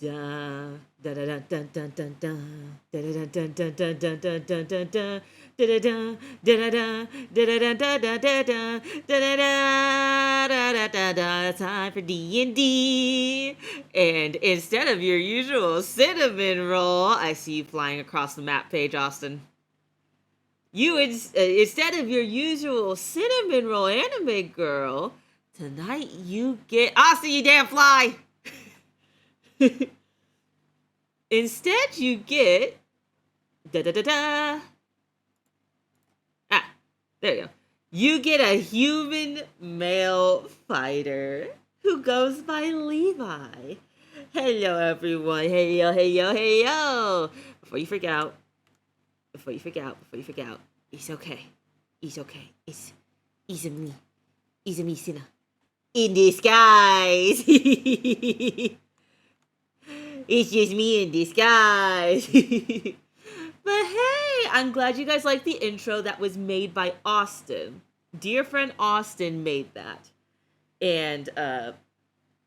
Da da da da dun dun dun dun da da dun dun dun dun dun dun dun dun da da dun da da dun da da dun da da da da da da da da da. Time for D&D, and instead of your usual cinnamon roll, I see you flying across the map page, Austin. Instead of your usual cinnamon roll, anime girl, tonight you get Austin, you damn fly. Instead, you get da da da da. Ah, there you go. You get a human male fighter who goes by Levi. Hello, everyone. Hey yo, hey yo, hey yo. Before you freak out, it's okay. It's okay. It's me. It's me, Sinner. In disguise. It's just me in disguise. But hey, I'm glad you guys liked the intro that was made by Austin. Dear friend Austin made that. And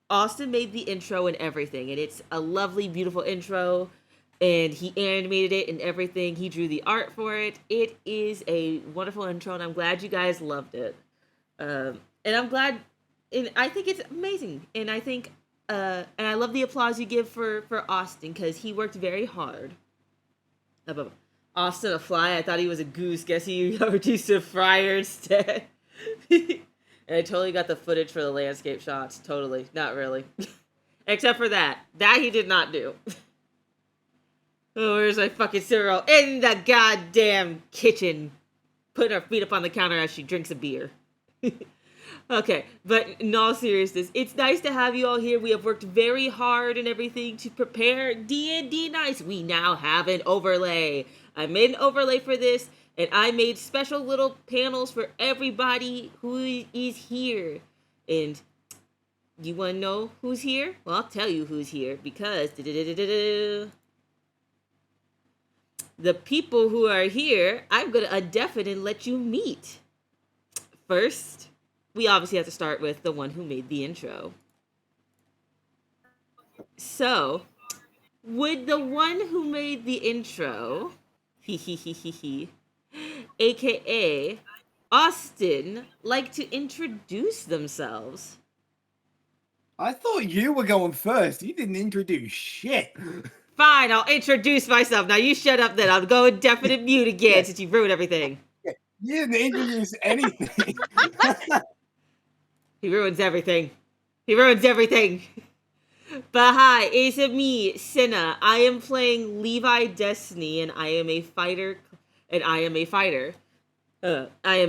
Austin made the intro and everything. And it's a lovely, beautiful intro. And he animated it and everything. He drew the art for it. It is a wonderful intro, and I'm glad you guys loved it. And I'm glad, and I think it's amazing. And I think, and I love the applause you give for Austin, because he worked very hard. Austin a fly. I thought he was a goose. Guess he reduced to a fryer instead. And I totally got the footage for the landscape shots. Totally. Not really. Except for that. That he did not do. Oh, where's my fucking cereal? In the goddamn kitchen. Putting her feet up on the counter as she drinks a beer. Okay, but in all seriousness, it's nice to have you all here. We have worked very hard and everything to prepare D&D Nights. We now have an overlay. I made an overlay for this, and I made special little panels for everybody who is here. And you want to know who's here? Well, I'll tell you who's here, because the people who are here, I'm going to definitely let you meet. First, we obviously have to start with the one who made the intro. So, would the one who made the intro, aka Austin like to introduce themselves? I thought you were going first. You didn't introduce shit. Fine, I'll introduce myself. Now you shut up then. I'll go indefinite mute again since you ruined everything. You didn't introduce anything. He ruins everything. He ruins everything. But hi, it's me, Cinna. I am playing Levi Destiny, and I am a fighter. I am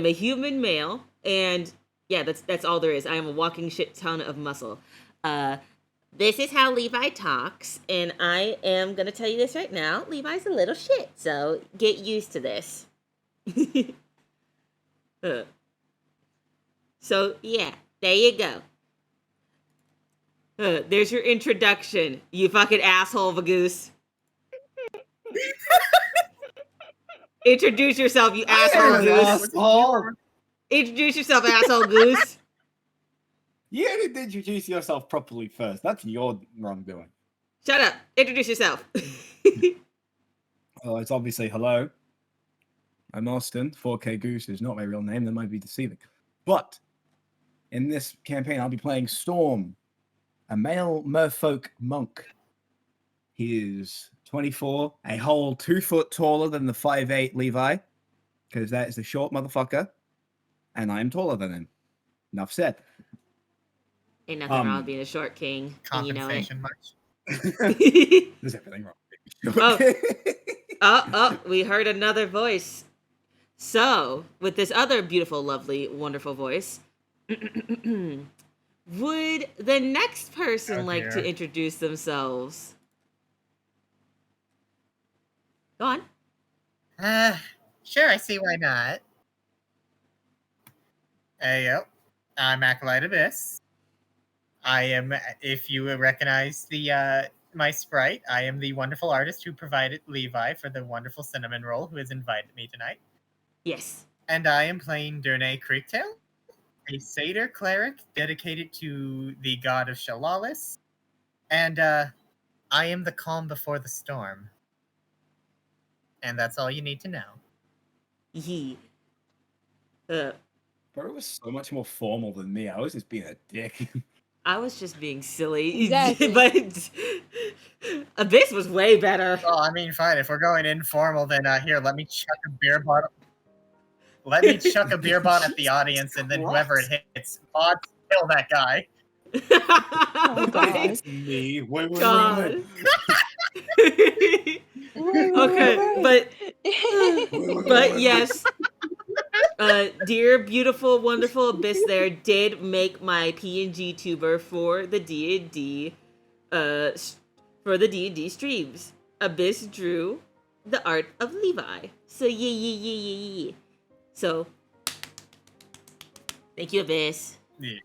a human male, and yeah, that's all there is. I am a walking shit ton of muscle. This is how Levi talks, and I am gonna tell you this right now. Levi's a little shit, so get used to this. So yeah, there you go. There's your introduction, you fucking asshole of a goose. Introduce yourself, you asshole goose. Asshole. Introduce yourself, asshole goose. You didn't introduce yourself properly first. That's your wrongdoing. Shut up. Introduce yourself. Well, it's obviously hello. I'm Austin. 4K Goose is not my real name. That might be deceiving. But in this campaign, I'll be playing Storm, a male merfolk monk. He is 24, a whole 2 foot taller than the 5'8" Levi, because that is the short motherfucker, and I am taller than him. Enough said. Ain't nothing wrong with being a short king. Compensation much. There's everything wrong. We heard another voice. So, with this other beautiful, lovely, wonderful voice, would the next person like to introduce themselves? Go on. Sure, I see why not. Yep. I'm Acolyte Abyss. I am, if you recognize the my sprite, I am the wonderful artist who provided Levi for the wonderful cinnamon roll who has invited me tonight. Yes. And I am playing Durnay Creektail, a satyr cleric dedicated to the god of Shalalis. And I am the calm before the storm. And that's all you need to know. Yee. Bro was so much more formal than me. I was just being a dick. I was just being silly. Exactly. But Abyss was way better. Well, I mean, fine. If we're going informal, then here, let me chuck a beer bottle. Let me chuck a beer bottle at the audience, and then whoever it hits, odds kill that guy. Oh, God. It's me. Wait. God. Okay, but yes, dear beautiful wonderful Abyss there did make my PNG tuber for the D&D streams. Abyss drew the art of Levi. So yeah. So thank you, Abyss. Yeah.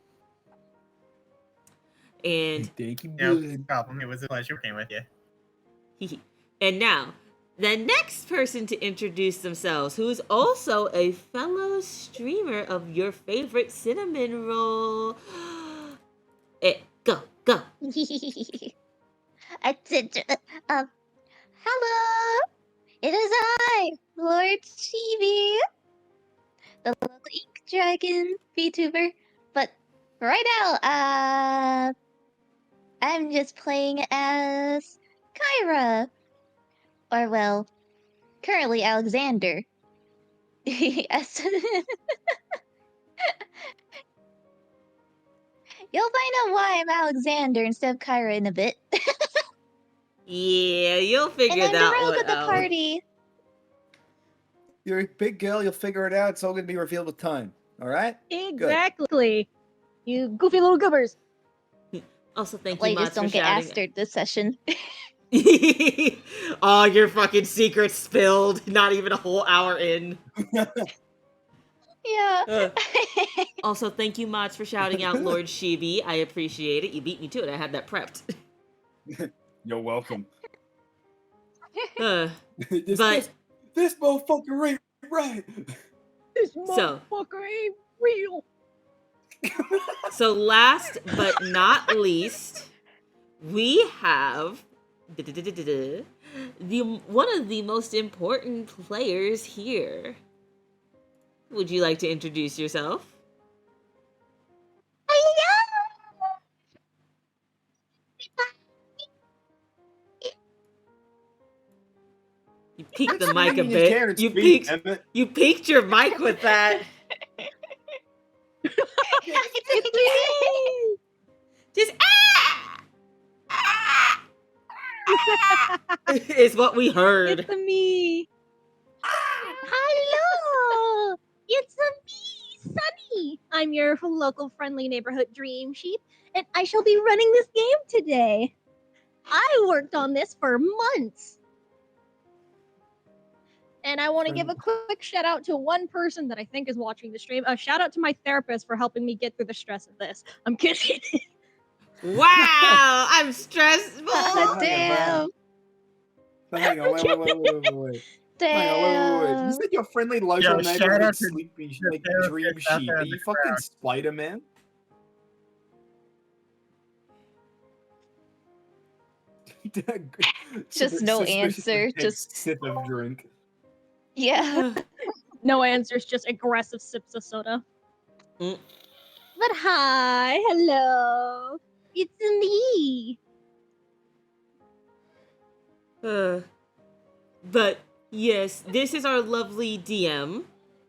And Thank you, No problem. It was a pleasure working with you. and now, the next person to introduce themselves, who is also a fellow streamer of your favorite cinnamon roll. Go. Hello! It is I, Lord Chibi, the little ink dragon VTuber. But right now, I'm just playing as Kyra. Or, well, currently Alexander. Yes. You'll find out why I'm Alexander instead of Kyra in a bit. Yeah, you'll figure and I'm that the rogue one of the out. party. You're a big girl. You'll figure it out. It's all going to be revealed with time. All right? Exactly. You goofy little goobers. Also, thank you, Ladies Mods, for don't get shouting. astered this session. All your fucking secrets spilled. Not even a whole hour in. Yeah. Also, thank you, Mods, for shouting out Lord Shibi. I appreciate it. You beat me to it. I had that prepped. You're welcome. But this motherfucker ain't right. This motherfucker ain't real. So last but not least, we have one of the most important players here. Would you like to introduce yourself? You peaked the Quit mic a screaming in his chair bit. and You speak, peaked. Emmett. You peaked your mic with that. It's me! Just is what we heard. It's me! Hello! It's me, Sunny! I'm your local friendly neighborhood dream sheep, and I shall be running this game today. I worked on this for months. And I want to give a quick shout out to one person that I think is watching the stream. A shout out to my therapist for helping me get through the stress of this. I'm kidding. Wow, I'm stressful. Damn. Hang on, wait. Hang on, wait. You Damn. said your friendly local Yo, shout neighborhood out to sleepy the like therapist dream out sheep. there Are in you the fucking crowd. Spider-Man? Just no Suspicious answer, of just- sip of drink. Yeah. No answers, just aggressive sips of soda. Mm. But hi, hello. It's me. But yes, this is our lovely DM,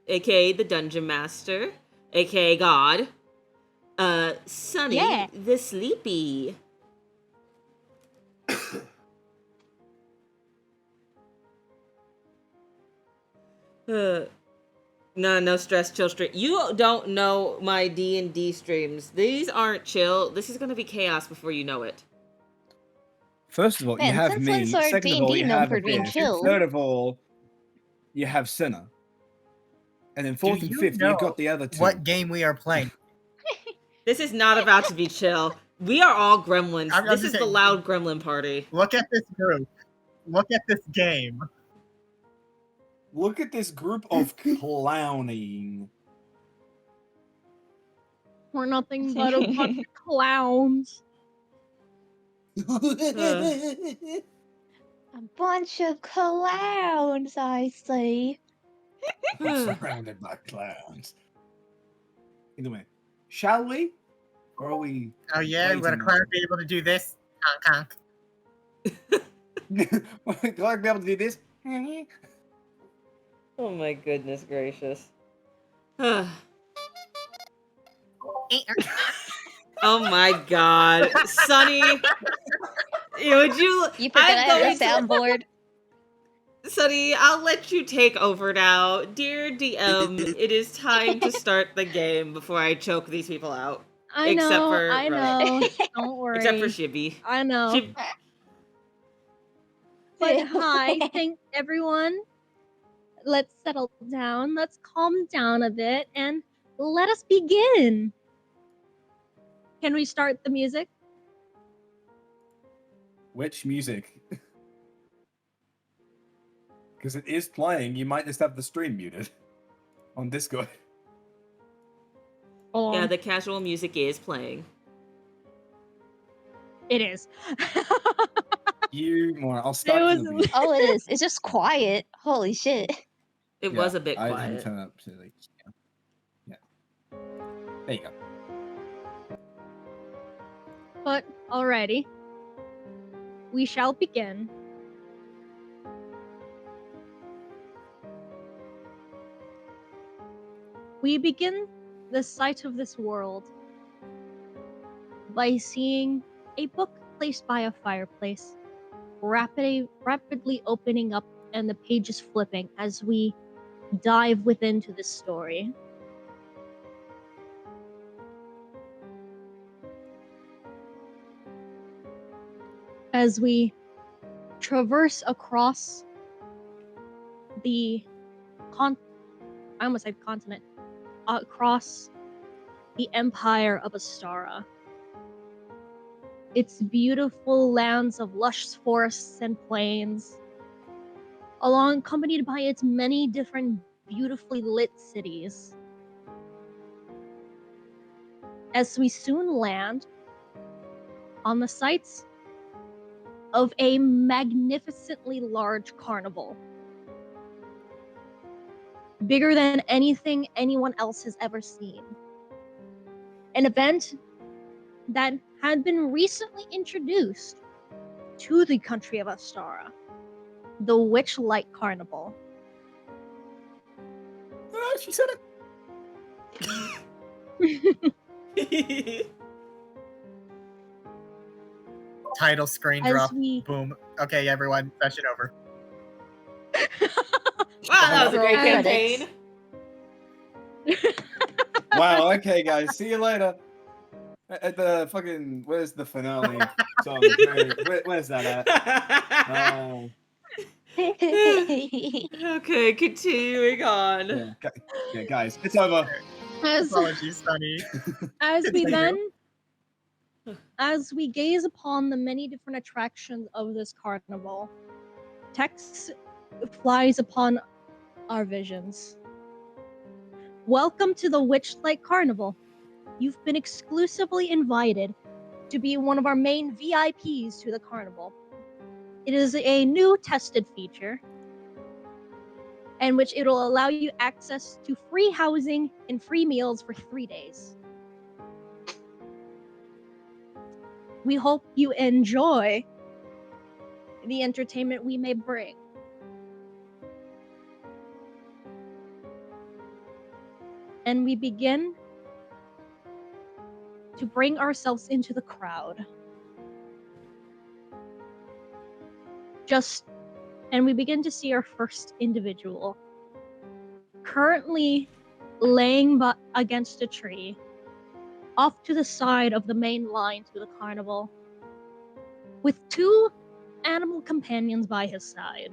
aka the Dungeon Master, aka God. Sunny Yeah. the Sleepy. No stress, chill stream. You don't know my D&D streams. These aren't chill. This is gonna be chaos before you know it. First of all, you Man, have since me. when's our Second of all, D&D you known have for a being fish. chill? Third of all, you have Sinner. And then fourth and you fifth, know you've got the other two. What game we are playing? This is not about to be chill. We are all gremlins. I'm This just is the saying- loud gremlin party. Look at this group. Look at this game. Look at this group of clowning. We're nothing but a bunch of clowns. A bunch of clowns, I say. Surrounded by clowns. Either way, shall we? Or are we? Oh yeah, would a waiting? clown be able to do this? Conk conk. Will I be able to do this? Oh my goodness gracious. Oh my god. Sunny, would you... You forgot I have a going to- soundboard. Sunny, I'll let you take over now. Dear DM, it is time to start the game before I choke these people out. I Except know, for I Rose. know. Don't worry. Except for Shibby. I know. Shib- But hi, thank everyone. Let's settle down. Let's calm down a bit and let us begin. Can we start the music? Which music? Because it is playing. You might just have the stream muted on Discord. Hold Yeah, on. the casual music is playing. It is. You more. I'll start It from was- the beginning. Oh, it is. It's just quiet. Holy shit. It Yeah, was a bit I didn't quiet. turn up to like, yeah. There you go. But alrighty. We shall begin. We begin the sight of this world by seeing a book placed by a fireplace, rapidly opening up and the pages flipping as we dive within to this story. As we traverse across the I almost said continent, across the empire of Astara. Its beautiful lands of lush forests and plains, accompanied by its many different beautifully lit cities. As we soon land on the sites of a magnificently large carnival. bigger than anything anyone else has ever seen. An event that had been recently introduced to the country of Astara, the Witchlight Carnival. Oh, she said it. Title screen As drop. we- Boom. Okay, everyone, session over. Wow, that was a great Roll credits. campaign. Wow. Okay, guys. See you later. At the fucking, where's the finale song? Where's that at? Okay, continuing on. Yeah, guys, it's over. Apologies, Sunny. As we Continue. then, as we gaze upon the many different attractions of this carnival, text flies upon our visions. Welcome to the Witchlight Carnival. You've been exclusively invited to be one of our main VIPs to the carnival. It is a new tested feature in which it'll allow you access to free housing and free meals for 3 days. We hope you enjoy the entertainment we may bring. And we begin to bring ourselves into the crowd. And we begin to see our first individual currently laying against a tree off to the side of the main line to the carnival with 2 animal companions by his side.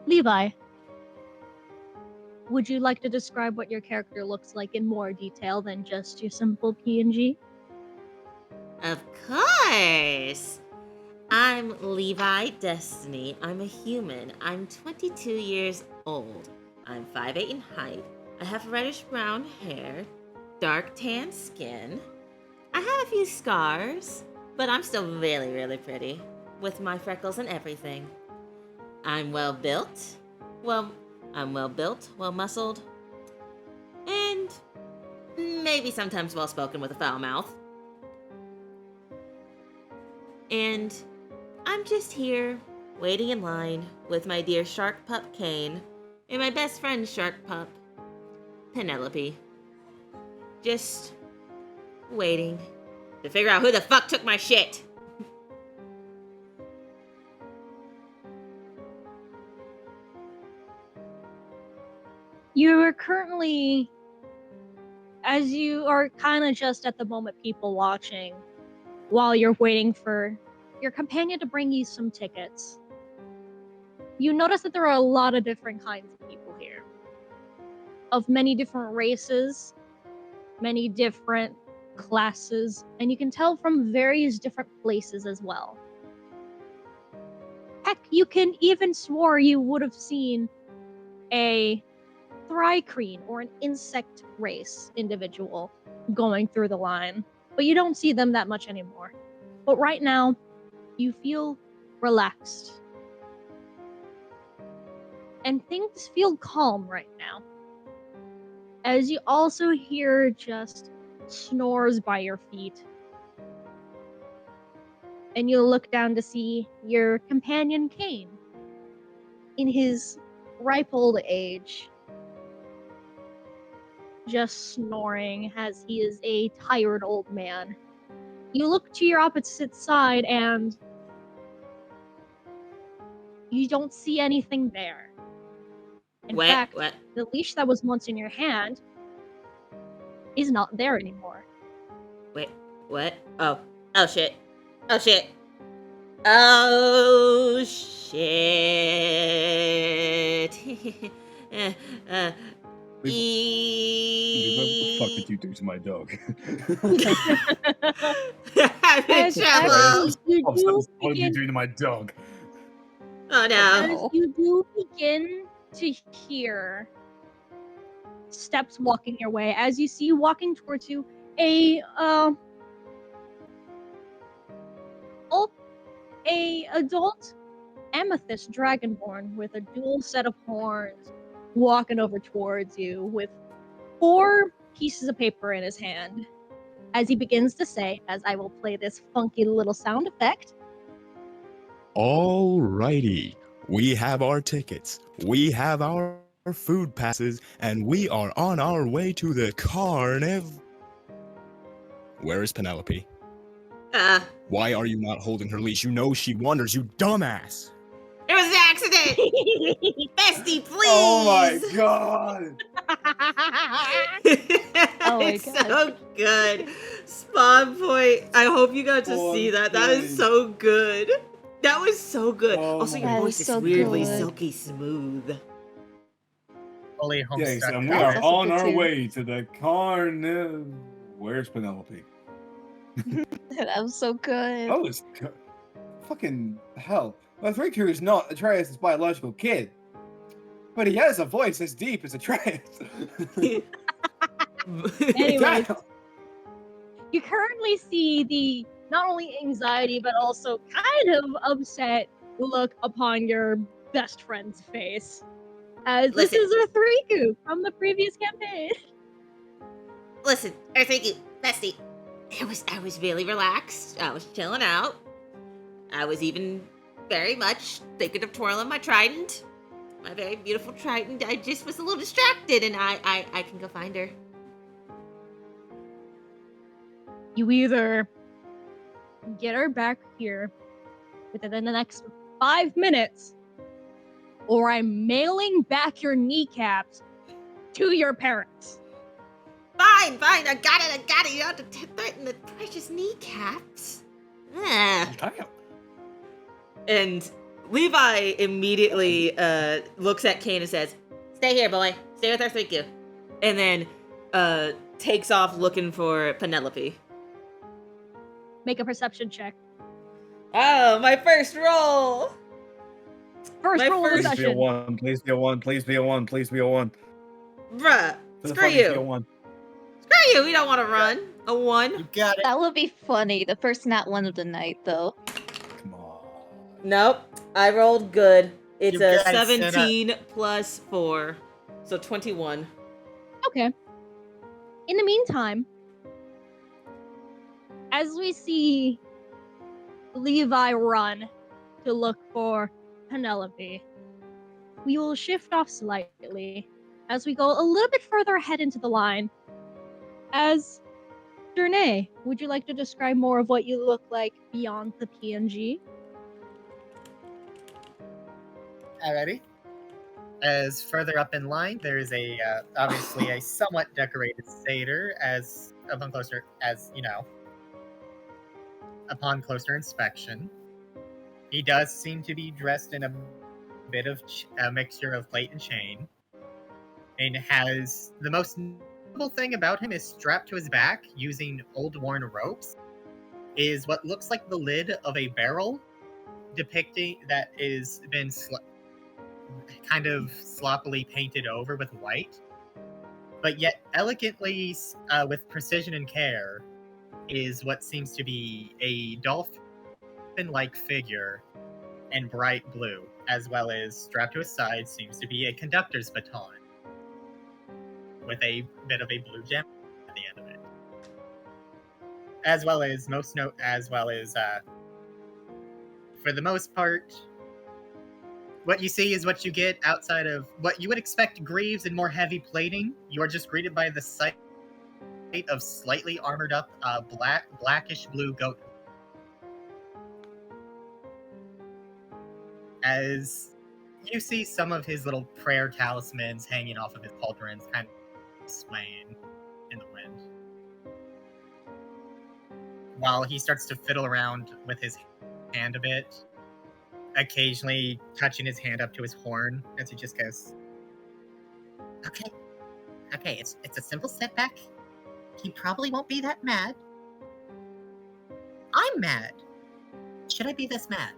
Levi, would you like to describe what your character looks like in more detail than just your simple PNG? Of course. I'm Levi Destiny. I'm a human. I'm 22 years old. I'm 5'8" in height. I have reddish brown hair, dark tan skin. I have a few scars, but I'm still really, really pretty, with my freckles and everything. I'm well built, well muscled, and maybe sometimes well spoken with a foul mouth. And I'm just here, waiting in line with my dear shark pup Kane and my best friend shark pup Penelope. Just waiting to figure out who the fuck took my shit. You are currently, as you are kind of just at the moment people watching, while you're waiting for your companion to bring you some tickets, you notice that there are a lot of different kinds of people here. Of many different races, many different classes, and you can tell from various different places as well. Heck, you can even swore you would have seen a thrycreen or an insect race individual going through the line, but you don't see them that much anymore. But right now, you feel relaxed. And things feel calm right now. As you also hear just snores by your feet. And you look down to see your companion Kane in his ripe old age, just snoring as he is a tired old man. You look to your opposite side and you don't see anything there. In fact, the leash that was once in your hand is not there anymore. Wait, what? Oh shit. Oh shit. Oh shit. What the fuck did you do to my dog? I'm in As trouble. What did you do to my dog? Oh no. As you do begin to hear steps walking your way, as you see walking towards you a adult amethyst dragonborn with a dual set of horns, walking over towards you with 4 pieces of paper in his hand. As he begins to say, as I will play this funky little sound effect, Alrighty. We have our tickets. We have our food passes, and we are on our way to the carnival. Where is Penelope? Why are you not holding her leash? You know she wanders, you dumbass. It was an accident! Bestie, please! Oh my god! Oh my It's God. so good. Spawn point. I hope you got to Spawn see that. That is point. so good. That was so good. Oh Also, your my That voice is is so weirdly good. silky smooth. Fully Yes, homestuck. and we That's are also on good our too. way to the carnival. Where's Penelope? That was so good. Oh, it's fucking hell. Well, Riku is not Atreus' biological kid, but he has a voice as deep as Atreus. Anyways, Damn. you currently see the not only anxiety but also kind of upset look upon your best friend's face. As this Listen. is Riku from the previous campaign. Listen, thank you, bestie. I was really relaxed. I was chilling out. I was even very much thinking of twirling my trident. My very beautiful trident. I just was a little distracted, and I can go find her. You either get her back here within the next 5 minutes, or I'm mailing back your kneecaps to your parents. Fine, I got it. You don't have to threaten the precious kneecaps. Ah. Damn. And Levi immediately looks at Kane and says, "Stay here, boy. Stay with our Riku." And then takes off looking for Penelope. Make a perception check. Oh, my first roll! First My roll of the first- Please be a session. 1. Please be a 1. Please be a 1. Please be a 1. Bruh, For the screw fuck, please be a you. 1. Screw you, we don't want to run. A 1. You got it. That would be funny. The first nat one of the night, though. Come on. Nope, I rolled good. It's You a guys set up- 17 plus 4, so 21. Okay. In the meantime, as we see Levi run to look for Penelope, we will shift off slightly as we go a little bit further ahead into the line. As Dernay, would you like to describe more of what you look like beyond the PNG? Alrighty. As further up in line, there is a obviously a somewhat decorated satyr. As upon closer inspection, he does seem to be dressed in a bit of a mixture of plate and chain, and has the most notable thing about him is strapped to his back using old worn ropes. Is what looks like the lid of a barrel, depicting that is been kind of sloppily painted over with white, but yet elegantly, with precision and care, is what seems to be a dolphin-like figure in bright blue, as well as strapped to his side seems to be a conductor's baton with a bit of a blue gem at the end of it. As well as for the most part, what you see is what you get outside of what you would expect greaves and more heavy plating. You are just greeted by the sight of slightly armored up blackish blue goat. As you see some of his little prayer talismans hanging off of his pauldrons, kind of swaying in the wind. While he starts to fiddle around with his hand a bit, occasionally touching his hand up to his horn as he just goes, Okay, it's a simple setback. He probably won't be that mad. I'm mad. Should I be this mad?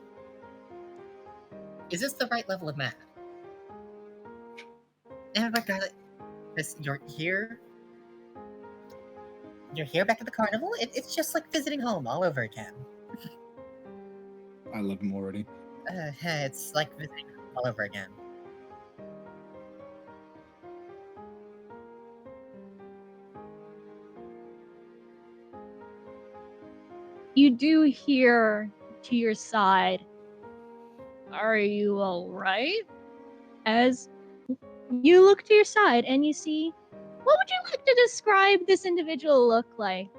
Is this the right level of mad? And regardless, you're here back at the carnival. It's just like visiting home all over again. I love him already. It's like visiting all over again. You do hear to your side, "Are you alright?" As you look to your side and you see, what would you like to describe this individual look like?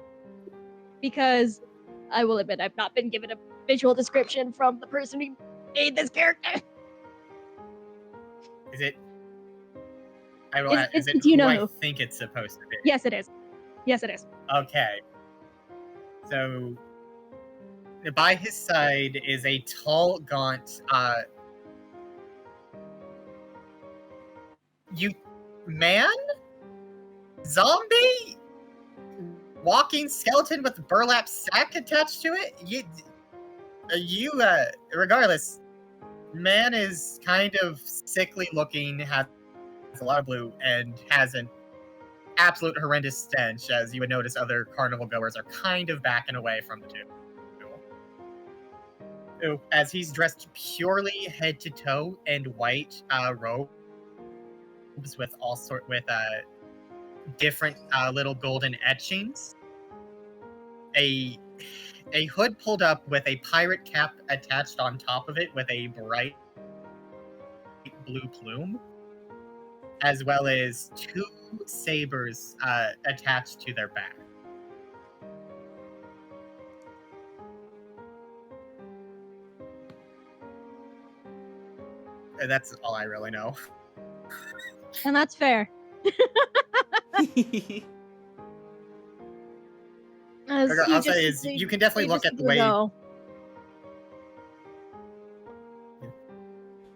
Because I will admit I've not been given a visual description from the person who made this character. Is it? I will. It's Is it you who know I who. think it's supposed to be? Yes, it is. Yes, it is. Okay. So, by his side is a tall, gaunt, you man, zombie, walking skeleton with a burlap sack attached to it. Regardless, man is kind of sickly looking, has a lot of blue, and has an absolute horrendous stench, as you would notice other carnival goers are kind of backing away from the two. As he's dressed purely head to toe in white robes with different little golden etchings. A hood pulled up with a pirate cap attached on top of it with a bright blue plume, as well as 2 sabers attached to their back. That's all I really know. And that's fair. As I'll he say just is you can definitely look at the way. go.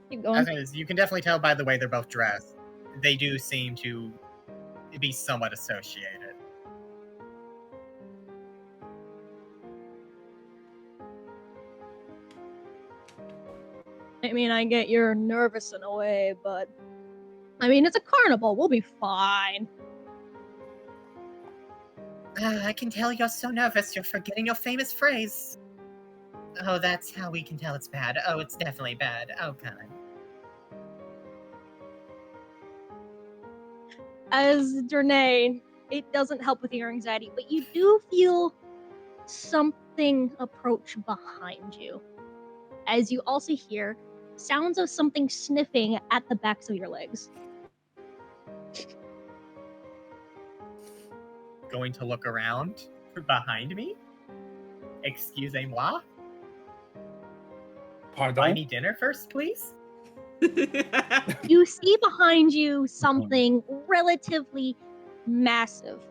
Keep going. You can definitely tell by the way they're both dressed. They do seem to be somewhat associated. I mean, I get you're nervous in a way, but I mean, it's a carnival. We'll be fine. I can tell you're so nervous. You're forgetting your famous phrase. Oh, that's how we can tell it's bad. Oh, it's definitely bad. Oh, God. As Dernay, it doesn't help with your anxiety, but you do feel something approach behind you. As you also hear sounds of something sniffing at the backs of your legs. Going to look around behind me? Excusez-moi? Buy Pardon? me dinner first, please? You see behind you something relatively massive.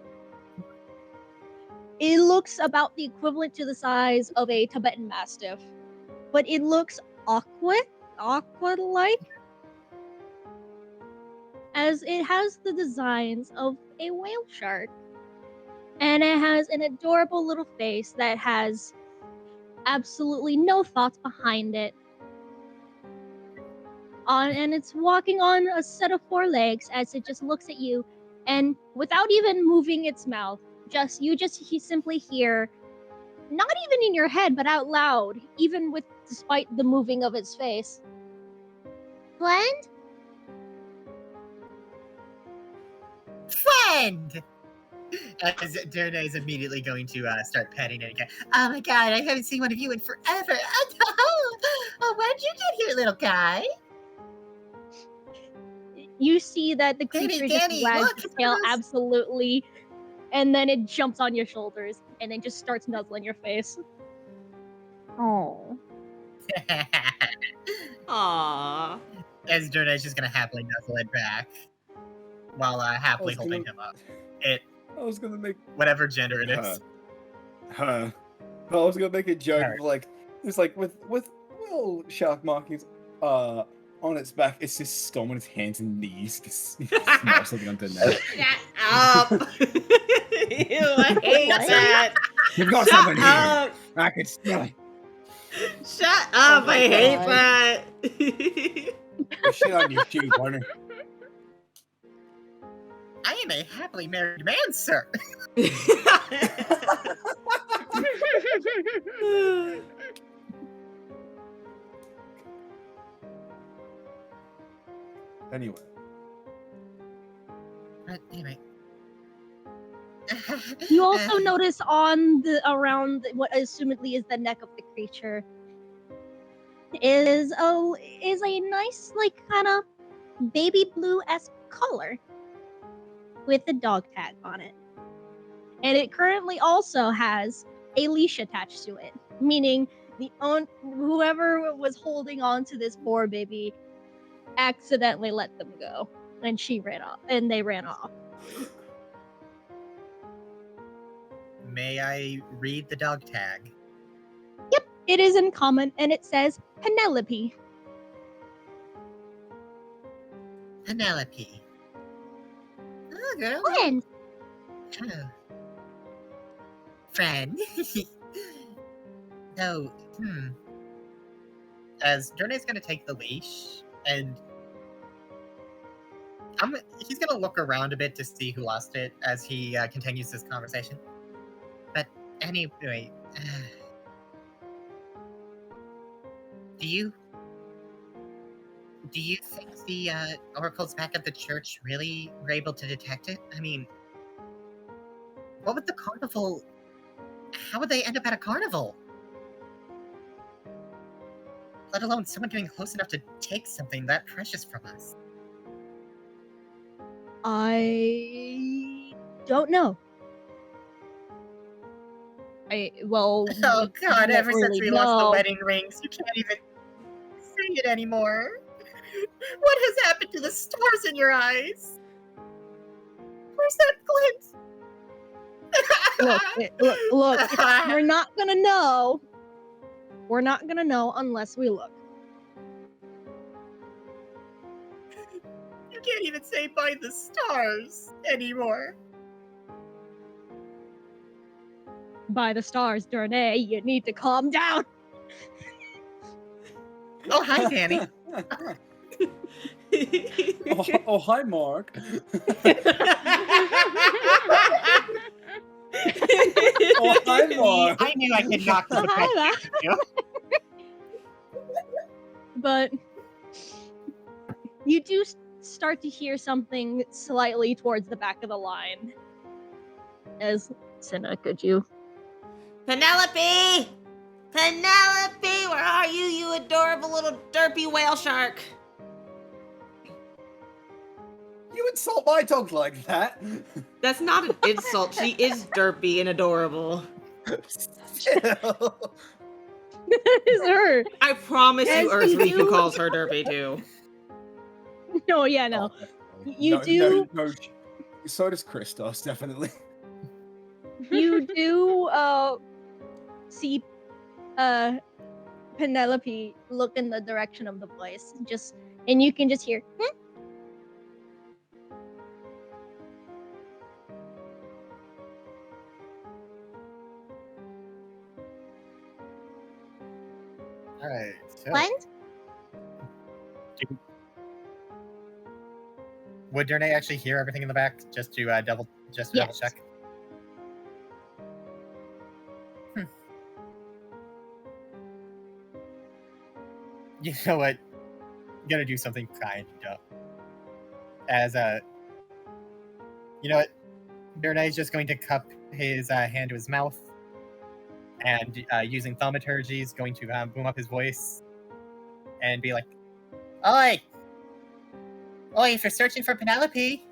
It looks about the equivalent to the size of a Tibetan Mastiff, but it looks aqua-like, as it has the designs of a whale shark. And it has an adorable little face that has absolutely no thoughts behind it. And it's walking on a set of 4 legs as it just looks at you, and without even moving its mouth, you simply hear, not even in your head, but out loud, even despite the moving of its face, "Friend?" Friend! As Dernay is immediately going to start petting it again. Oh my God, I haven't seen one of you in forever. Oh, where'd you get here, little guy? You see that the Kitty creature just Danny, wags look, its it's tail us. absolutely, and then it jumps on your shoulders and then just starts nuzzling your face. Oh. Aww. As Dernay's just gonna happily nuzzle it back while happily was holding gonna- him up. It, I was gonna make whatever gender it is. I was gonna make a joke Her. of like it's like with little shark markings on its back. It's just Storm on its hands and knees. Smell something under there. Shut up. Ew, I hate What? that. You've got Shut something here. up. I can smell it. Shut up. my I hate God. that. There's shit on your shoe, partner. I am a happily married man, sir. Anyway. But anyway. You also notice on the around what assumedly is the neck of the creature is a nice like kind of baby blue-esque collar with a dog tag on it. And it currently also has a leash attached to it, meaning whoever was holding on to this poor baby accidentally let them go, and she ran off, and they ran off. May I read the dog tag? Yep, it is in common, and it says Penelope. Penelope. Oh, girl. Friend. Oh. Friend. So, as Journey's gonna take the leash, and he's gonna look around a bit to see who lost it as he continues this conversation. But anyway, do you think the oracles back at the church really were able to detect it? I mean, what would the carnival? How would they end up at a carnival? Let alone someone getting close enough to take something that precious from us. I don't know. Oh God! Ever since we lost the wedding rings, you can't even say it anymore. What has happened to the stars in your eyes? Where's that glint? Look. We're not gonna know. We're not gonna know unless we look. You can't even say by the stars anymore. By the stars, Durnay, you need to calm down. Oh, hi, Danny. Oh, hi, Mark. Oh, hi, Mark. I knew I could knock the Hi, pet you. But you do start to hear something slightly towards the back of the line. As Senna, could you? Penelope! Penelope, where are you, you adorable little derpy whale shark? You insult my dog like that? That's not an insult. She is derpy and adorable. Still. That is her. I promise you, As you Earthreef do- calls her derpy too. No, yeah, no. Oh, You do- No. So does Christos, definitely. You do see Penelope look in the direction of the voice, and you can just hear Alright, so what? would Durnay actually hear everything in the back just to double Yes. check? You know what? I'm gonna do something kind of dumb. As you know what? Durnay's just going to cup his hand to his mouth, and using thaumaturgy is going to boom up his voice and be like, "Oi! Oi, if you're searching for Penelope,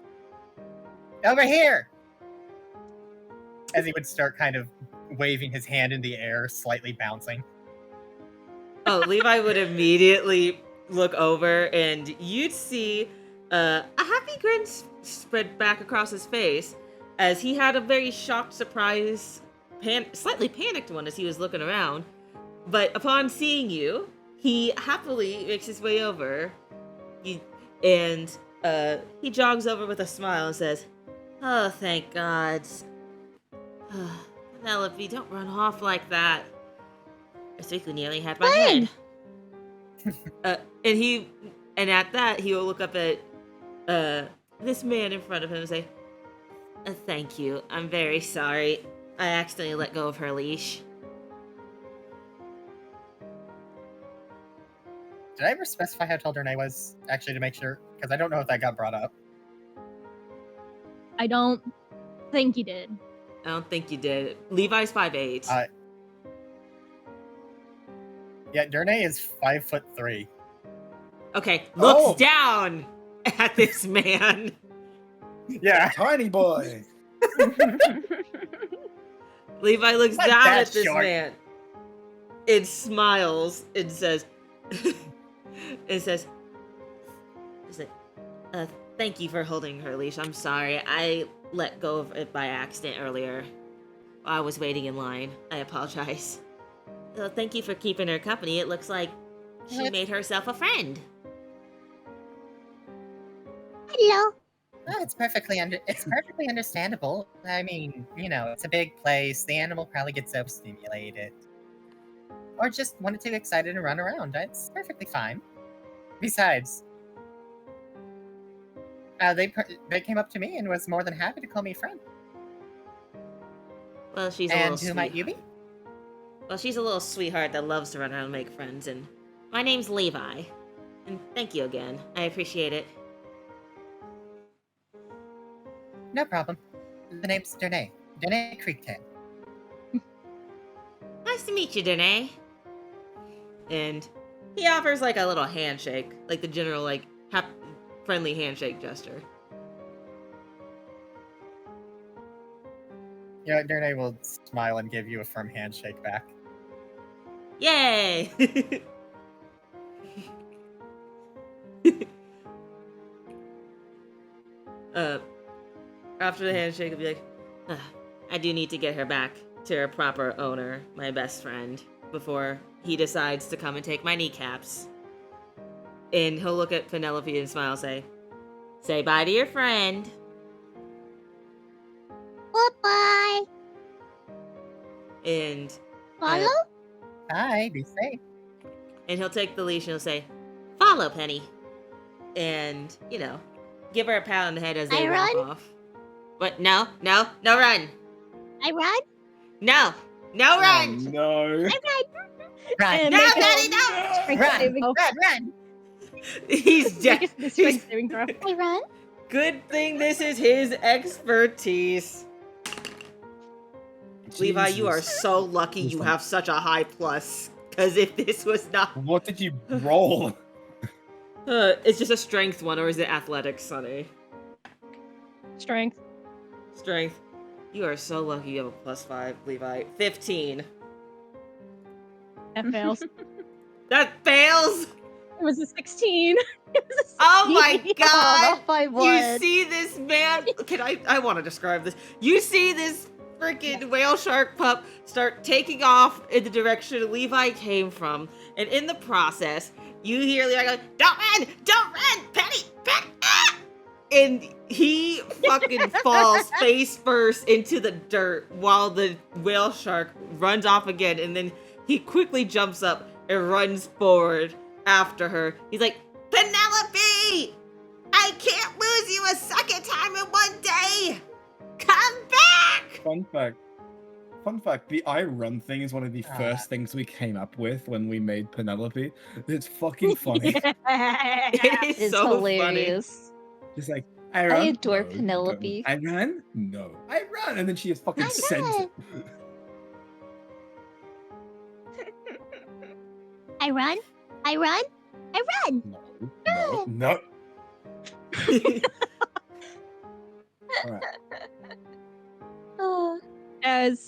over here!" As he would start kind of waving his hand in the air, slightly bouncing. Oh, Levi would immediately look over and you'd see a happy grin spread back across his face as he had a very shocked, surprised, slightly panicked one as he was looking around. But upon seeing you, he happily makes his way over and he jogs over with a smile and says, "Oh, thank God. Penelope, don't run off like that. I think nearly had my head." And at that, he will look up at this man in front of him and say, "Thank you. I'm very sorry. I accidentally let go of her leash." Did I ever specify how tall Durnay was, actually, to make sure? Because I don't know if that got brought up. I don't think you did. I don't think you did. Levi's 5'8". Yeah, Durnay is 5'3". Okay, looks Oh. down at this man. Yeah. Tiny boy. Levi looks Not down that at this short. man and smiles and says, thank you for holding her leash. I'm sorry. I let go of it by accident earlier while I was waiting in line. I apologize. Thank you for keeping her company. It looks like she made herself a friend. Hello. Oh, it's perfectly understandable. I mean, it's a big place. The animal probably gets overstimulated. Or just wanted to excited and run around. It's perfectly fine. Besides, they came up to me and was more than happy to call me a friend. Well, she's a And little who might you be? Well, she's a little sweetheart that loves to run around and make friends, and my name's Levi. And thank you again. I appreciate it. No problem. The name's Durnay. Durnay Creektail. Nice to meet you, Danae. And he offers like a little handshake, like the general friendly handshake gesture. Yeah, Durnay will smile and give you a firm handshake back. Yay! After the handshake, he'll be like, I do need to get her back to her proper owner, my best friend, before he decides to come and take my kneecaps. And he'll look at Penelope and smile and say bye to your friend. Bye-bye. And Follow? Bye, be safe. and he'll take the leash and he'll say, follow, Penny. And, give her a pat on the head as they walk off. But no run. I run? No Oh, run. no. Run, And No, make Penny, a no. strength run, saving throw. run. He's Make dead. a strength saving throw. I run? Good thing this is his expertise. Levi, you are Jesus. so lucky you have such a high plus. Because if this was not... What did you roll? it's just a strength one, or is it athletics, Sonny? Strength. Strength. You are so lucky you have a +5, Levi. 15. That fails. That fails? It was a 16. It was a 16. Oh my god! off by You one. see this man? I want to describe this. You see this freaking whale shark pup start taking off in the direction Levi came from, and in the process, you hear Levi go, don't run, Penny, ah! And he fucking falls face first into the dirt while the whale shark runs off again, and then he quickly jumps up and runs forward after her. He's like, Penelope! I can't lose you a second time in one day! Come back! Fun fact, the I run thing is one of the first things we came up with when we made Penelope. It's fucking funny. It is It's so hilarious. Just like, I run. I adore No, Penelope. don't. I run? No. I run! And then she is fucking I sent. run. I run? I run? I run! No. Alright. Oh,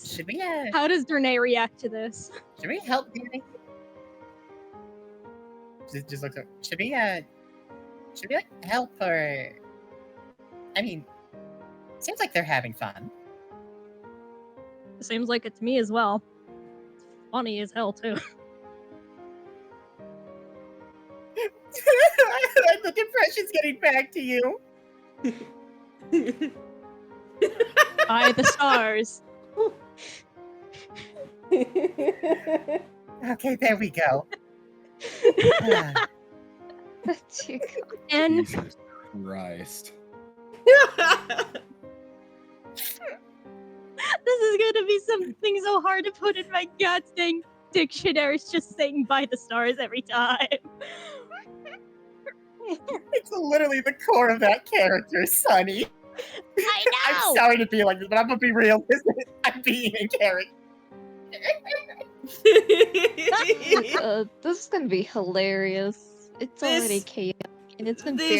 Should we, How does Durnay react to this? should we help Danny? Just looks up. Should we help her? I mean, seems like they're having fun. Seems like it to me as well. It's funny as hell, too. The depression's getting back to you. By the stars. Okay, there we go. dear God. And Jesus Christ. this is gonna be something so hard to put in my goddamn dictionary. It's just saying by the stars every time. It's literally the core of that character, Sunny. I I'm know. sorry to be like this, but I'm gonna be realistic. I'm being a character. This is gonna be hilarious. It's already This- chaotic, and it's been this-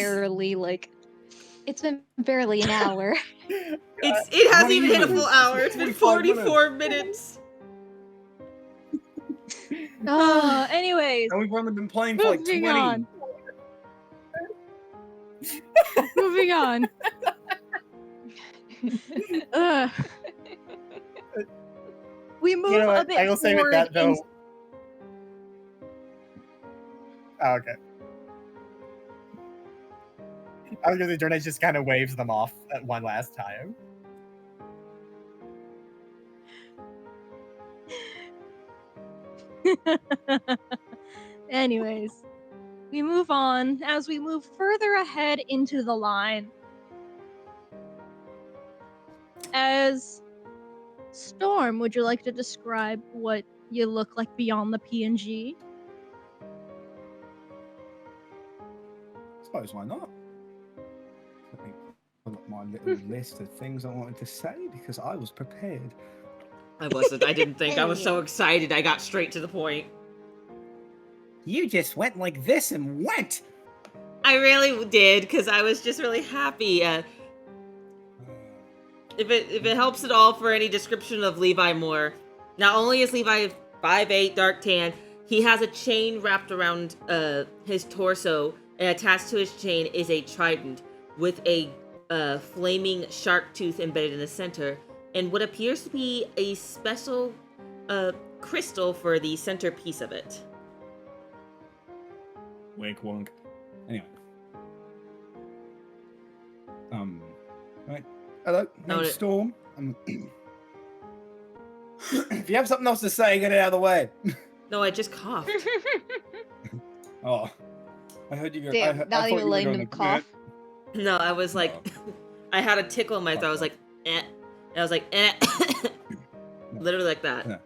barely an hour. it hasn't Not even hit a full even. hour. It's been 44 minutes. Anyways, And we've only been playing for like moving 20. on. Moving on. Ugh. We move You know a what? bit I will say with forward that though. in- Oh, okay. I was gonna say Jordan just kind of waves them off at one last time. Anyways, we move on as we move further ahead into the line. As Storm, would you like to describe what you look like beyond the PNG? Suppose why not? Let me pull up my little list of things I wanted to say because I was prepared. I wasn't. I didn't think. I was so excited. I got straight to the point. You just went like this and went. I really did because I was just really happy. If it helps at all for any description of Levi Moore, not only is Levi 5'8", dark tan, he has a chain wrapped around his torso, and attached to his chain is a trident with a flaming shark tooth embedded in the center, and what appears to be a special crystal for the centerpiece of it. Wink wonk. Anyway. Right. Hello, No, name's it- Storm. If you have something else to say, get it out of the way. No, I just coughed. Oh. I heard you go. Damn, I not thought even you were letting going them to cough. No, I was like, I had a tickle in my throat. I was like, eh. And I was like, eh. Literally like that. Yeah.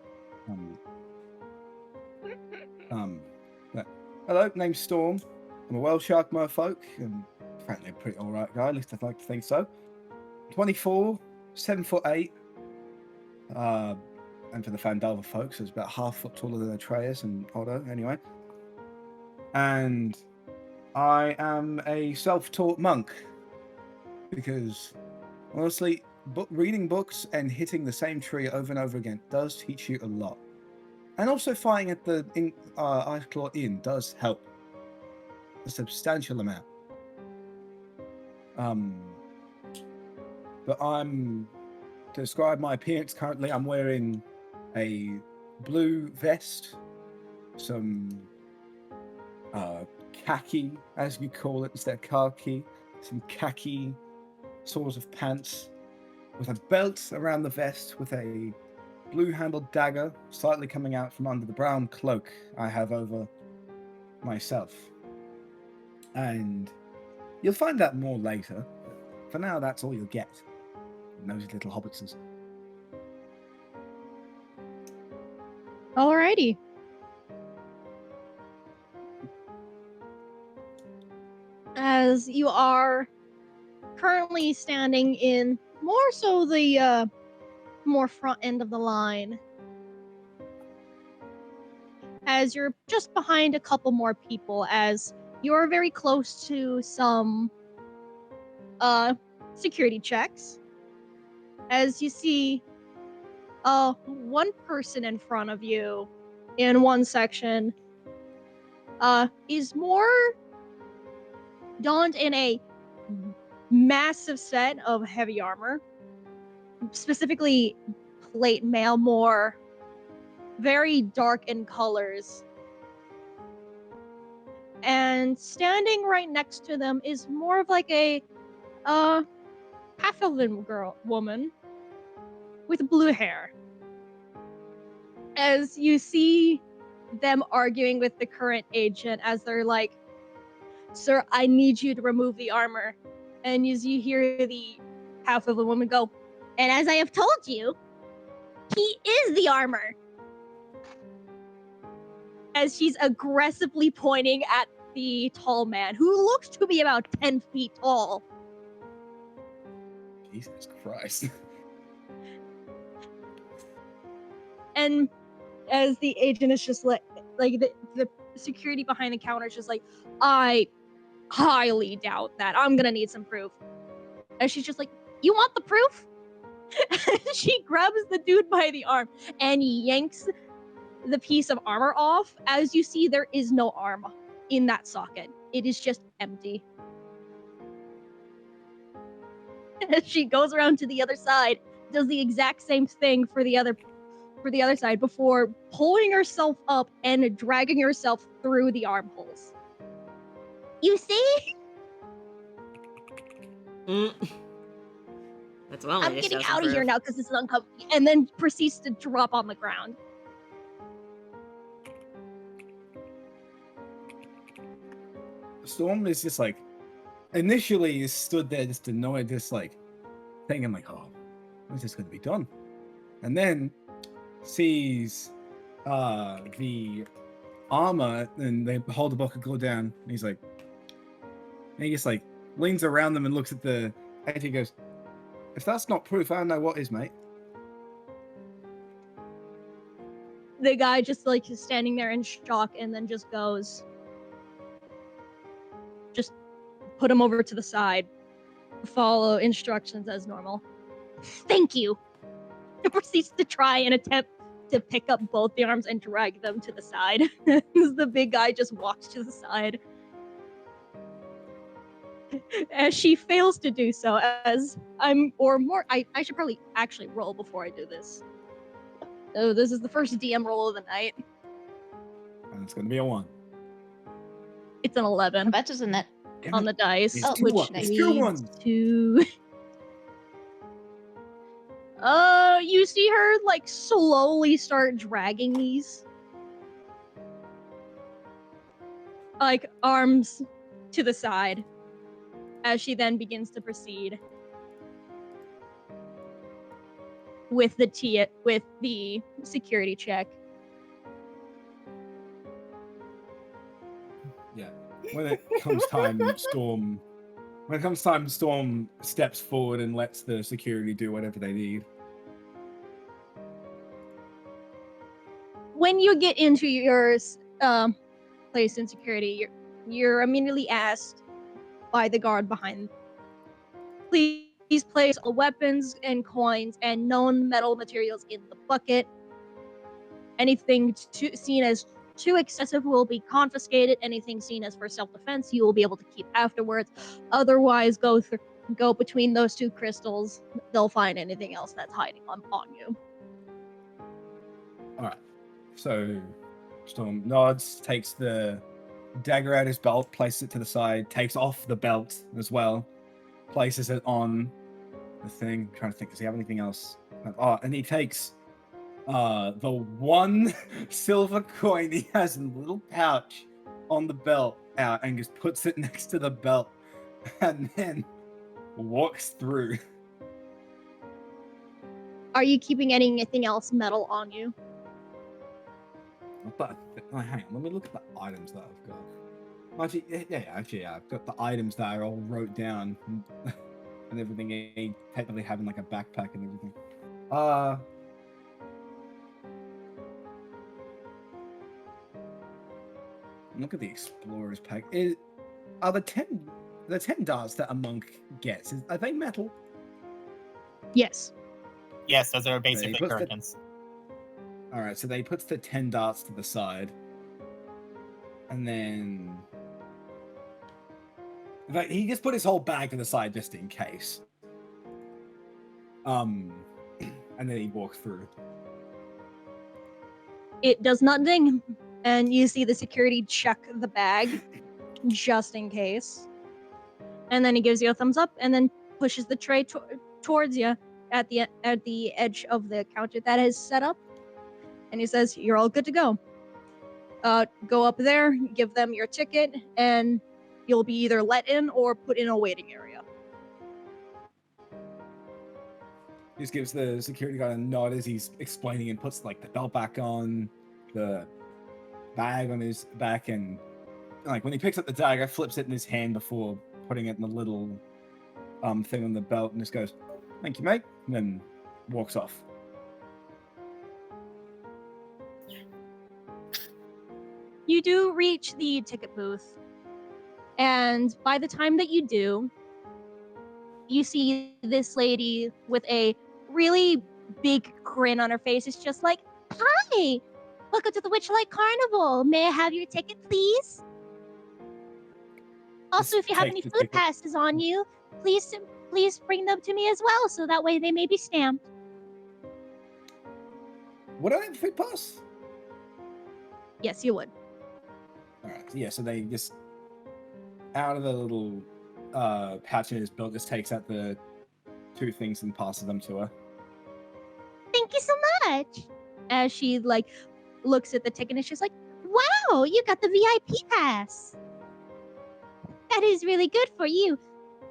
Yeah. Hello, name's Storm. I'm a whale shark merfolk, and frankly, a pretty alright guy, at least I'd like to think so. 24, 7'8". And for the Fandalva folks, it's about half foot taller than Atreus and Otto, anyway. And I am a self-taught monk. Because, honestly, reading books and hitting the same tree over and over again does teach you a lot. And also fighting at the Iceclaw Inn does help. A substantial amount. But to describe my appearance currently, I'm wearing a blue vest, some khaki, as you call it, instead of khaki, some khaki sort of pants, with a belt around the vest with a blue-handled dagger slightly coming out from under the brown cloak I have over myself. And you'll find out more later. For now, that's all you'll get. Nosy little hobbitses. Alrighty. As you are currently standing in more so the more front end of the line, as you're just behind a couple more people, as you're very close to some security checks, as you see one person in front of you in one section is more donned in a massive set of heavy armor, specifically plate mail, more very dark in colors. And standing right next to them is more of like a half-elven woman with blue hair. As you see them arguing with the current agent, as they're like, "Sir, I need you to remove the armor." And as you hear the half-elven woman go, "And as I have told you, he is the armor." As she's aggressively pointing at the tall man, who looks to be about 10 feet tall. Jesus Christ. And as the agent is just like the security behind the counter is just like, I highly doubt that. I'm gonna need some proof. And she's just like, you want the proof? She grabs the dude by the arm and yanks the piece of armor off. As you see, there is no arm in that socket. It is just empty. She goes around to the other side, does the exact same thing for the other side before pulling herself up and dragging herself through the armholes. You see? Mm. That's one way I'm to getting show some out of here proof. now because this is uncomfortable. And then proceeds to drop on the ground. Storm is just like, initially stood there just annoyed, just like thinking like, oh, when's this going to be done? And then sees the armor, and they hold the bucket, go down, and he's like, and he just like leans around them and looks at the edge. He goes, if that's not proof, I don't know what is, mate. The guy just like is standing there in shock and then just goes, just put him over to the side. Follow instructions as normal. Thank you. He proceeds to try and attempt to pick up both the arms and drag them to the side. The big guy just walks to the side. As she fails to do so, as I should probably actually roll before I do this. So this is the first DM roll of the night. And it's going to be a 1. It's an 11 That doesn't that. Damn on it. the dice, It's two which one- it's two leads ones. to. You see her like slowly start dragging these like arms to the side as she then begins to proceed with the security check. Yeah. When it comes time, Storm steps forward and lets the security do whatever they need. When you get into your place in security, you're immediately asked by the guard behind. Please place all weapons and coins and known metal materials in the bucket. Anything seen as too excessive will be confiscated. Anything seen as for self-defense, you will be able to keep afterwards. Otherwise, go between those two crystals. They'll find anything else that's hiding on you. All right. So Storm nods, takes the dagger out of his belt, places it to the side, takes off the belt as well, places it on the thing. I'm trying to think, does he have anything else? Oh, and he takes the one silver coin he has in a little pouch on the belt out and just puts it next to the belt and then walks through. Are you keeping anything else metal on you? But hang on, let me look at the items that I've got. Actually, yeah, I've got the items that I all wrote down and everything. Technically having like a backpack and everything. Look at the explorer's pack. Are the 10 darts that a monk gets? Are they metal? Yes. Yes, those are He basically puts the- curtains. All right, so they puts the 10 darts to the side, and then like he just put his whole bag to the side just in case. And then he walks through. It does not ding, and you see the security check the bag just in case. And then he gives you a thumbs up, and then pushes the tray towards you at the edge of the counter that is set up. And he says, "You're all good to go. Go up there, give them your ticket, and you'll be either let in or put in a waiting area." He just gives the security guard a nod as he's explaining and puts like the belt back on, the bag on his back, and like when he picks up the dagger, flips it in his hand before putting it in the little thing on the belt, and just goes, Thank you, mate. And then walks off. You do reach the ticket booth, and by the time that you do, you see this lady with a really big grin on her face. It's just like, "Hi, welcome to the Witchlight Carnival. May I have your ticket, please? Also, Just if you have take any the food ticket. passes on you, please bring them to me as well, so that way they may be stamped." Would I have a food pass? Yes, you would. All right. Yeah. So they just out of the little pouch in his belt just takes out the 2 things and passes them to her. Thank you so much. As she like looks at the ticket and she's like, "Wow, you got the VIP pass. That is really good for you.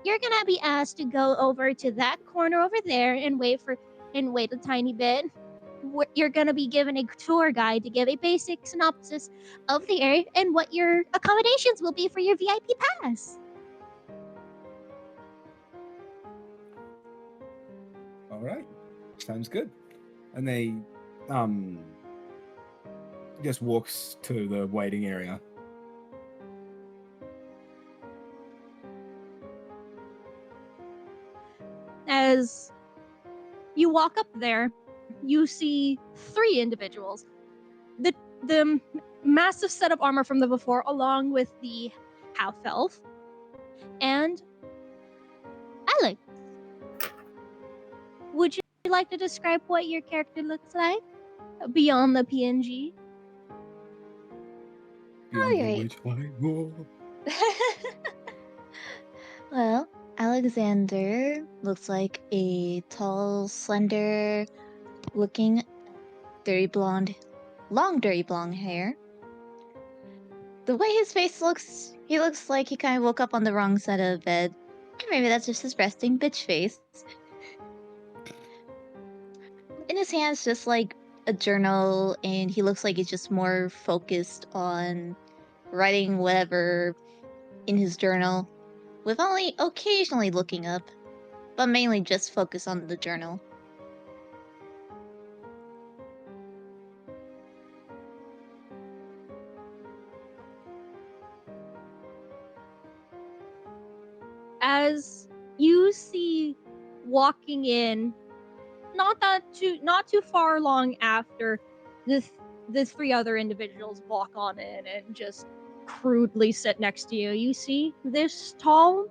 You're gonna be asked to go over to that corner over there and wait a tiny bit. You're gonna be given a tour guide to give a basic synopsis of the area and what your accommodations will be for your VIP pass." All right. Sounds good. And they just walks to the waiting area. As you walk up there, you see 3 individuals. The massive set of armor from the before, along with the half elf, and Alex. Would you like to describe what your character looks like beyond the PNG? Beyond the Alright. Witchlight wall. Well, Alexander looks like a tall, slender looking, long dirty blonde hair. The way his face looks, he looks like he kind of woke up on the wrong side of the bed. Or maybe that's just his resting bitch face. In his hands, just like a journal, and he looks like he's just more focused on writing whatever in his journal, with only occasionally looking up, but mainly just focus on the journal. As you see walking in, not too far along after the 3 other individuals walk on in and just crudely sit next to you, you see this tall,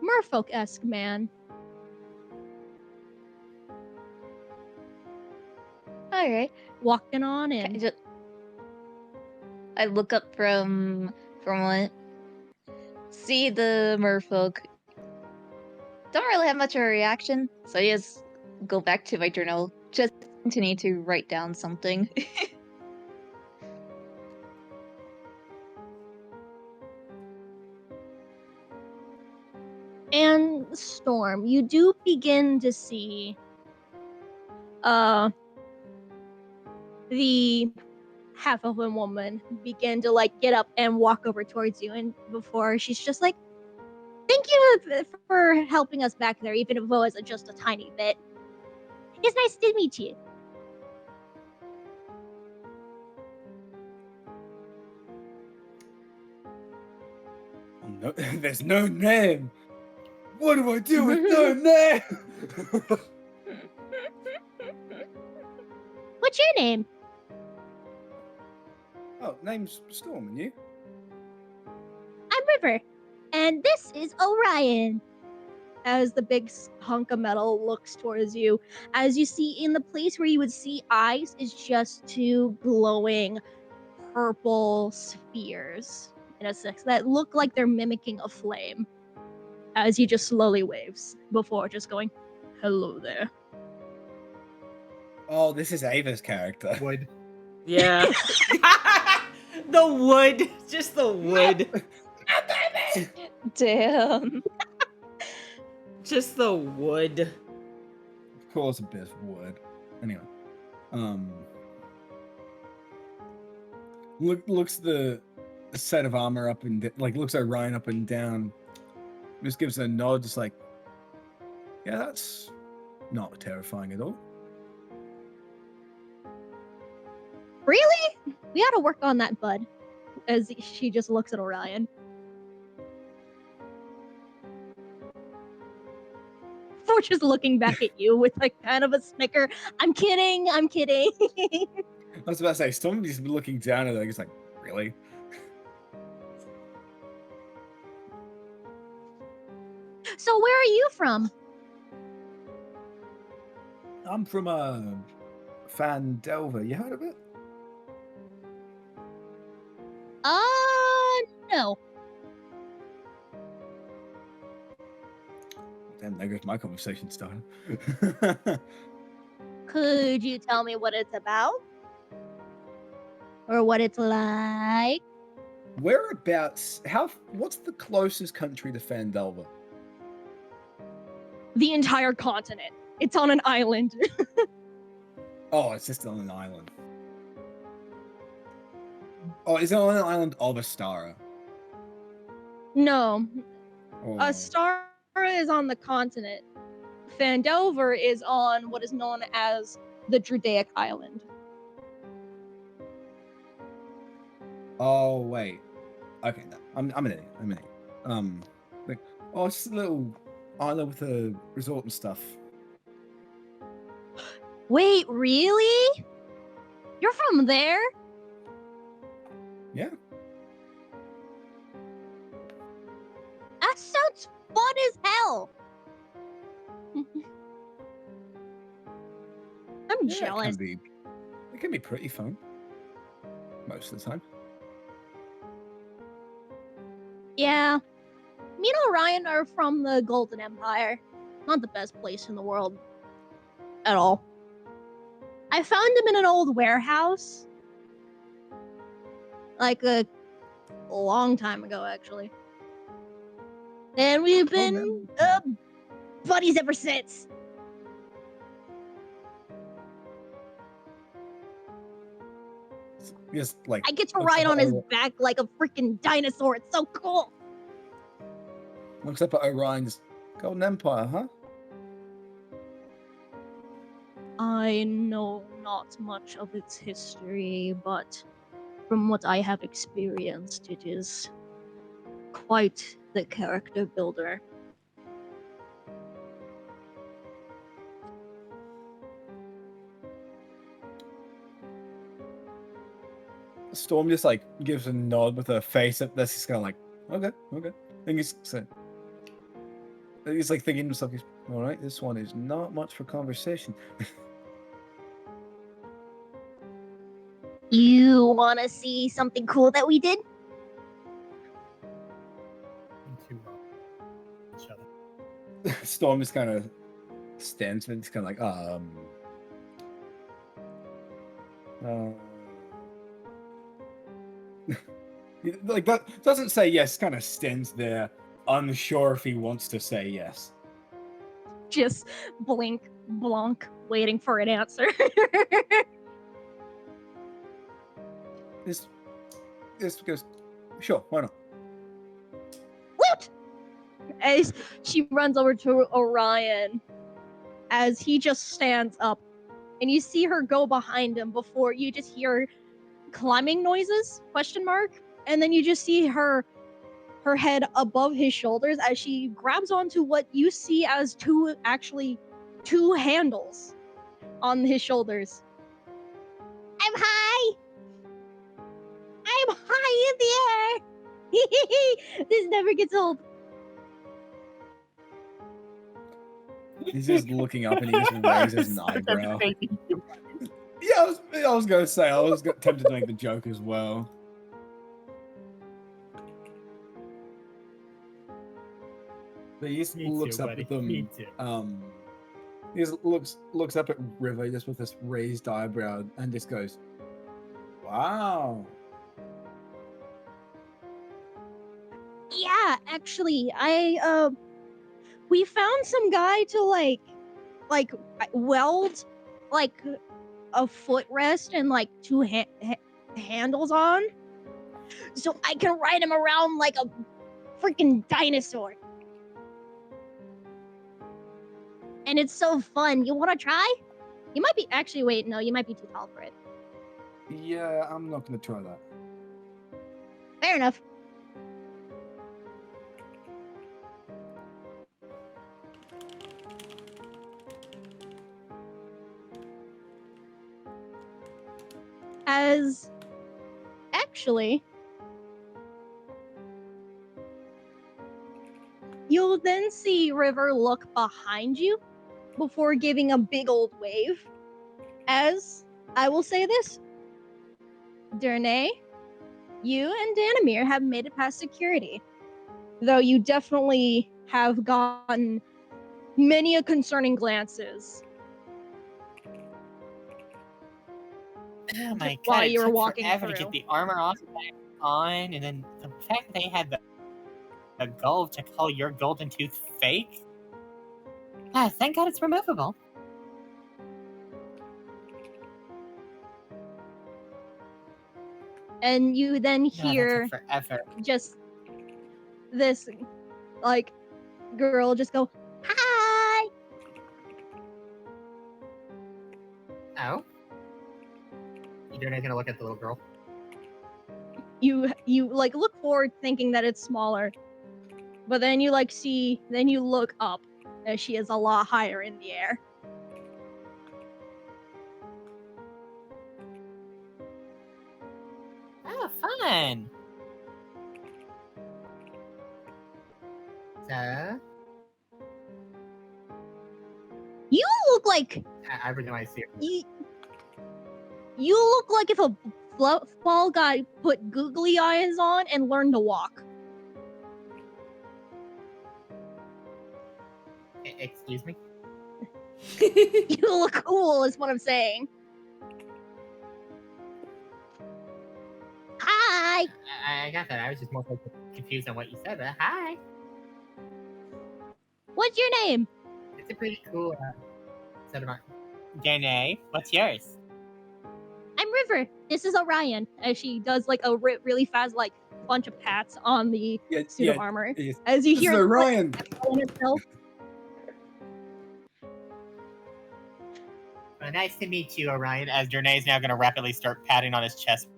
merfolk-esque man. Alright. Walking on in. I look up from what? See the merfolk. Don't really have much of a reaction, so I just go back to my journal. Just continue to write down something. And Storm, you do begin to see the half of a woman begin to like get up and walk over towards you, and before she's just like, "Thank you for helping us back there, even if it was just a tiny bit. It's nice to meet you." No, there's no name. What do I do with no name? "What's your name?" Oh, name's Storm, and you? "I'm River, and this is Orion." As the big hunk of metal looks towards you, as you see in the place where you would see eyes is just 2 glowing purple spheres in a sense that look like they're mimicking a flame. As he just slowly waves before just going, "Hello there." Oh, this is Ava's character. Would. Yeah. The wood. Just the wood. Damn. Just the wood. Of course, a bit of wood. Anyway, looks the set of armor up and looks Orion up and down. Just gives a nod, just like, Yeah, that's not terrifying at all. Really? We ought to work on that, bud. As she just looks at Orion. Forge is looking back at you with like kind of a snicker. I'm kidding. I'm kidding. I was about to say, somebody's looking down at it. It's like, really? So where are you from? I'm from Fandelver. You heard of it? No. Damn, there goes my conversation started. Could you tell me what it's about? Or what it's like? Whereabouts? What's the closest country to Fandelver? The entire continent. It's on an island. Oh, it's just on an island. Oh, is it on an island of Astara? No. Oh. Astara is on the continent. Fandover is on what is known as the Drudaic Island. Oh, wait. Okay, no, I'm an idiot. I'm an idiot. Like, oh, it's just a little island with a resort and stuff. Wait, really? You're from there? Yeah. That sounds fun as hell. I'm Yeah, jealous. It can be pretty fun. Most of the time. Yeah. Me and Orion are from the Golden Empire. Not the best place in the world. At all. I found him in an old warehouse. Like a long time ago, actually. And we've been buddies ever since. Just like I get to looks ride up on at his back like a freaking dinosaur. It's so cool. Looks up at Orion's Golden Empire, huh? I know not much of its history, but from what I have experienced, it is quite the character builder. Storm just like gives a nod with her face up. That's just kind of like, okay. And he's like thinking to himself, all right, this one is not much for conversation. You want to see something cool that we did? Into each other. Storm just kind of stands and it's kind of like, like that doesn't say yes, kind of stands there, unsure if he wants to say yes. Just blink, blonk, waiting for an answer. This goes, sure, why not? Woot! As she runs over to Orion, as he just stands up, and you see her go behind him before you just hear climbing noises, ? And then you just see her head above his shoulders as she grabs onto what you see as two handles on his shoulders. I'm high! I'm high in the air! This never gets old. He's just looking up and he just raises an eyebrow. Yeah, I was gonna say, I was tempted to make the joke as well. But he just looks up at them. Me too. He just looks up at River just with this raised eyebrow and just goes, "Wow." Yeah, actually, we found some guy to like weld like a footrest and like two handles on, so I can ride him around like a freaking dinosaur. and it's so fun. You want to try? You might be actually wait, no, you might be too tall for it. Yeah, I'm not going to try that. Fair enough. As actually, you'll then see River look behind you before giving a big old wave. As I will say this, Dernay, you and Danimir have made it past security, though you definitely have gotten many a concerning glances Oh my god! while It you were took walking forever through. to get the armor off and back on, and then the fact that they had the gall to call your golden tooth fake. Ah, thank God it's removable. And you then No, that hear took forever. just this, like, girl just go, hi! Oh. You're not gonna look at the little girl. You like look forward thinking that it's smaller, but then you then you look up as she is a lot higher in the air. Oh, fun! So, You look like I really want to see her. you look like if a fall guy put googly eyes on and learned to walk. Excuse me? You look cool, is what I'm saying. Hi. I got that. I was just more confused on what you said. But hi. What's your name? It's a pretty cool set of art. Danae, what's yours? I'm River. This is Orion. As she does like a really fast like bunch of pats on the suit of armor. Yes. As you This hear is Orion. herself. Well, nice to meet you, Orion. As Danae is now going to rapidly start patting on his chest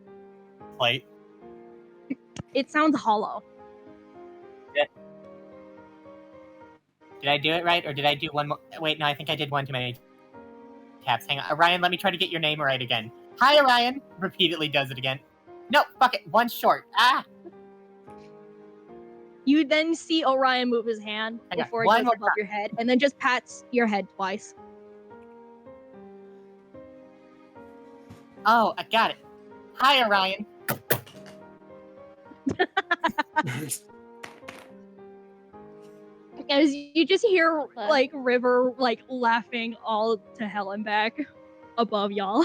plate. It sounds hollow. Did I do it right, or did I do one more? Wait, no, I think I did one too many taps. Hang on. Orion, let me try to get your name right again. Hi, Orion. Repeatedly does it again. No, fuck it. One short. Ah! You then see Orion move his hand Hang on, before it one goes more above your head, and then just pats your head twice. Oh, I got it. Hi, Orion. As you just hear Fun. like River like laughing all to hell and back above y'all.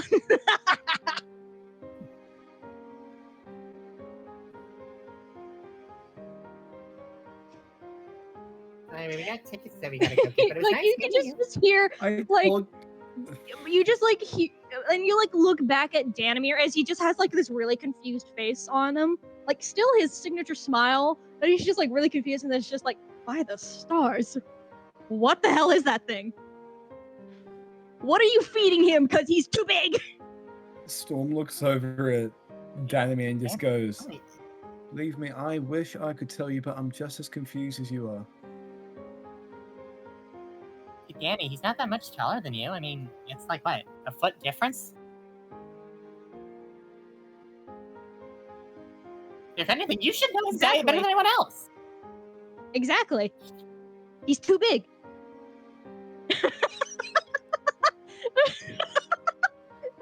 I mean, we got tickets that we gotta go get, but it was Like nice you can meeting you. just hear I like told- you just like and you like look back at Danimir as he just has like this really confused face on him, like still his signature smile, but he's just like really confused, and it's just like, by the stars, what the hell is that thing? What are you feeding him? Because he's too big. Storm looks over at Danny and just goes, Wait, "Believe me, I wish I could tell you, but I'm just as confused as you are." Danny, he's not that much taller than you. I mean, it's like, what, a foot difference? If anything, you should know his diet better than anyone else. Exactly. He's too big.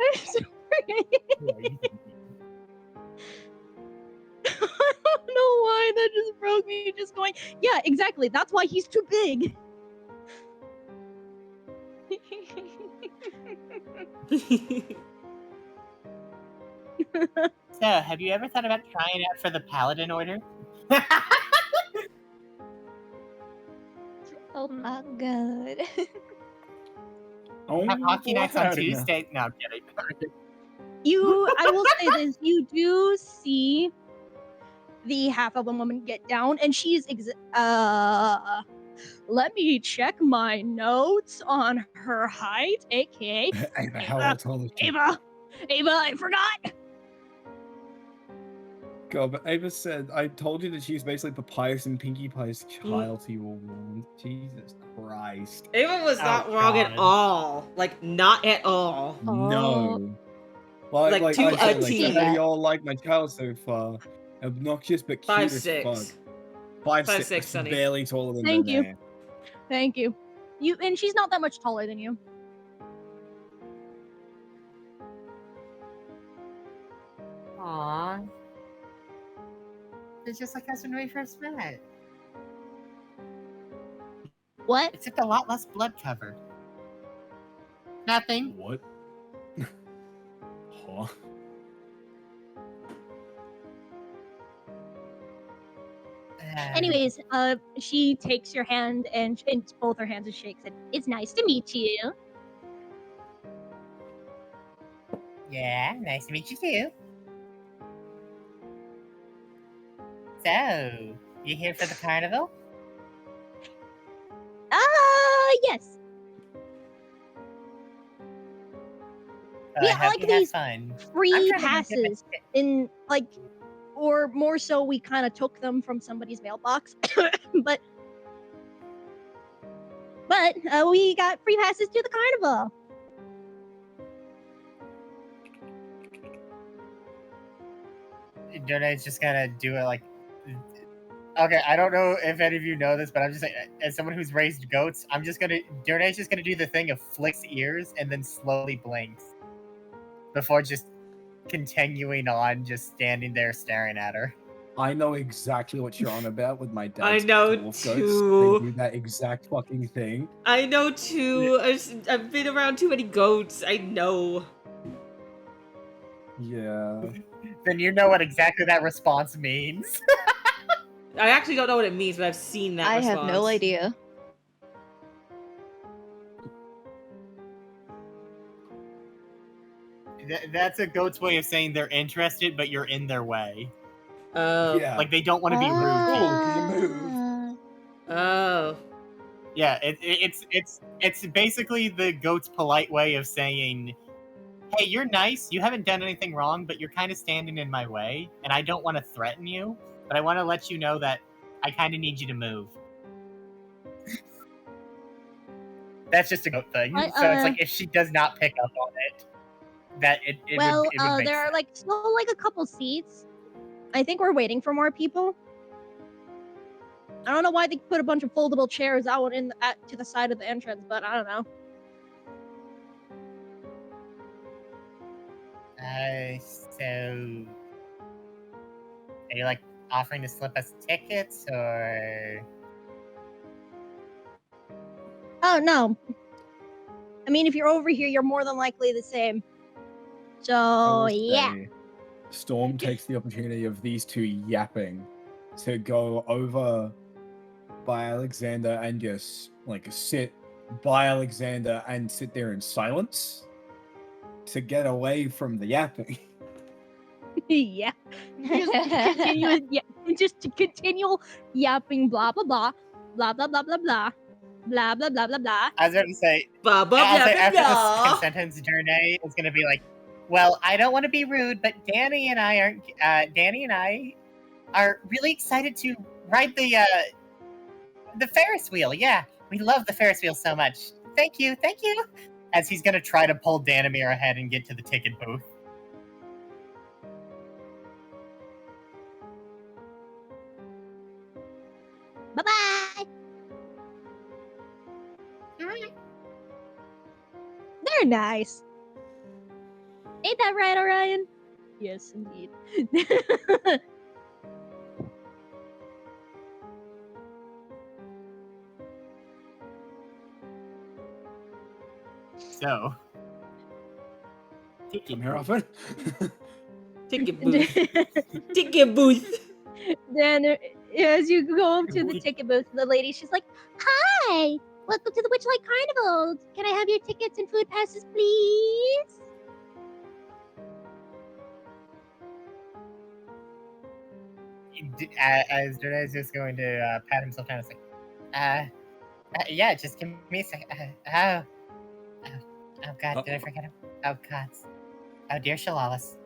I'm sorry. I don't know why that just broke me. Just going, yeah, exactly. That's why he's too big. So, have you ever thought about trying out for the Paladin Order? Oh my god. Oh, Hockey nights on howdy now. Tuesday? No, I'm kidding. I will say this, you do see the half of a woman get down, and she's Let me check my notes on her height, aka Ava, how tall is she? Ava. Ava, I forgot. God, but Ava said, I told you that she's basically Papyrus and Pinkie Pie's child to you all along. Jesus Christ. Ava was not wrong at God. all. Like, not at all. No. Like, Like to I a said, like, T. so how do y'all like my child so far? Obnoxious but cute as 5'6". fuck. 5'6", 5'6", just Sonny. barely taller than Thank you. Danae. Thank you. And she's not that much taller than you. Aww. It's just like us when we first met. What? Except a lot less blood covered. Nothing. What? Huh? Anyways, she takes your hand and both her hands and shakes it. It's nice to meet you. Yeah, nice to meet you too. So, you here for the carnival? Yes. Well, Yeah, I I hope like you have these fun. I'm free trying to get passes in like, or more so, we kind of took them from somebody's mailbox, but we got free passes to the carnival. Donate's just gonna do it like. Okay, I don't know if any of you know this, but I'm just like, as someone who's raised goats, Donate's just gonna do the thing of flicks ears and then slowly blinks before just continuing on, just standing there staring at her. I know exactly what you're on about with my dad's I know dwarf too. goats. They do that exact fucking thing. I know too. I've been around too many goats. I know. Yeah. Then you know what exactly that response means. I actually don't know what it means, but I've seen that I response. have no idea. That's a goat's way of saying they're interested, but you're in their way. Oh. Yeah. Like they don't want to be rude to you. Cool, can you move? Oh. Yeah, it's basically the goat's polite way of saying, "Hey, you're nice. You haven't done anything wrong, but you're kind of standing in my way, and I don't want to threaten you, but I want to let you know that I kind of need you to move." That's just a goat thing. So it's like if she does not pick up on it, that it Well, would make there are sense. like still like a couple seats. I think we're waiting for more people. I don't know why they put a bunch of foldable chairs out to the side of the entrance, but I don't know. So are you like offering to slip us tickets or? Oh no. I mean, if you're over here, you're more than likely the same. I So will yeah. say, Storm takes the opportunity of these two yapping to go over by Alexander and just like sit by Alexander and sit there in silence to get away from the yapping. Yeah. Just to continue yapping blah blah blah blah blah blah blah blah blah blah blah blah blah. I was going to say, Blah, blah, I'll blah, say blah, after the blah. second sentence, Derne is going to be like, "Well, I don't want to be rude, but Danny and I are really excited to ride the Ferris wheel. Yeah, we love the Ferris wheel so much. Thank you." As he's going to try to pull Danimir ahead and get to the ticket booth. Bye bye. They're nice. Ain't that right, Orion? Yes, indeed. So, Come here often. Ticket booth. Ticket booth. Then, as you go up to the ticket booth, the lady, she's like, "Hi, welcome to the Witchlight Carnival. Can I have your tickets and food passes, please?" as Derne is just going to pat himself down and say, Yeah, just give me a second. Oh God, did I forget him? Oh God. Oh dear Shalalis.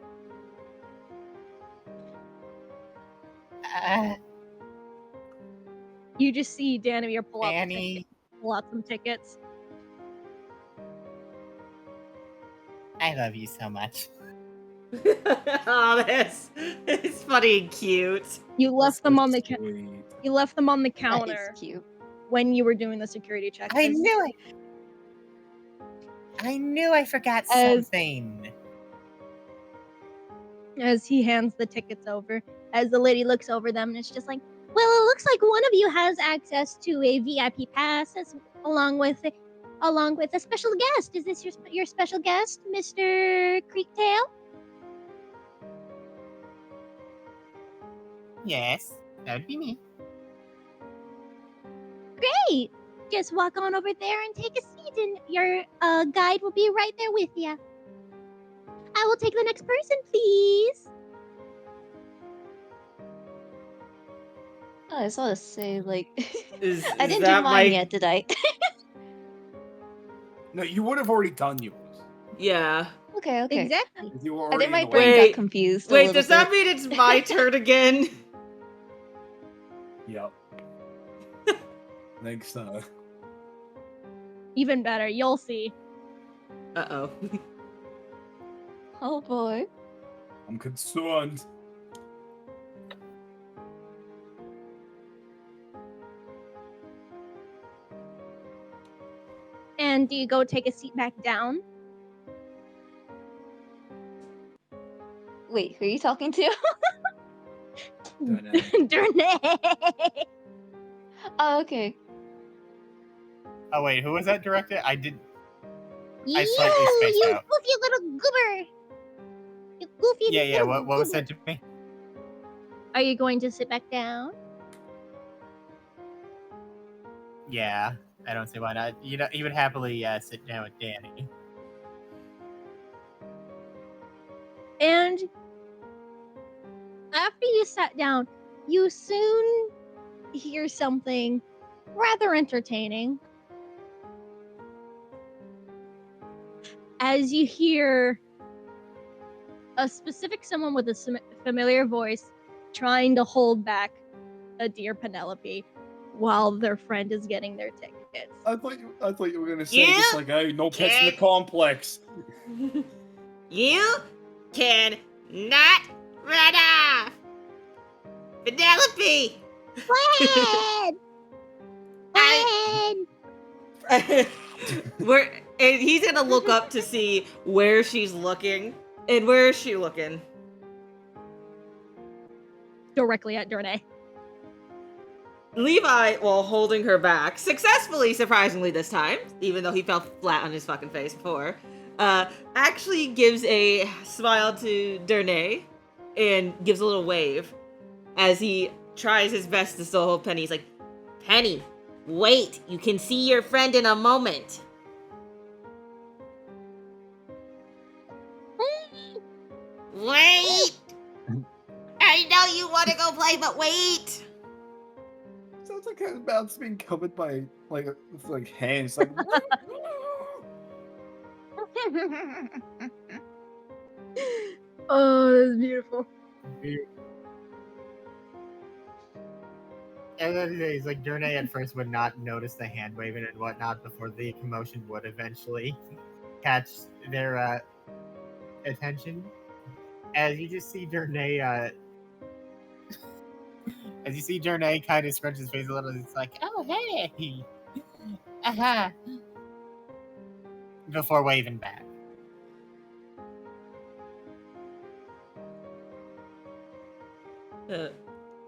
You just see Danimir pull out Danny, some tickets. I love you so much. Oh, it's funny and cute. You left them on the Sweet. you left them on the That counter is cute. when you were doing the security check. I knew it. I knew I forgot As- something. As he hands the tickets over, as the lady looks over them, and it's just like, well, it looks like one of you has access to a VIP pass, along with a special guest. Is this your special guest, Mr. Creektail? Yes, that would be me. Great. Just walk on over there and take a seat, and your guide will be right there with you. I will take the next person, please. Oh, I was about to say, like, Is I didn't do that mine my- yet, did I? No, you would have already done yours. Yeah. Okay. Exactly. If you were I already think my in the brain way. Wait, got confused. a Wait, little does that bit. mean it's my turn again? Yep. I think so. Even better. You'll see. Uh-oh. Oh boy. I'm concerned. And do you go take a seat back down? Wait, who are you talking to? Don't know. Durnay. Oh, okay. Oh wait, who was that directed? I did. I You, slightly spaced you out. goofy little goober. You goofy Yeah. little What was goober. said to me? Are you going to sit back down? Yeah, I don't see why not. You know, he would happily sit down with Danny. And after you sat down, you soon hear something rather entertaining. As you hear a specific someone with a familiar voice trying to hold back a dear Penelope while their friend is getting their tickets. I thought you were gonna say Yeah? just like, hey, no pets in the Kid. complex. You can not run off! Penelope! Friend! Friend! And he's gonna look up to see where she's looking. And where is she looking? Directly at Durnay. Levi, while holding her back, successfully, surprisingly this time, even though he fell flat on his fucking face before, actually gives a smile to Durnay and gives a little wave as he tries his best to still hold Penny. He's like, Penny, wait, you can see your friend in a moment. Wait! I know you want to go play, but wait! Sounds like her mouth's being covered by like hands. Like. Oh, that's beautiful. And then he's like, Durnay at first would not notice the hand waving and whatnot before the commotion would eventually catch their attention. As you just see Durnay, as you see Durnay kind of scrunch his face a little, it's like, oh hey, aha, before waving back.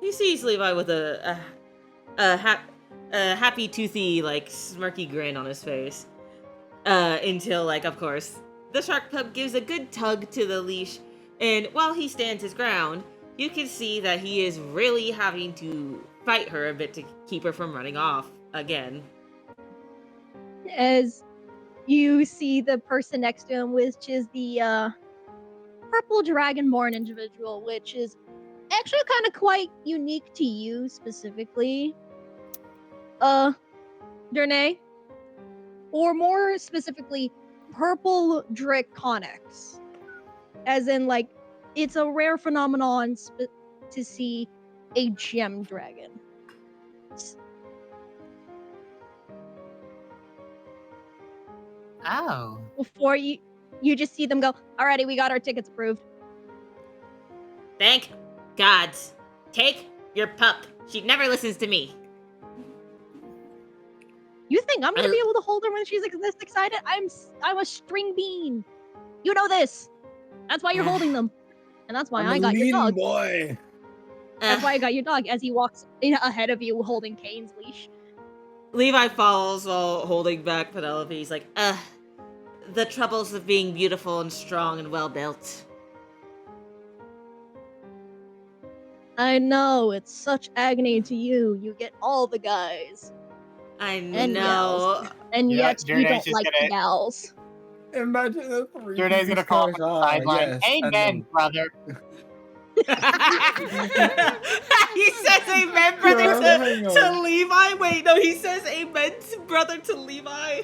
He sees Levi with a happy, toothy, like, smirky grin on his face. Until, like, of course, the shark pup gives a good tug to the leash, and while he stands his ground, you can see that he is really having to fight her a bit to keep her from running off again. As you see the person next to him, which is the purple dragonborn individual, which is actually kind of quite unique to you specifically. Dernay, or more specifically, purple draconics, as in like it's a rare phenomenon to see a gem dragon. Oh. Before you just see them go, alrighty, we got our tickets approved. Thank gods. Take your pup. She never listens to me. You think I'm gonna be able to hold her when she's this excited? I'm a string bean. You know this. That's why you're holding them, and that's why I'm I a got your lean dog. boy. That's why I got your dog as he walks ahead of you holding Kane's leash. Levi follows while holding back Penelope. He's like, the troubles of being beautiful and strong and well built. I know, it's such agony to you. You get all the guys. I And know. gals. And Yeah, yet you Jernay's don't just like the gals. Imagine the three. Jernay's gonna call from the sideline. Yes, and Amen, brother. He says amen, brother, No, hang to on. Levi. Wait, no, he says amen, brother, to Levi.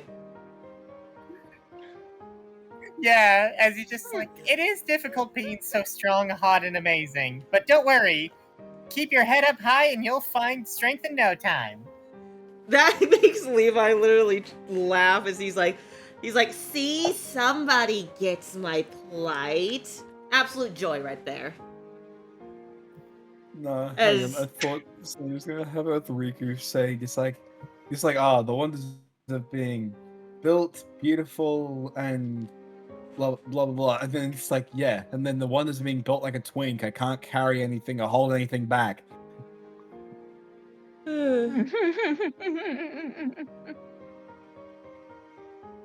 Yeah, as he's just like, it is difficult being so strong, hot, and amazing. But don't worry. Keep your head up high and you'll find strength in no time. That makes Levi literally laugh as he's like, see, somebody gets my plight. Absolute joy right there. No, hang As- on. I thought so he was gonna have a Riku say it's like, the wonders of being built, beautiful, and blah blah blah blah. And then it's like, yeah, and then the wonders of being built like a twink. I can't carry anything or hold anything back.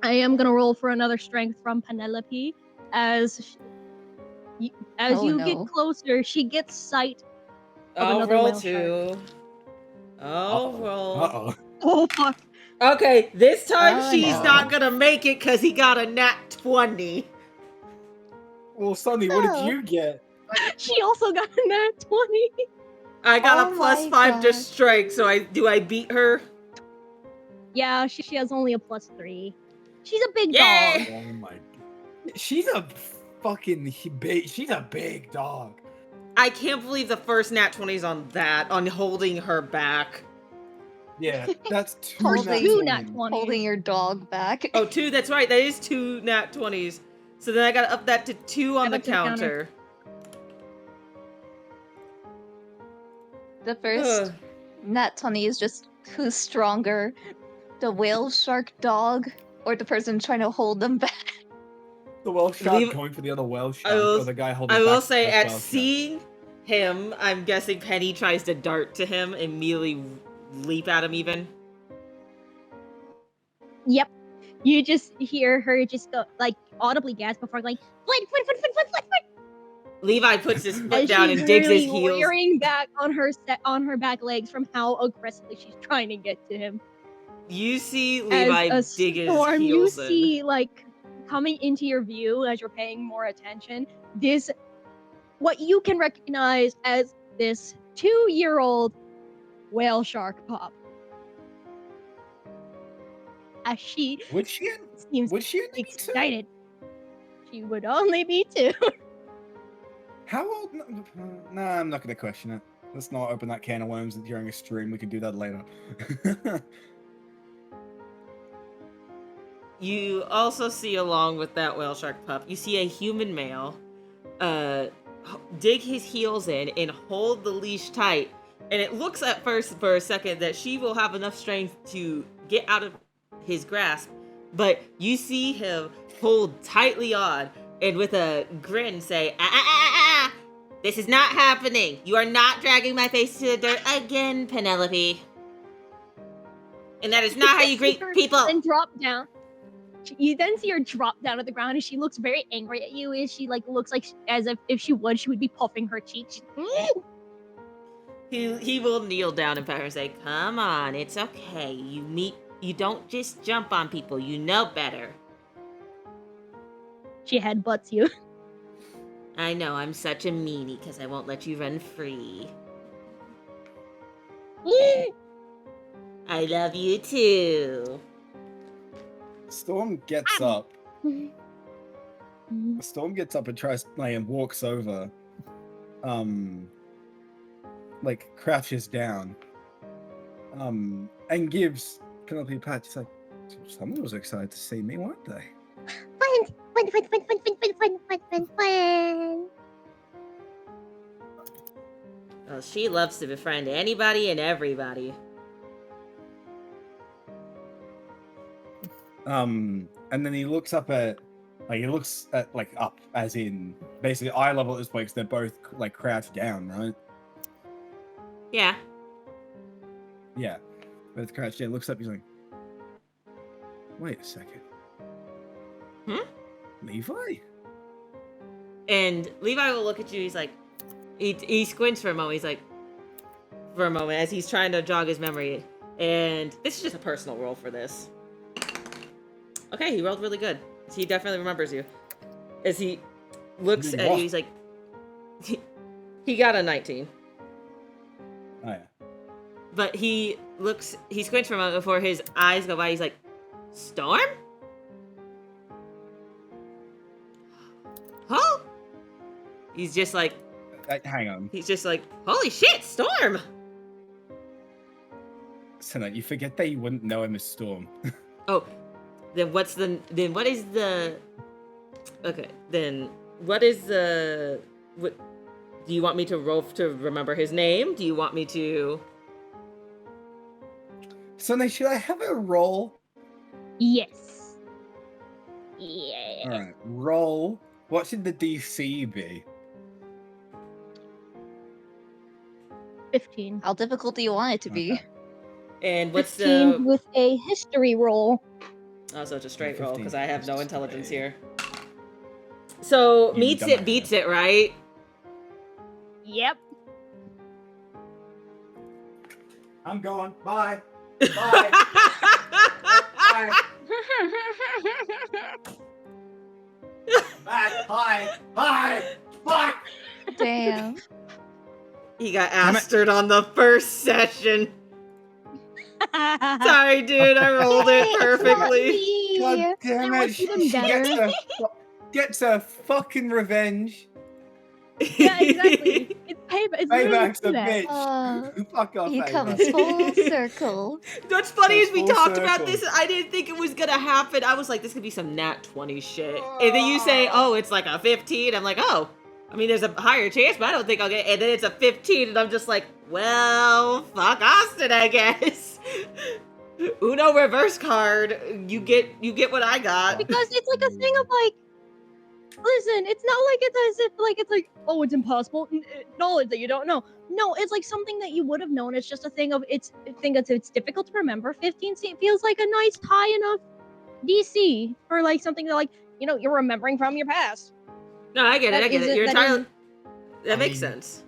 I am gonna roll for another strength from Penelope as Oh, you no. get closer, she gets sight of I'll another roll whale shark. too. I'll roll. Uh-oh. Oh fuck! Okay, this time Oh, she's no. not gonna make it because he got a nat 20. Well, Sonny, what Oh. did you get? She also got a nat 20. I got Oh a plus my 5 to God. strength, so I beat her? Yeah, she has only a +3. She's a big Yay! dog. Oh my! She's a fucking big. She's a big dog. I can't believe the first nat 20's on holding her back. Yeah, that's two. Holding- nat Two 20s. nat 20s. Holding your dog back. Oh, 2, that's right, that is 2 nat 20s. So then I gotta up that to 2 on Add the that to the counter. counter. The first Ugh. nat 20 is just who's stronger, the whale shark dog or the person trying to hold them back. The whale shark Leave- going for the other whale shark, will- or the guy holding. I back will the say, first at whale shark. seeing him, I'm guessing Penny tries to dart to him, immediately leap at him even. Yep. You just hear her just go like audibly gasp before like foot. Levi puts his foot As down she's and digs his literally heels. rearing back on her back legs from how aggressively she's trying to get to him. You see Levi As a dig his storm, you heels in. see like coming into your view as you're paying more attention. This, what you can recognize as this 2-year-old whale shark pup. As she Would she? seems Would she? only be two? excited. She would only be 2. How old? No, I'm not gonna question it. Let's not open that can of worms during a stream. We can do that later. You also see, along with that whale shark pup, you see a human male dig his heels in and hold the leash tight. And it looks at first for a second that she will have enough strength to get out of his grasp. But you see him hold tightly on and with a grin say, this is not happening. You are not dragging my face to the dirt again, Penelope. And that is not how you greet people. And drop down. You then see her drop down to the ground, and she looks very angry at you. As she like looks like as if she would be puffing her cheeks. He will kneel down and pat her and say, come on, it's okay. You don't just jump on people. You know better. She headbutts you. I know, I'm such a meanie because I won't let you run free. I love you too. Storm gets up. Storm gets up and tries, like, and walks over. Like, crouches down. And gives Penelope a pat. She's like, someone was excited to see me, weren't they? Fun. Well, she loves to befriend anybody and everybody. And then he looks up at, like, up, as in, basically eye level at this point, 'cause they're both, like, crouched down, right? Yeah. Yeah. Both crouched down, looks up, he's like, wait a second. Levi? And Levi will look at you, he's like, he squints for a moment, he's like, as he's trying to jog his memory. And this is just a personal roll for this. Okay, he rolled really good. He definitely remembers you. As he looks at you, he's like, he got a 19. Oh, yeah. But he squints for a moment before his eyes go by, he's like, Storm? Huh? He's just like, Hang on. he's just like, holy shit, Storm! So no, you forget that you wouldn't know him as Storm. Oh, then what is the, okay, then what is the, what, do you want me to roll to remember his name? Do you want me to? So now, should I have a roll? Yes. Yeah. Alright, roll. What should the DC be? 15. How difficult do you want it to be? Okay. And what's 15 the, with a history roll. oh, so it's a straight roll, 15 because I have no plus intelligence today. here. So, You meets dumb it, beats it, right? Yep. I'm going. Bye. Bye. Bye. Back. Hi. Hi. Bye. Damn. He got Damn it. astered on the first session. Sorry, dude, I rolled it perfectly. God damn That it. was She even better. gets her fucking revenge. Yeah, exactly. It's payback. It's literally Payback's a payback. bitch. Fuck off, He Payback. comes full circle. What's funny is we Full talked about circle. this. I didn't think it was gonna happen. I was like, this could be some nat 20 shit. And then you say, oh, it's like a 15. I'm like, oh, I mean, there's a higher chance, but I don't think I'll get it. And then it's a 15, and I'm just like, well, fuck Austin, I guess. Uno reverse card. You get what I got. Because it's like a thing of like, listen, it's not like it's as if like it's like, oh, it's impossible knowledge that you don't know. No, it's like something that you would have known. It's just a thing of it's difficult to remember. 15 feels like a nice high enough DC for like something that like you're remembering from your past. No, I get it. I get it. You're entirely. That I makes mean- sense.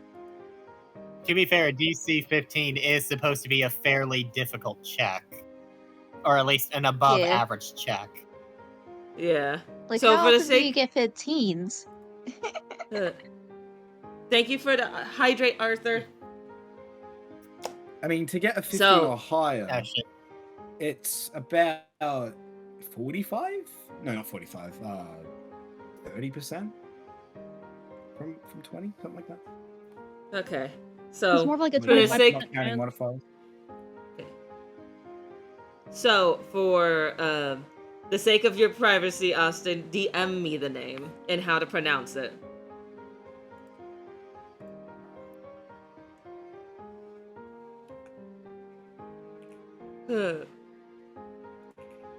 To be fair, DC 15 is supposed to be a fairly difficult check. Or at least an above Yeah. average check. Yeah. Like, So how for the often do you sake- get 15s? Thank you for the hydrate, Arthur. I mean, to get a 15 So- or higher, Oh shit. it's about 45? No, not 45. 30% from 20, something like that. Okay. It's So more of like a For the 25% sake- not counting chance. modifiers. So, for the sake of your privacy, Austin, DM me the name and how to pronounce it.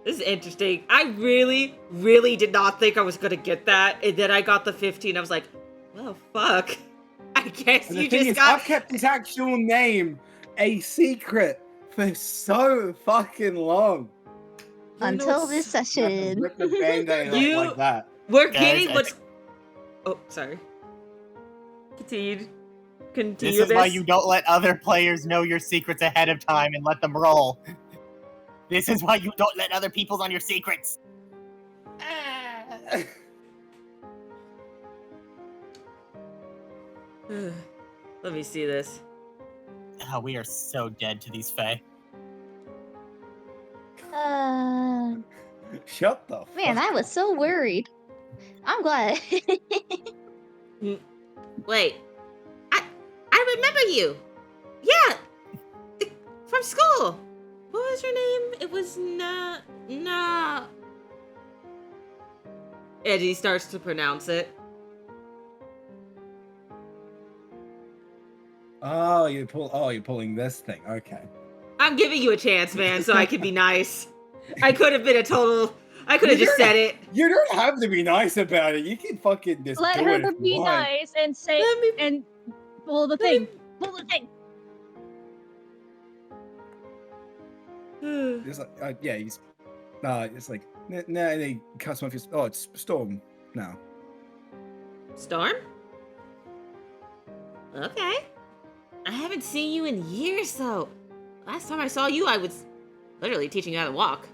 This is interesting. I really, really did not think I was gonna get that, and then I got the 15. I was like, well, fuck. I guess And you the thing just is, got. I've kept his actual name a secret for so fucking long. Until this I have to session. rip the Band-Aid off You- like that. We're Guys, kidding. I What's? Oh, sorry. Continue. This is why you don't let other players know your secrets ahead of time and let them roll. This is why you don't let other people's on your secrets. Let me see this. Oh, we are so dead to these Fae. Shut the Man, fuck I was so worried. I'm glad. Wait, I remember you. Yeah, from school. What was your name? It was Na. And he starts to pronounce it. Oh, you're pulling this thing. Okay. I'm giving you a chance, man, so I could be nice. I could have been a total. I could have You just said it. You don't have to be nice about it. You can fucking just Let do her it if you be want. nice and say Let me- and pull the let me- thing. Pull the thing. It's like, yeah, he's. It's like, no, they cuts him off his. Oh, it's Storm now. Storm? Okay. I haven't seen you in years, though. Last time I saw you, I was literally teaching you how to walk.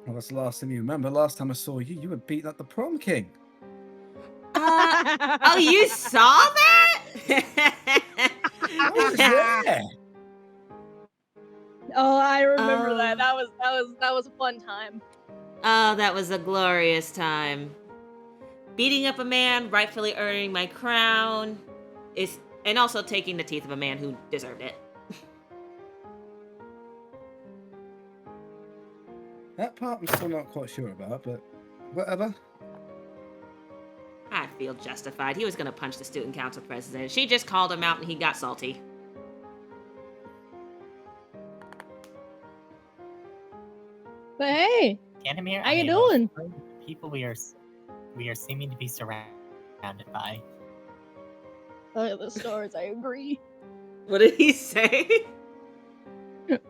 Well, that's the last time you remember. Last time I saw you, you were beating up the prom king. Oh, you saw that? I was there. Oh, I remember Oh. that. That was a fun time. Oh, that was a glorious time. Beating up a man, rightfully earning my crown, and also taking the teeth of a man who deserved it. That part I'm still not quite sure about, but whatever. I feel justified. He was gonna punch the student council president. She just called him out and he got salty. But hey, Ganymede, How I you am doing? afraid of the people we are seeming to be surrounded by. by the stars, I agree. What did he say?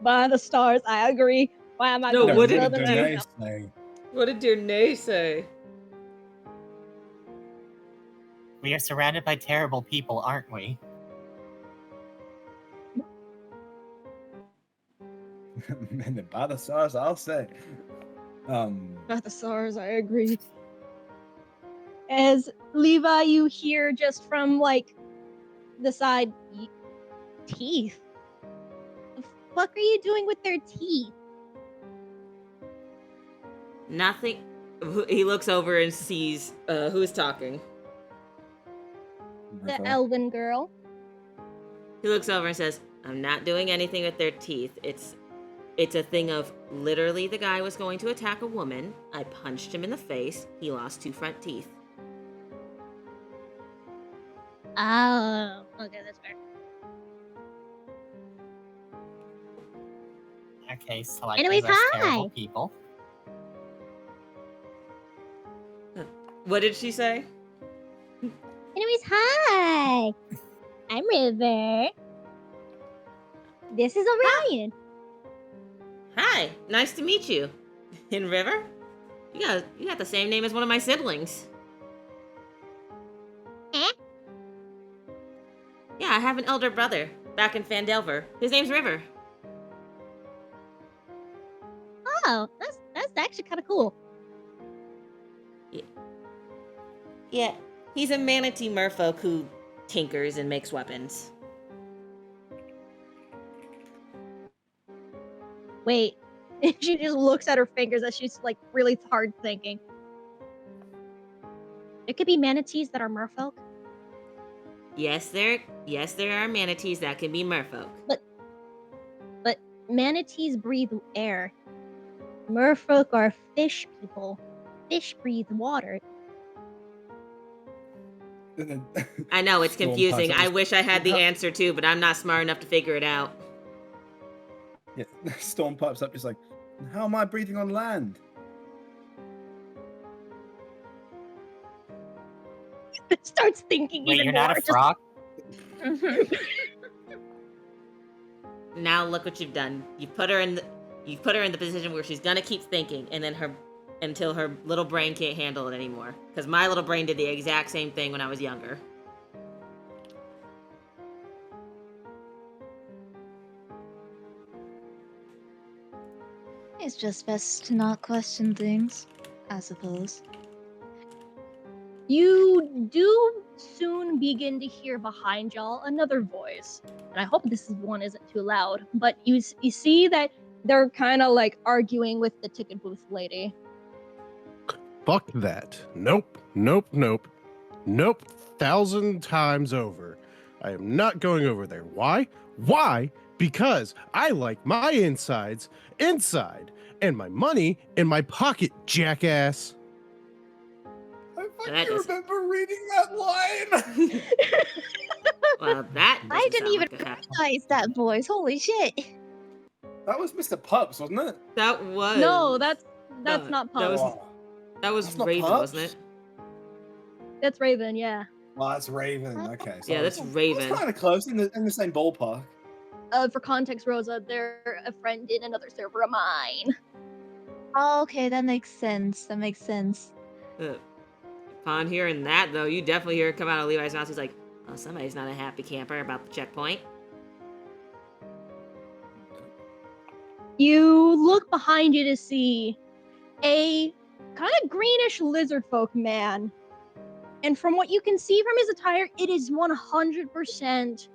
By the stars, I agree. Why am I No, going what to did Southern you- America? say? What did your nay say? We are surrounded by terrible people, aren't we? And by the stars, I'll say. By the stars, I agree. As Levi, you hear just from like the side, teeth. The fuck are you doing with their teeth? Nothing. He looks over and sees who's talking. The elven girl. He looks over and says, "I'm not doing anything with their teeth. It's a thing of literally the guy was going to attack a woman. I punched him in the face. He lost 2 front teeth." Oh, okay, that's fair. Okay, so like Anyways, less hi. terrible people. What did she say? Anyways, hi. I'm River. This is Orion. Hi, nice to meet you. In River? You got the same name as one of my siblings. Eh? Yeah, I have an elder brother back in Fandelver. His name's River. Oh, that's actually kind of cool. Yeah, he's a manatee merfolk who tinkers and makes weapons. Wait, she just looks at her fingers as she's like really hard thinking. There could be manatees that are merfolk. Yes, there are manatees that can be merfolk. But manatees breathe air. Merfolk are fish people. Fish breathe water. I know it's Storm confusing. pipes up. I wish I had the answer too, but I'm not smart enough to figure it out. Yeah, Storm pipes up, just like, how am I breathing on land? Starts thinking Wait, even you're more. not a frog? Now look what you've done. You've put her in the position where she's gonna keep thinking, and then until her little brain can't handle it anymore. Because my little brain did the exact same thing when I was younger. It's just best to not question things, I suppose. You do soon begin to hear behind y'all another voice. And I hope this one isn't too loud. But you see that they're kind of like arguing with the ticket booth lady. Fuck that. Nope, nope, nope. Nope, 1,000 times over. I am not going over there. Why? Why? Because I like my insides inside and my money in my pocket, jackass. I That fucking doesn't- remember reading that line. Well, that I doesn't didn't sound even like a happy. recognize that voice. Holy shit. That was Mr. Pups, wasn't it? That was No, that's no, not that was- Pups. Oh, that was That's not Raven, Pups? wasn't it? That's Raven, yeah. well, that's Raven. Okay, so Yeah, that's it's Raven. kind of close in the same ballpark. For context, Rosa, they're a friend in another server of mine. Oh, okay, that makes sense. That makes sense. Upon hearing that, though, you definitely hear it come out of Levi's mouth. He's like, "Oh, somebody's not a happy camper about the checkpoint." You look behind you to see a kind of greenish lizard folk man. And from what you can see from his attire, it is 100%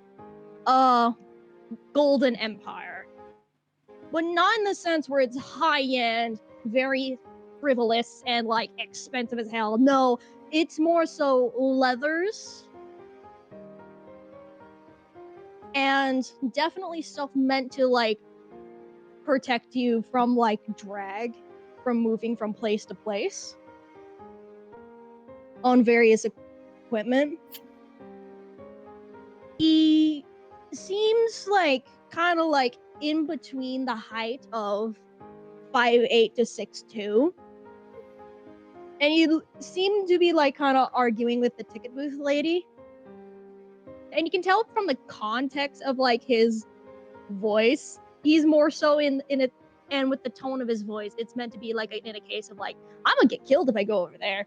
Golden Empire. But not in the sense where it's high-end, very frivolous, and like expensive as hell. No, it's more so leathers. And definitely stuff meant to like protect you from like drag, from moving from place to place on various equipment. He seems like kind of like in between the height of 5'8" to 6'2". And you seem to be like kind of arguing with the ticket booth lady. And you can tell from the context of like his voice, he's more so in it, and with the tone of his voice, it's meant to be like in a case of like, I'm gonna get killed if I go over there.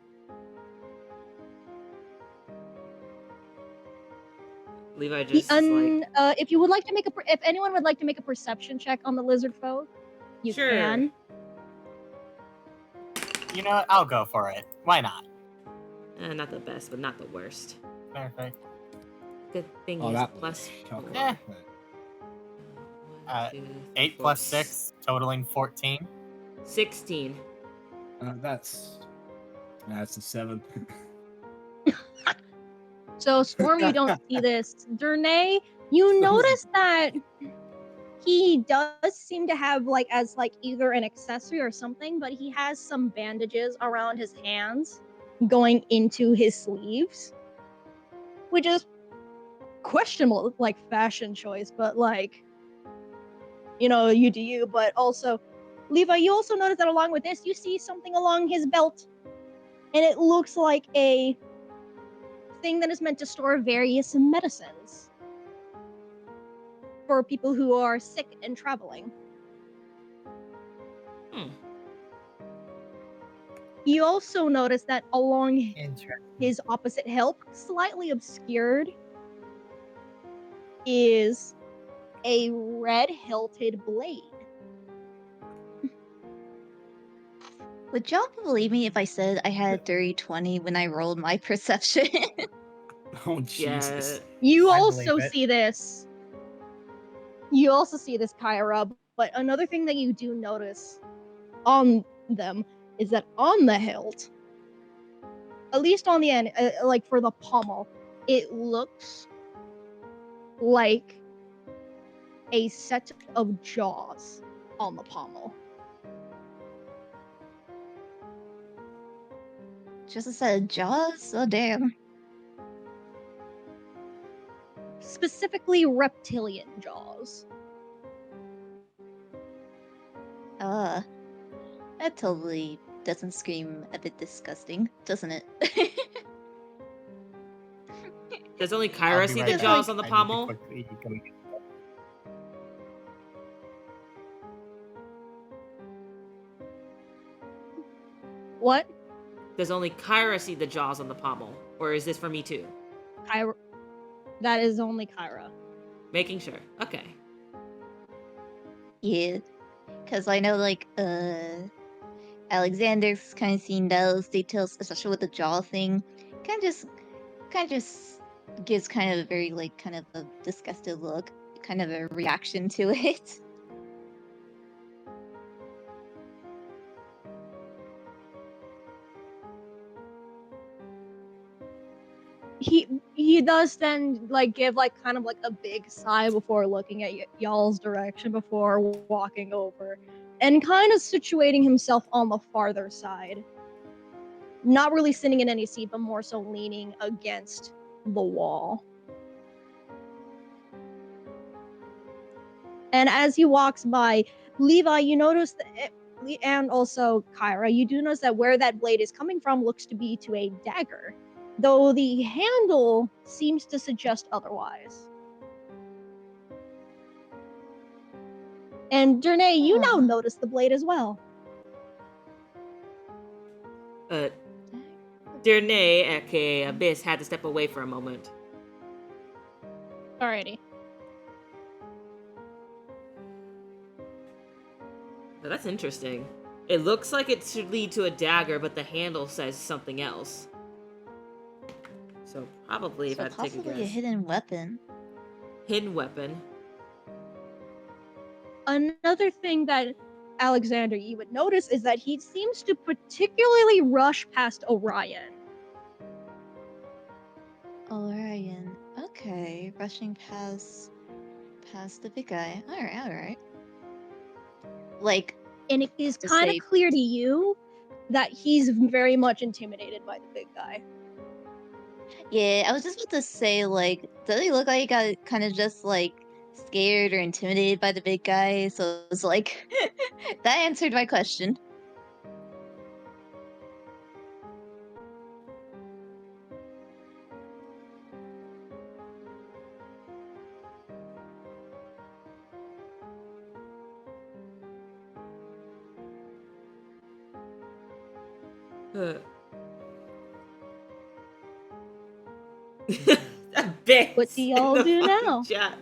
Levi just is like, If you would like to make if anyone would like to make a perception check on the lizard folk, you Sure. can. You know what? I'll go for it. Why not? not the best, but not the worst. Perfect. Good thing Oh, he's that plus calculate. Yeah. One, two, 8 four, plus 6, totaling 14. 16. That's a 7. So Storm, you don't see this. Durnay, you notice that he does seem to have like as like either an accessory or something, but he has some bandages around his hands going into his sleeves, which is questionable like fashion choice, but like, you know, you do you. But also, Levi, you also notice that along with this, you see something along his belt, and it looks like a thing that is meant to store various medicines for people who are sick and traveling. Hmm. You also notice that along Interesting. his opposite hilt, slightly obscured, is a red-hilted blade. Would y'all believe me if I said I had a dirty 20 when I rolled my perception? Oh Yeah. Jesus! You I also believe it. see this. You also see this, Kyra, but another thing that you do notice on them is that on the hilt, at least on the end, like for the pommel, it looks like a set of jaws on the pommel. Just a set of jaws? Oh, damn. Specifically reptilian jaws. That totally doesn't scream a bit disgusting, doesn't it? Does only I'll Kyra be see right the back. jaws on the I need to pommel? quickly go get- What? Does only Kyra see the jaws on the pommel? Or is this for me too? Kyra. That is only Kyra. Making sure. Okay. Yeah. Because I know, like, Alexander's kind of seen those details, especially with the jaw thing. Kind of just gives kind of a very, like, kind of a disgusted look. Kind of a reaction to it. he does then like give like kind of like a big sigh before looking at y'all's direction before walking over and kind of situating himself on the farther side. Not really sitting in any seat, but more so leaning against the wall. And as he walks by, Levi, you notice that, and also Kyra, you do notice that where that blade is coming from looks to be to a dagger, though the handle seems to suggest otherwise. And Dernay, you now notice the blade as well. Dernay, aka Abyss, had to step away for a moment. Alrighty. But that's interesting. It looks like it should lead to a dagger, but the handle says something else. So probably, if I had to take a possibly guess. a hidden weapon. Hidden weapon. Another thing that Alexander, you would notice is that he seems to particularly rush past Orion. Orion. Okay, rushing past the big guy. All right. Like, And it is To kind say- of clear to you that he's very much intimidated by the big guy. yeah, I was just about to say, like, does he look like he got kind of just like scared or intimidated by the big guy? So it's like that answered my question. Abyss. What do y'all in the do fucking now? Chat.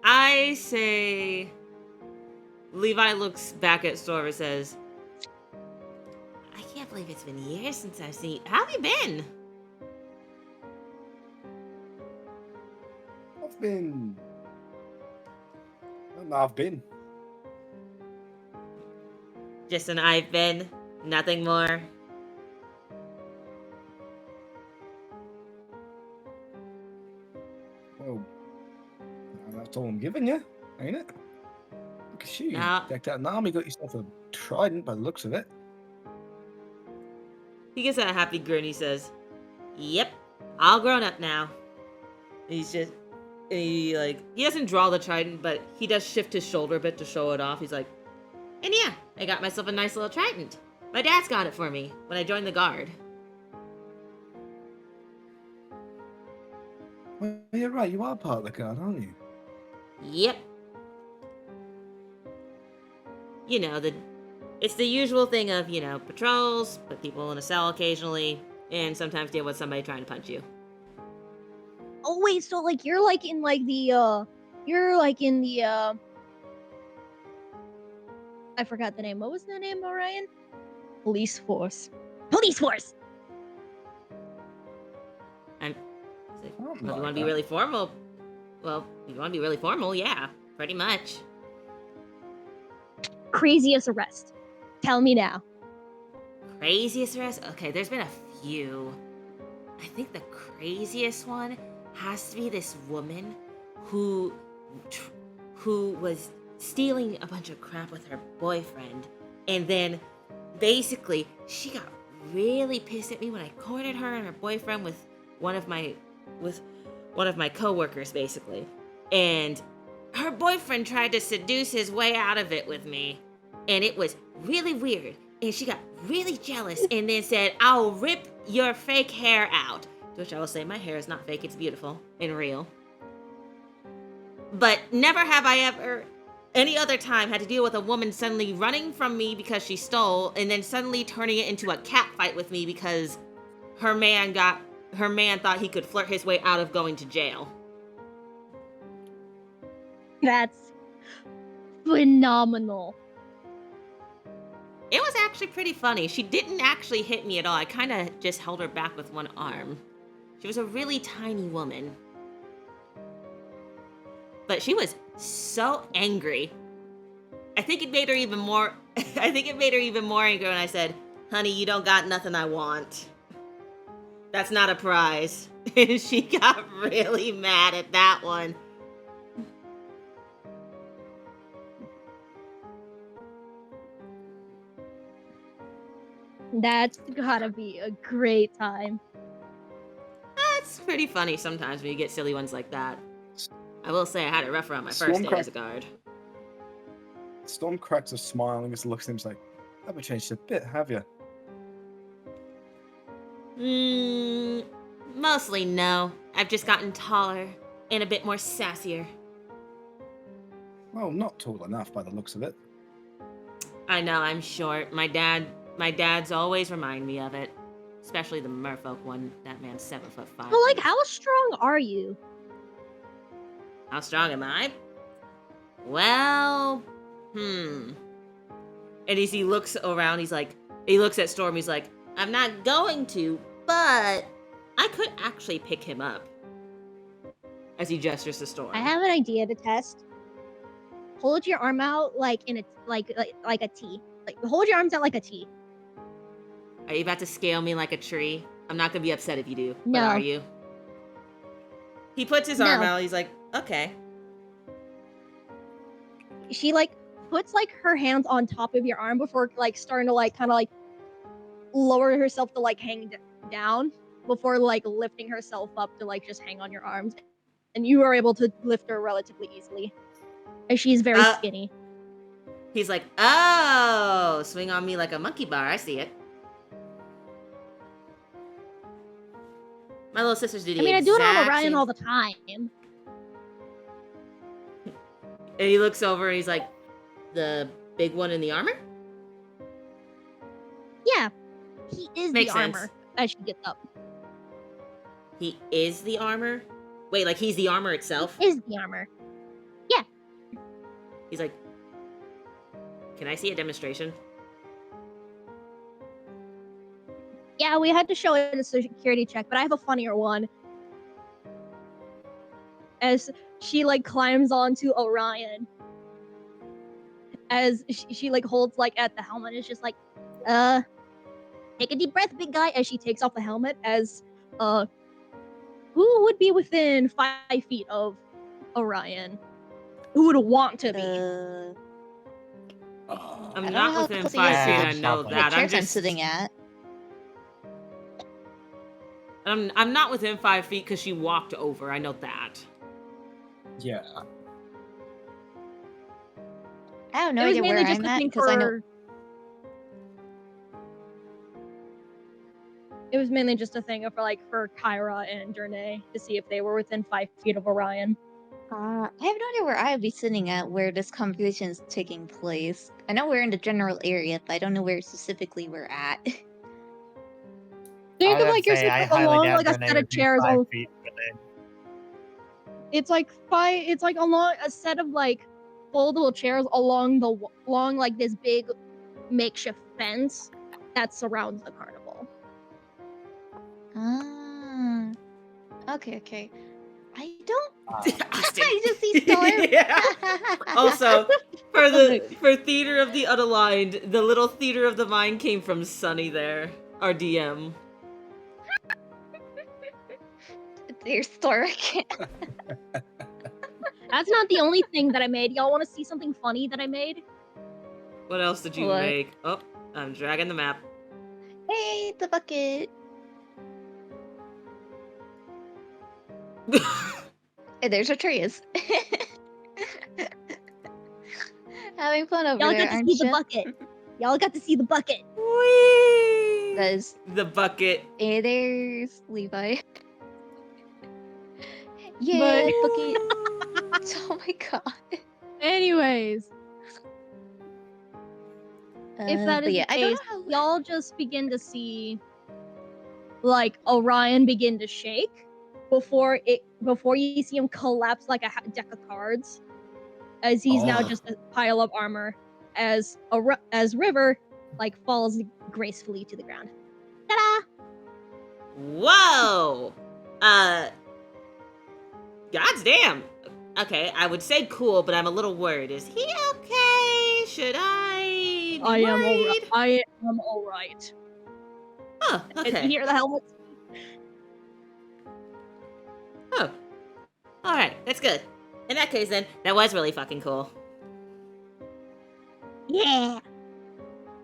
I say. Levi looks back at Storm and says, I can't believe it's been years since I've seen. How have you been? I've been. Just an I've been. Nothing more. Well, that's all I'm giving you, ain't it? Look at you. Nah. Decked out an army, got yourself a trident by the looks of it. He gets a happy grin. He says, Yep, all grown up now. He doesn't draw the trident, but he does shift his shoulder a bit to show it off. He's like, and yeah, I got myself a nice little trident. My dad's got it for me when I joined the guard. Well, you're right, you are part of the guard, aren't you? Yep. You know, it's the usual thing of, patrols, put people in a cell occasionally, and sometimes deal with somebody trying to punch you. Oh wait, so like you're like in like the I forgot the name. What was the name, Orion? Police force. Police force. And Oh, if you like want to be that. really formal, yeah, pretty much. Craziest arrest. Tell me now. Craziest arrest? Okay, there's been a few. I think the craziest one has to be this woman who was stealing a bunch of crap with her boyfriend, and then basically she got really pissed at me when I cornered her and her boyfriend with one of my coworkers, basically, and her boyfriend tried to seduce his way out of it with me, and it was really weird. And she got really jealous and then said, I'll rip your fake hair out. To which I will say, my hair is not fake, it's beautiful and real. But never have I ever, any other time, had to deal with a woman suddenly running from me because she stole, and then suddenly turning it into a cat fight with me because her man thought he could flirt his way out of going to jail. That's phenomenal. It was actually pretty funny. She didn't actually hit me at all. I kind of just held her back with one arm. She was a really tiny woman. But she was so angry. I think it made her even more. I think it made her even more angry when I said, "Honey, you don't got nothing I want. That's not a prize." And she got really mad at that one. That's gotta be a great time. That's pretty funny sometimes when you get silly ones like that. I will say I had it rough around my first day Stormcrack- as a guard. Storm cracks a smile and just looks at him and is like, haven't changed a bit, have you? Mostly no. I've just gotten taller and a bit more sassier. Well, not tall enough by the looks of it. I know I'm short. My dad's always remind me of it. Especially the merfolk one. That man's 7'5". But like, how strong are you? How strong am I? Well, And he looks around, he looks at Storm, he's like, I'm not going to, but I could actually pick him up. As he gestures to Storm. I have an idea to test. Hold your arm out like in a like a T. Like hold your arms out like a T. Are you about to scale me like a tree? I'm not gonna be upset if you do. No. But are you? He puts his arm out, he's like, okay. She like puts like her hands on top of your arm before like starting to like kind of like lower herself to like hang down before like lifting herself up to like just hang on your arms, and you are able to lift her relatively easily as she's very skinny. He's like, oh, swing on me like a monkey bar. I see it. My little sisters do the I do it on exact Orion same- all the time. And he looks over and he's like, the big one in the armor? Yeah, he is Makes the sense. armor as she gets up. He is the armor? Wait, like he's the armor itself? Is the armor. Yeah. He's like, can I see a demonstration? Yeah, we had to show it a security check, but I have a funnier one. As she like climbs onto Orion, as she like holds like at the helmet, it's just like, take a deep breath, big guy. As she takes off the helmet, as who would be within 5 feet of Orion? Who would want to be? I'm I don't know not how within close 5 he is feet, to I know the that. I'm chairs I'm just sitting at. I'm not within 5 feet because she walked over. I know that. Yeah. I have no It was idea where mainly just I'm a at thing because I know. for. It was mainly just a thing for Kyra and Journey to see if they were within 5 feet of Orion. I have no idea where I would be sitting at where this conversation is taking place. I know we're in the general area, but I don't know where specifically we're at. Think I of would like you're say I sitting highly along doubt like a Renee set would of be chairs. 5 feet within. It's like along a set of like foldable chairs along like this big makeshift fence that surrounds the carnival. Ah. Okay. I don't. Austin. I just see Storm. Yeah. Also, for Theater of the Unaligned, the little Theater of the Mind came from Sunny there, our DM. There's Storm. That's not the only thing that I made. Y'all want to see something funny that I made? What else did you What? make? Oh, I'm dragging the map. Hey, the bucket. Hey, there's Atreus. Having fun over Y'all there, got to aren't see the you? bucket. Y'all got to see the bucket. Whee! That is. The bucket. Hey, there's Levi. Yeah, bucket. Oh my god. Anyways, if that But is yeah, the I don't case, know how. y'all just begin to see like Orion begin to shake before you see him collapse like a deck of cards, as he's now Oh. just a pile of armor, as River like falls gracefully to the ground. Ta-da! Whoa! God's damn. Okay, I would say cool, but I'm a little worried. Is he okay? I am all worried. right. I am all right. Oh, As you okay. hear the helmet. Oh. Alright, that's good. In that case then, that was really fucking cool. Yeah.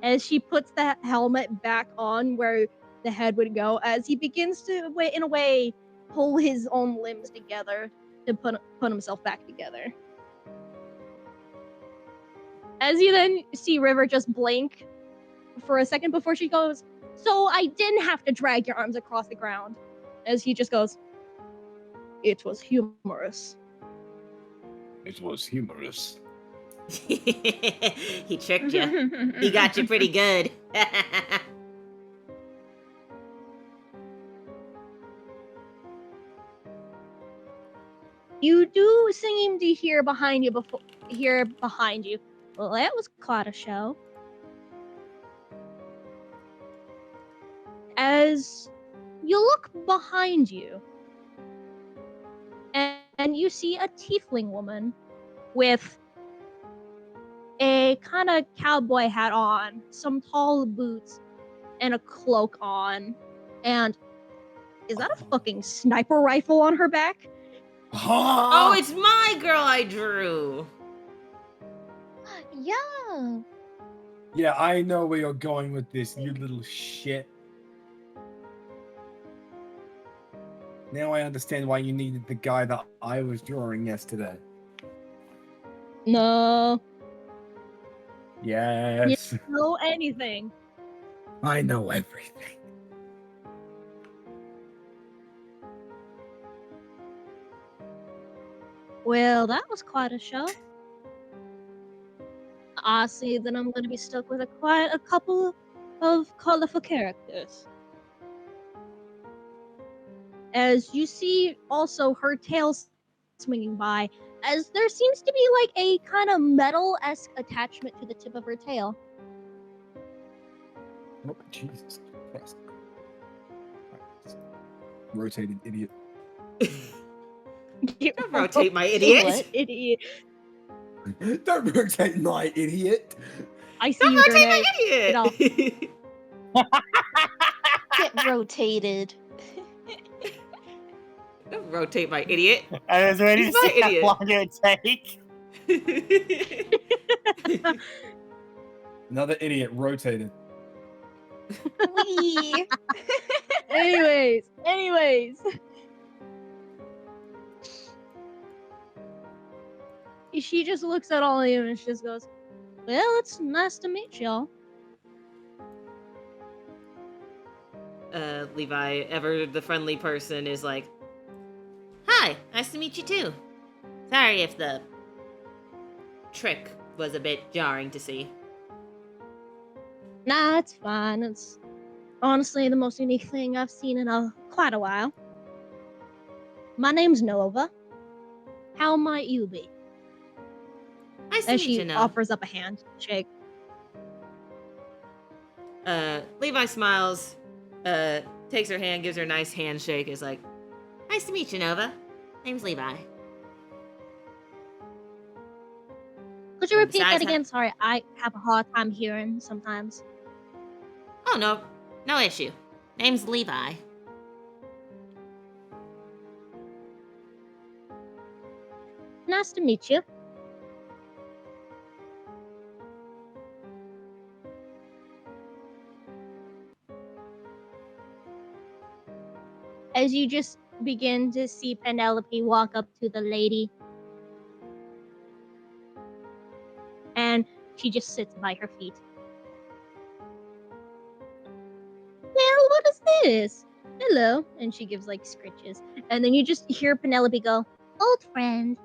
As she puts that helmet back on where the head would go, as he begins to, in a way, pull his own limbs together to put himself back together. As you then see River just blink for a second before she goes, "So I didn't have to drag your arms across the ground." As he just goes, "It was humorous." It was humorous. He tricked you. He got you pretty good. You do seem to hear behind you. Well, that was quite a show. As you look behind you, and you see a tiefling woman with a kind of cowboy hat on, some tall boots, and a cloak on. And is that a fucking sniper rifle on her back? Oh, it's my girl I drew. Yeah. Yeah, I know where you're going with this, you little shit. Now I understand why you needed the guy that I was drawing yesterday. No. Yes. You know anything. I know everything. Well, that was quite a show. I see that I'm going to be stuck with quite a couple of colorful characters. As you see also her tail swinging by, as there seems to be like a kind of metal-esque attachment to the tip of her tail. Oh, Jesus Christ. Rotated idiot. Don't rotate my Say idiot. what? Idiot. Don't rotate my idiot. I see Don't you, rotate my Dernay. Get off. idiot. Get rotated. Don't rotate my idiot. I was ready He's to my see idiot. how long it would take. Another idiot rotated. Wee. Anyways. She just looks at all of you and she just goes, "Well, it's nice to meet y'all." Levi, ever the friendly person, is like, "Hi, nice to meet you too. Sorry if the trick was a bit jarring to see." Nah, it's fine. It's honestly the most unique thing I've seen in quite a while. My name's Nova. How might you be? Nice to As meet you, she Nova. offers up a handshake. Levi smiles, takes her hand, gives her a nice handshake, is like, "Nice to meet you, Nova. Name's Levi." Could you repeat Besides that again? Sorry, I have a hard time hearing sometimes. Oh, no issue. Name's Levi. Nice to meet you. As you just begin to see Penelope walk up to the lady. And she just sits by her feet. Well, what is this? Hello. And she gives like scritches. And then you just hear Penelope go, "Old friend."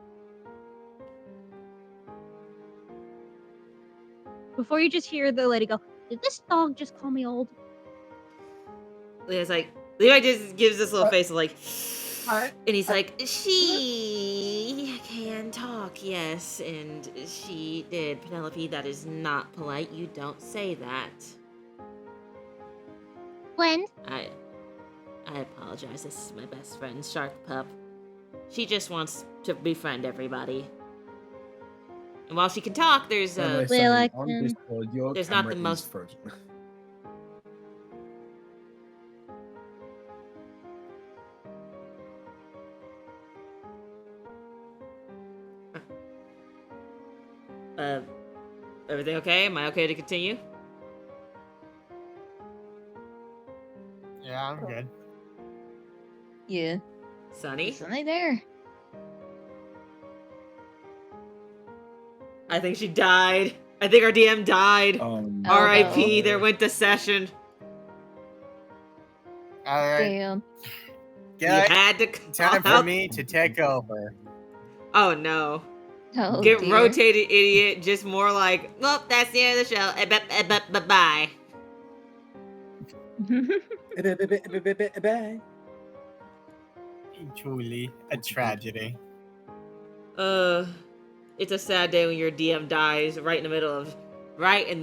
Before you just hear the lady go, "Did this dog just call me old?" Levi just gives this little face of like, Alright. and he's like, "She can talk, yes, and she did. Penelope, that is not polite. You don't say that." Friend? I apologize. This is my best friend, Shark Pup. She just wants to befriend everybody. And while she can talk, there's By the way, Well, Sonny, I on can- Discord, your There's not camera the is most- frozen. everything okay? Am I okay to continue? Yeah, I'm good. Yeah. Sunny? Isn't they there? I think she died. I think our DM died. Oh, R.I.P. no. There went the session. All right, Damn. You guys, had to time call for me to take over. Oh no. Oh, Get dear. rotated, idiot. Just more like, well, that's the end of the show. Bye. Truly a tragedy. It's a sad day when your DM dies right in the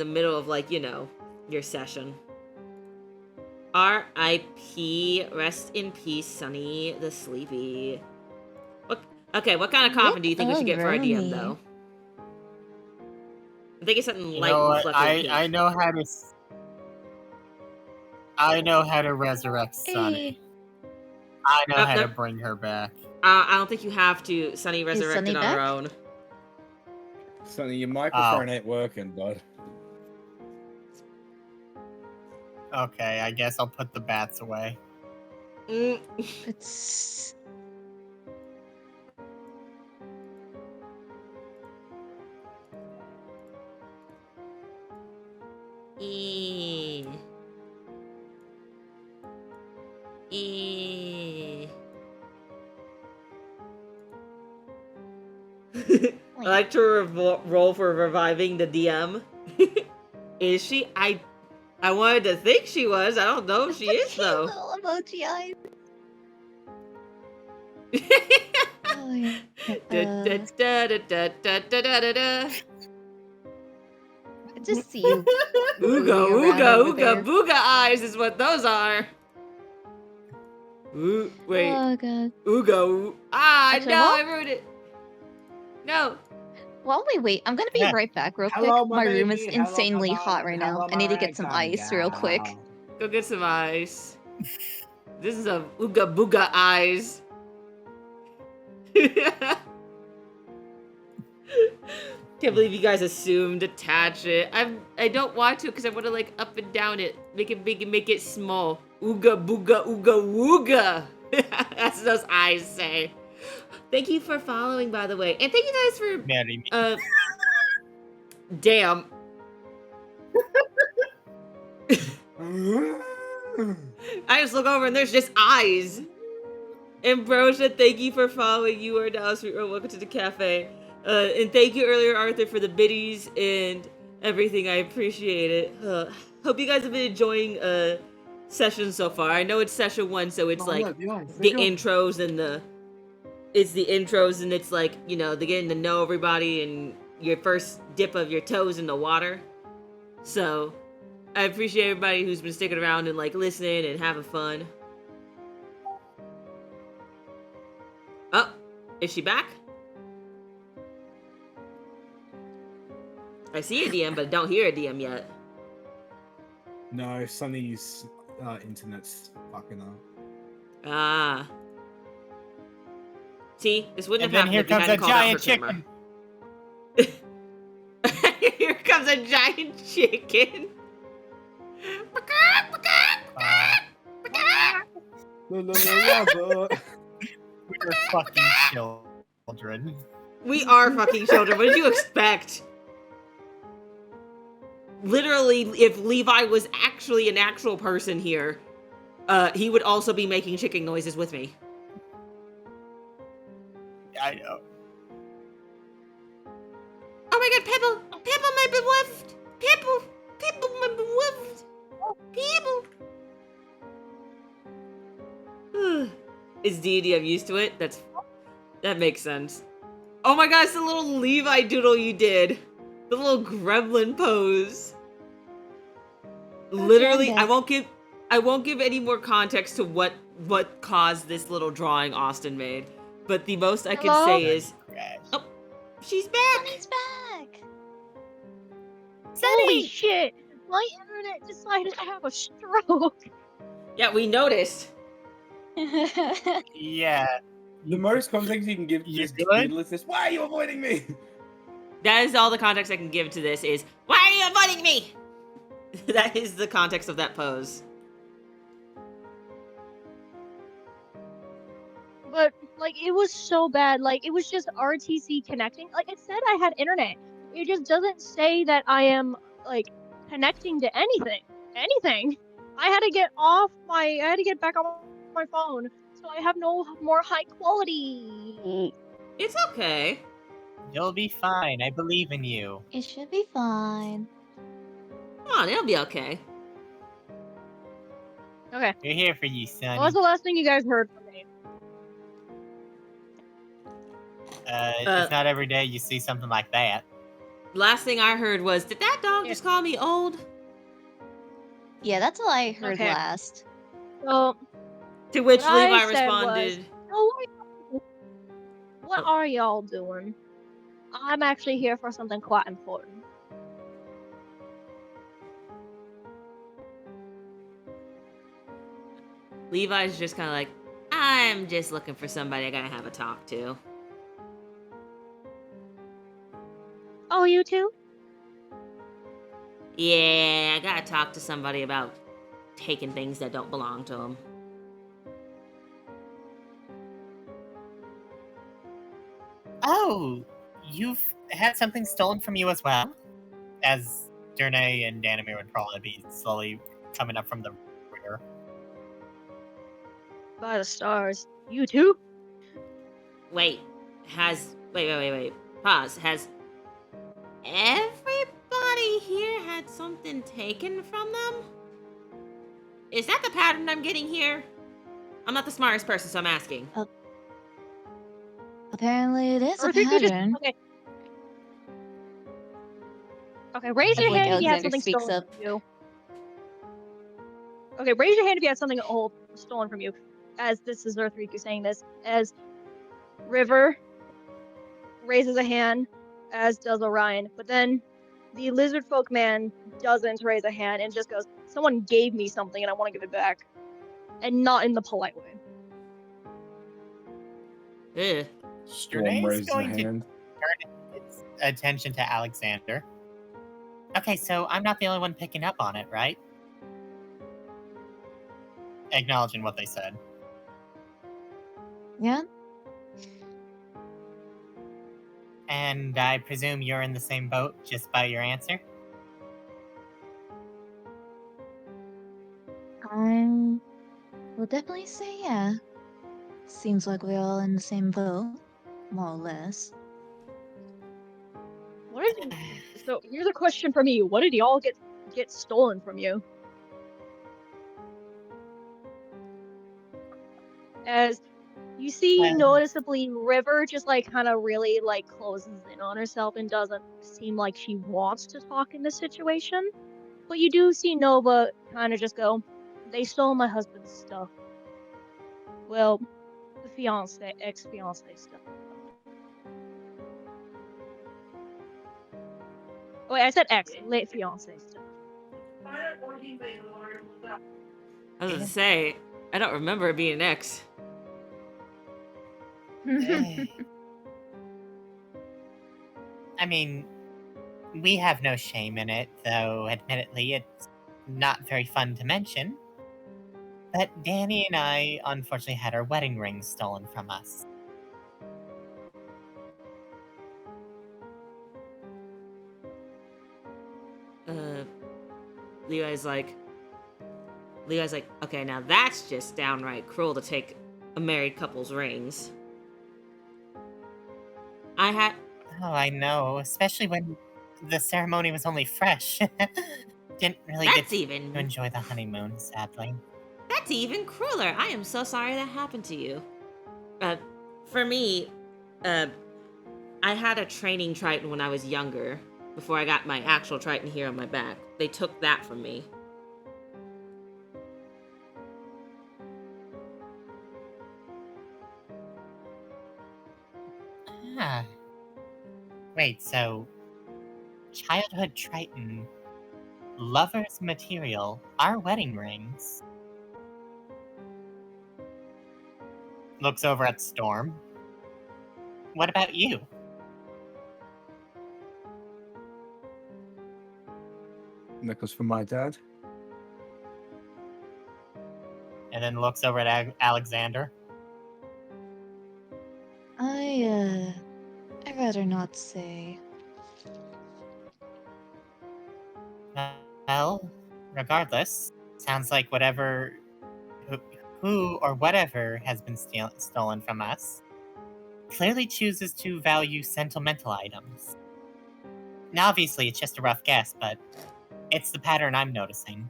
middle of like, you know, your session. R.I.P. Rest in peace, Sunny the Sleepy. What kind of coffin do you think we should get for our DM, Alrighty. though? I think it's something You light know and what? fluffy. and I pink. know how to. I know how to resurrect Hey. Sunny. I know how to Nope. bring her back. I don't think you have to. Sunny resurrected Sunny on her back? own. Sonny, your microphone ain't working, bud. Okay, I guess I'll put the bats away. Mm. It's... E. E. I like to roll for reviving the DM. Is she? I wanted to think she was. I don't know if she is Cute though. little emoji eyes. Oh, yeah. Da-da-da-da-da-da-da-da. I just see you. Ooga, moving around over ooga, there. booga eyes is what those are. Ooh, wait. Oh, God. Ooga, ooh. Ah, Actually, no, well- I ruined it. No. While we wait, I'm gonna be Yeah. right back real quick. Hello, My my room is baby. Hello, insanely my hot love. right now. Hello, I need to my get some ragtime ice real quick. gal. Go get some ice. This is a ooga booga eyes. Can't believe you guys assumed attach it. I don't want to because I want to like up and down it, make it big and make it small. Ooga booga ooga wooga. That's what those eyes say. Thank you for following, by the way, and thank you guys for Marry me. Damn. I just look over and there's just eyes. Ambrosia, thank you for following. You are now sweet. Welcome to the cafe. And thank you earlier, Arthur, for the biddies and everything. I appreciate it. Hope you guys have been enjoying session so far. I know it's session 1, so it's like the intros and it's like, you know, the getting to know everybody and your first dip of your toes in the water. So I appreciate everybody who's been sticking around and like listening and having fun. Oh, is she back? I see a DM, but don't hear a DM yet. No, Sonny's internet's fucking up. Ah. See, this wouldn't And then have here happened comes if you a hadn't giant called out her camera. Here comes a giant chicken. We're fucking children. We are fucking children. What did you expect? Literally, if Levi was actually an actual person here, he would also be making chicken noises with me. I know. Oh my god, Pebble! Pebble might be left! Pebble! Pebble might be left! Pebble! Is D&D, I'm used to it? That makes sense. Oh my gosh, the little Levi doodle you did! The little gremlin pose. Literally, I'm back. I won't give any more context to what caused this little drawing Austin made. But the most I can Hello? say is, Crash. She's back. Sunny's back. Holy shit! My internet decided to have a stroke. Yeah, we noticed. Yeah. The most context you can give to You this good? beardless is, why are you avoiding me? That is all the context I can give to this is, why are you avoiding me? That is the context of that pose. But like it was so bad. Like it was just RTC connecting. Like it said I had internet. It just doesn't say that I am like connecting to anything. Anything. I had to get back on my phone. So I have no more high quality. It's okay. You'll be fine. I believe in you. It should be fine. Come on, it'll be okay. Okay. We're here for you, son. What was the last thing you guys heard from me? It's not every day you see something like that. Last thing I heard was, did that dog Yeah. just call me old? Yeah, that's all I heard Okay. last. So To which What I Levi said responded, what are y'all doing? I'm actually here for something quite important. Levi's just kind of like, I'm just looking for somebody I gotta have a talk to. Oh, you too? Yeah, I gotta talk to somebody about taking things that don't belong to them. Oh, you've had something stolen from you as well? As Durnay and Danimir would probably be slowly coming up from the rear. By the stars. You too? Wait, wait. Pause. Has everybody here had something taken from them? Is that the pattern I'm getting here? I'm not the smartest person, so I'm asking. Apparently, it is Or a if you could just pattern. okay. Okay, raise your Like hand if you had Alexander something speaks stolen up. from you. Okay, raise your hand if you had something old stolen from you. As this is Earthriku saying this, as River raises a hand, as does Orion. But then the lizard folk man doesn't raise a hand and just goes, "Someone gave me something and I want to give it back," and not in the polite way. Ugh. Storm Durnay is raises a going to hand. turn its attention to Alexander. Okay, so I'm not the only one picking up on it, right? Acknowledging what they said. Yeah? And I presume you're in the same boat just by your answer? I will definitely say yeah. Seems like we're all in the same boat, more or less. What did so here's a question from you. What did y'all get stolen from you? As you see noticeably River just like kind of really like closes in on herself and doesn't seem like she wants to talk in this situation. But you do see Nova kind of just go, "They stole my husband's stuff." Well, the ex-fiance stuff. Oh, wait, I said ex, late fiance stuff. I was gonna say, I don't remember it being an ex. I mean, we have no shame in it, though admittedly it's not very fun to mention. But Danny and I unfortunately had our wedding rings stolen from us. Levi's like, okay, now that's just downright cruel to take a married couple's rings. Oh, I know, especially when the ceremony was only fresh. Didn't really get to enjoy the honeymoon, sadly. That's even crueler. I am so sorry that happened to you. For me, I had a training Triton when I was younger, before I got my actual Triton here on my back. They took that from me. Ah. Wait, so childhood Triton, lover's material, our wedding rings. Looks over at Storm. What about you? Necklace from my dad. And then looks over at Alexander. I'd rather not say. Well, regardless, sounds like who or whatever has been stolen from us clearly chooses to value sentimental items. Now, obviously, it's just a rough guess, but it's the pattern I'm noticing.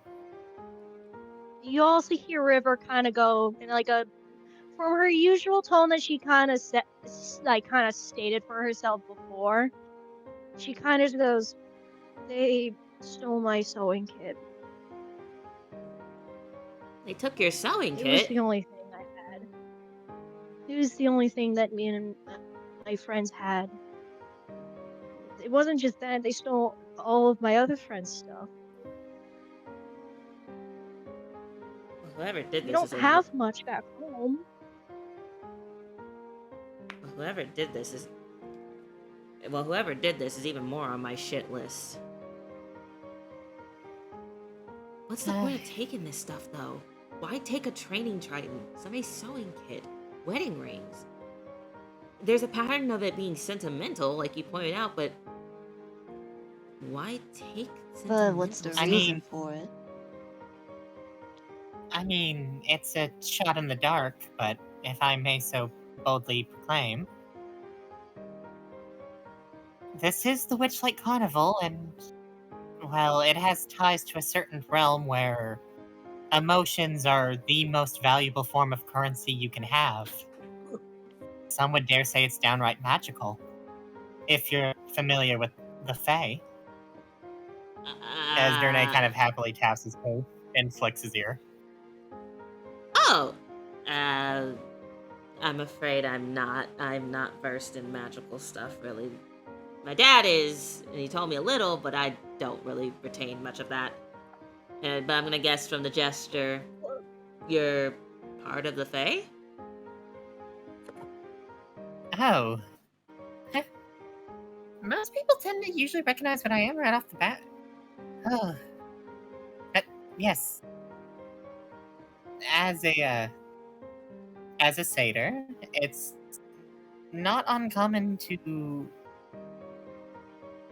You also hear River kind of go in like a, from her usual tone that she kind of stated for herself before. She kind of goes, "They stole my sewing kit. They took your sewing It was kit. the only thing I had. It was the only thing that me and my friends had. It wasn't just that, they stole all of my other friends' stuff. Whoever did We this don't is have much back home." whoever did this is whoever did this is even more on my shit list. What's the point of taking this stuff though? Why take a training Triton, somebody's sewing kit, wedding rings? There's a pattern of it being sentimental, like you pointed out, but why take But what's the sentimental reason stuff? for it? I mean, it's a shot in the dark, but if I may so boldly proclaim, this is the Witchlight Carnival, and, well, it has ties to a certain realm where emotions are the most valuable form of currency you can have. Some would dare say it's downright magical, if you're familiar with the Fae. As Durnay kind of happily taps his face and flicks his ear. Oh! I'm afraid I'm not versed in magical stuff, really. My dad is, and he told me a little, but I don't really retain much of that. But I'm gonna guess from the gesture, you're part of the Fae? Oh. Most people tend to usually recognize what I am right off the bat. Oh. Yes. As a satyr, it's not uncommon to...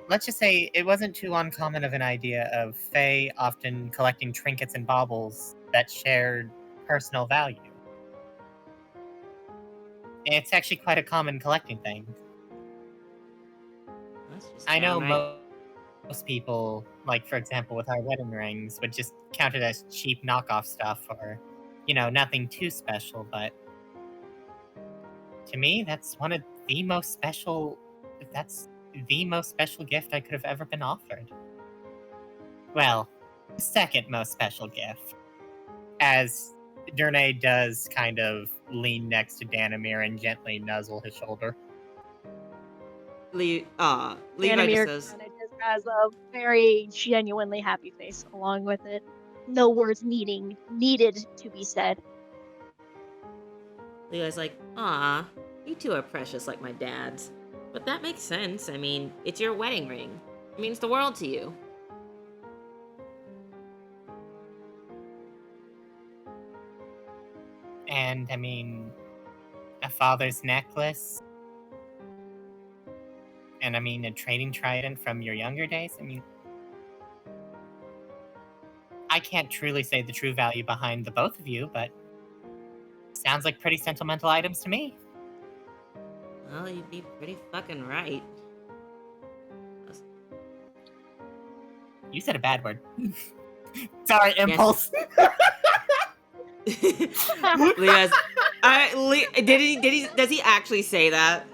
Let's just say it wasn't too uncommon of an idea of Fae often collecting trinkets and baubles that shared personal value. It's actually quite a common collecting thing. I know most people, like for example with our wedding rings, would just count it as cheap knockoff stuff or, nothing too special, but to me, that's the most special gift I could have ever been offered. Well, the second most special gift. As Durnay does kind of lean next to Danimir and gently nuzzle his shoulder. Levi Danimir just says, kind of just has a very genuinely happy face along with it. No words needed to be said. Levi's like, "Aw, you two are precious like my dad's." But that makes sense. I mean, it's your wedding ring. It means the world to you. And, I mean, a father's necklace. And, I mean, a trading trident from your younger days. I mean, I can't truly say the true value behind the both of you, but sounds like pretty sentimental items to me. Well, you'd be pretty fucking right. You said a bad word. Sorry, impulse. Leah's, does he actually say that?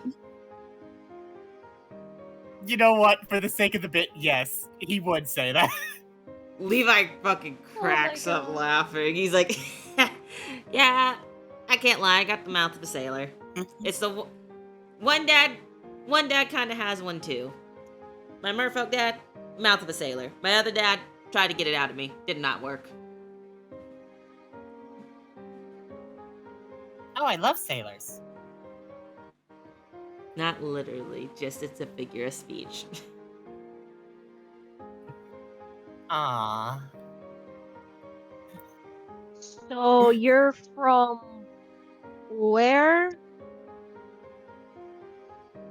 You know what? For the sake of the bit, yes, he would say that. Levi fucking cracks up God. laughing. He's like, "Yeah, I can't lie. I got the mouth of a sailor. It's the one dad kind of has one too. My merfolk dad, mouth of a sailor. My other dad tried to get it out of me. Did not work. Oh, I love sailors. Not literally, just it's a figure of speech. Ah, So you're from where?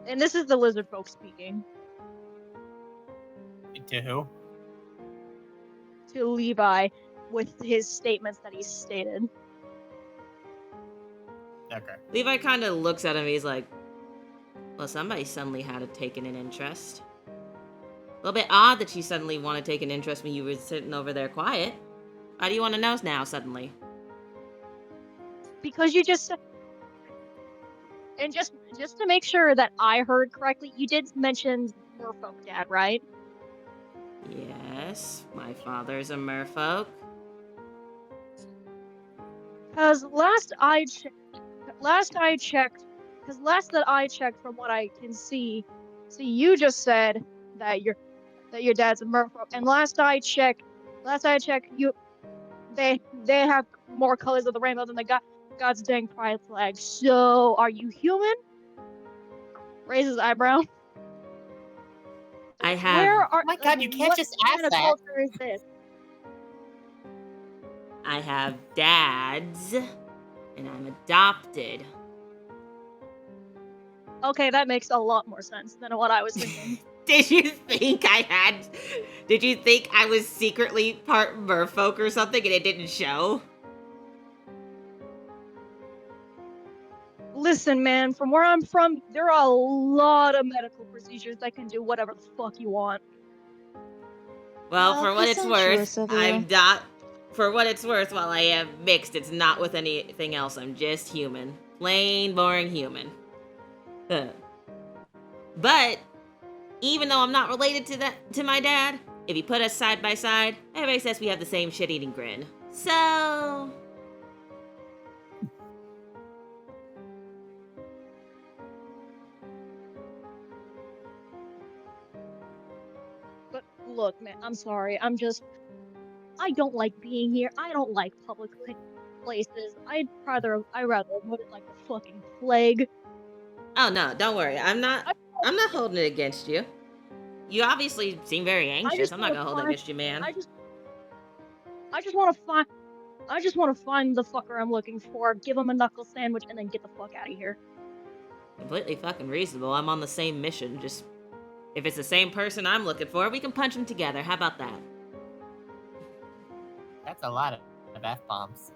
And this is the lizard folk speaking to who? to Levi with his statements that he's stated. Okay. Levi kind of looks at him. He's like, well, somebody suddenly had taken an interest. A little bit odd that you suddenly want to take an interest when you were sitting over there quiet. Why do you want to know now suddenly? Because you just and just to make sure that I heard correctly, you did mention Merfolk Dad, right? Yes, my father's a merfolk. Because last I checked, from what I can see, you just said that your dad's a merfolk, and last I checked, they have more colors of the rainbow than God's dang pride flag. So, are you human? Raise his eyebrow. I have Oh my god, you can't what just kind ask of that. culture is this? I have dads, and I'm adopted. Okay, that makes a lot more sense than what I was thinking. Did you think I was secretly part merfolk or something and it didn't show? Listen, man, from where I'm from, there are a lot of medical procedures that can do whatever the fuck you want. Well, Well, for what it's presumptuous worth, of you. I'm not. For what it's worth, while I am mixed, it's not with anything else. I'm just human. Plain, boring human. But even though I'm not related to my dad, if you put us side by side, everybody says we have the same shit-eating grin. So But look, man, I'm sorry. I don't like being here. I don't like public places. I'd rather avoid it like the fucking plague. oh no, don't worry. I'm not holding it against you. You obviously seem very anxious. I'm not gonna hold it against you, man. I just want to find the fucker I'm looking for, give him a knuckle sandwich, and then get the fuck out of here. Completely fucking reasonable. I'm on the same mission. Just if it's the same person I'm looking for, we can punch them together. How about that? That's a lot of F-bombs.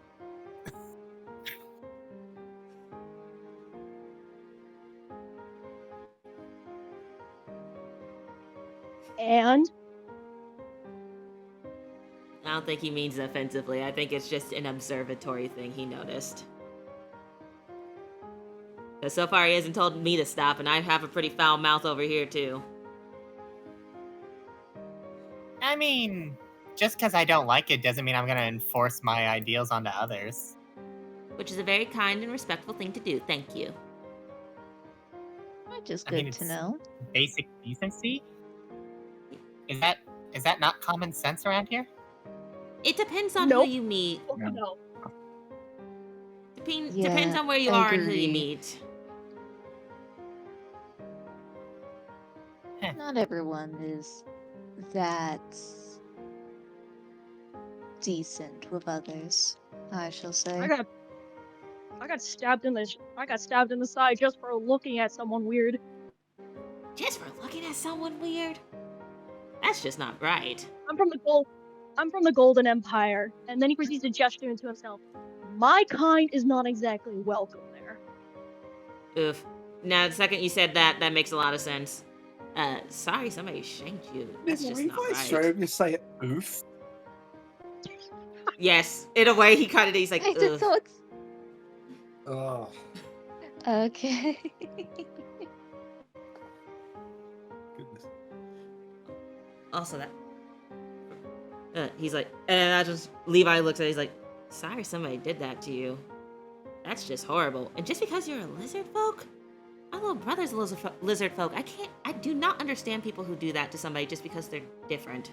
And I don't think he means it offensively. I think it's just an observatory thing he noticed. Because so far he hasn't told me to stop, and I have a pretty foul mouth over here, too. I mean, just because I don't like it doesn't mean I'm gonna enforce my ideals onto others. Which is a very kind and respectful thing to do. Thank you. Which is I good mean, to it's know. basic decency. Is that not common sense around here? It depends on Nope. who you meet. fuck Yeah. no. Depends on where you are and who you agree. meet. Not everyone is that decent with others, I shall say. I got stabbed in the side just for looking at someone weird. Just for looking at someone weird? That's just not right. I'm from the Golden Empire, and then he proceeds to gesture into himself. My kind is not exactly welcome there. Oof. Now, the second you said that, that makes a lot of sense. Sorry somebody shanked you. That's Did just Levi not straight right. up just say oof? Yes, in a way, he kind of, he's like, I did ugh. so it's Oh, okay. goodness. Also that. He's like, and I just, Levi looks at it, he's like, sorry somebody did that to you. That's just horrible. And just because you're a lizard folk? I little brother's a lizard folk. I do not understand people who do that to somebody just because they're different.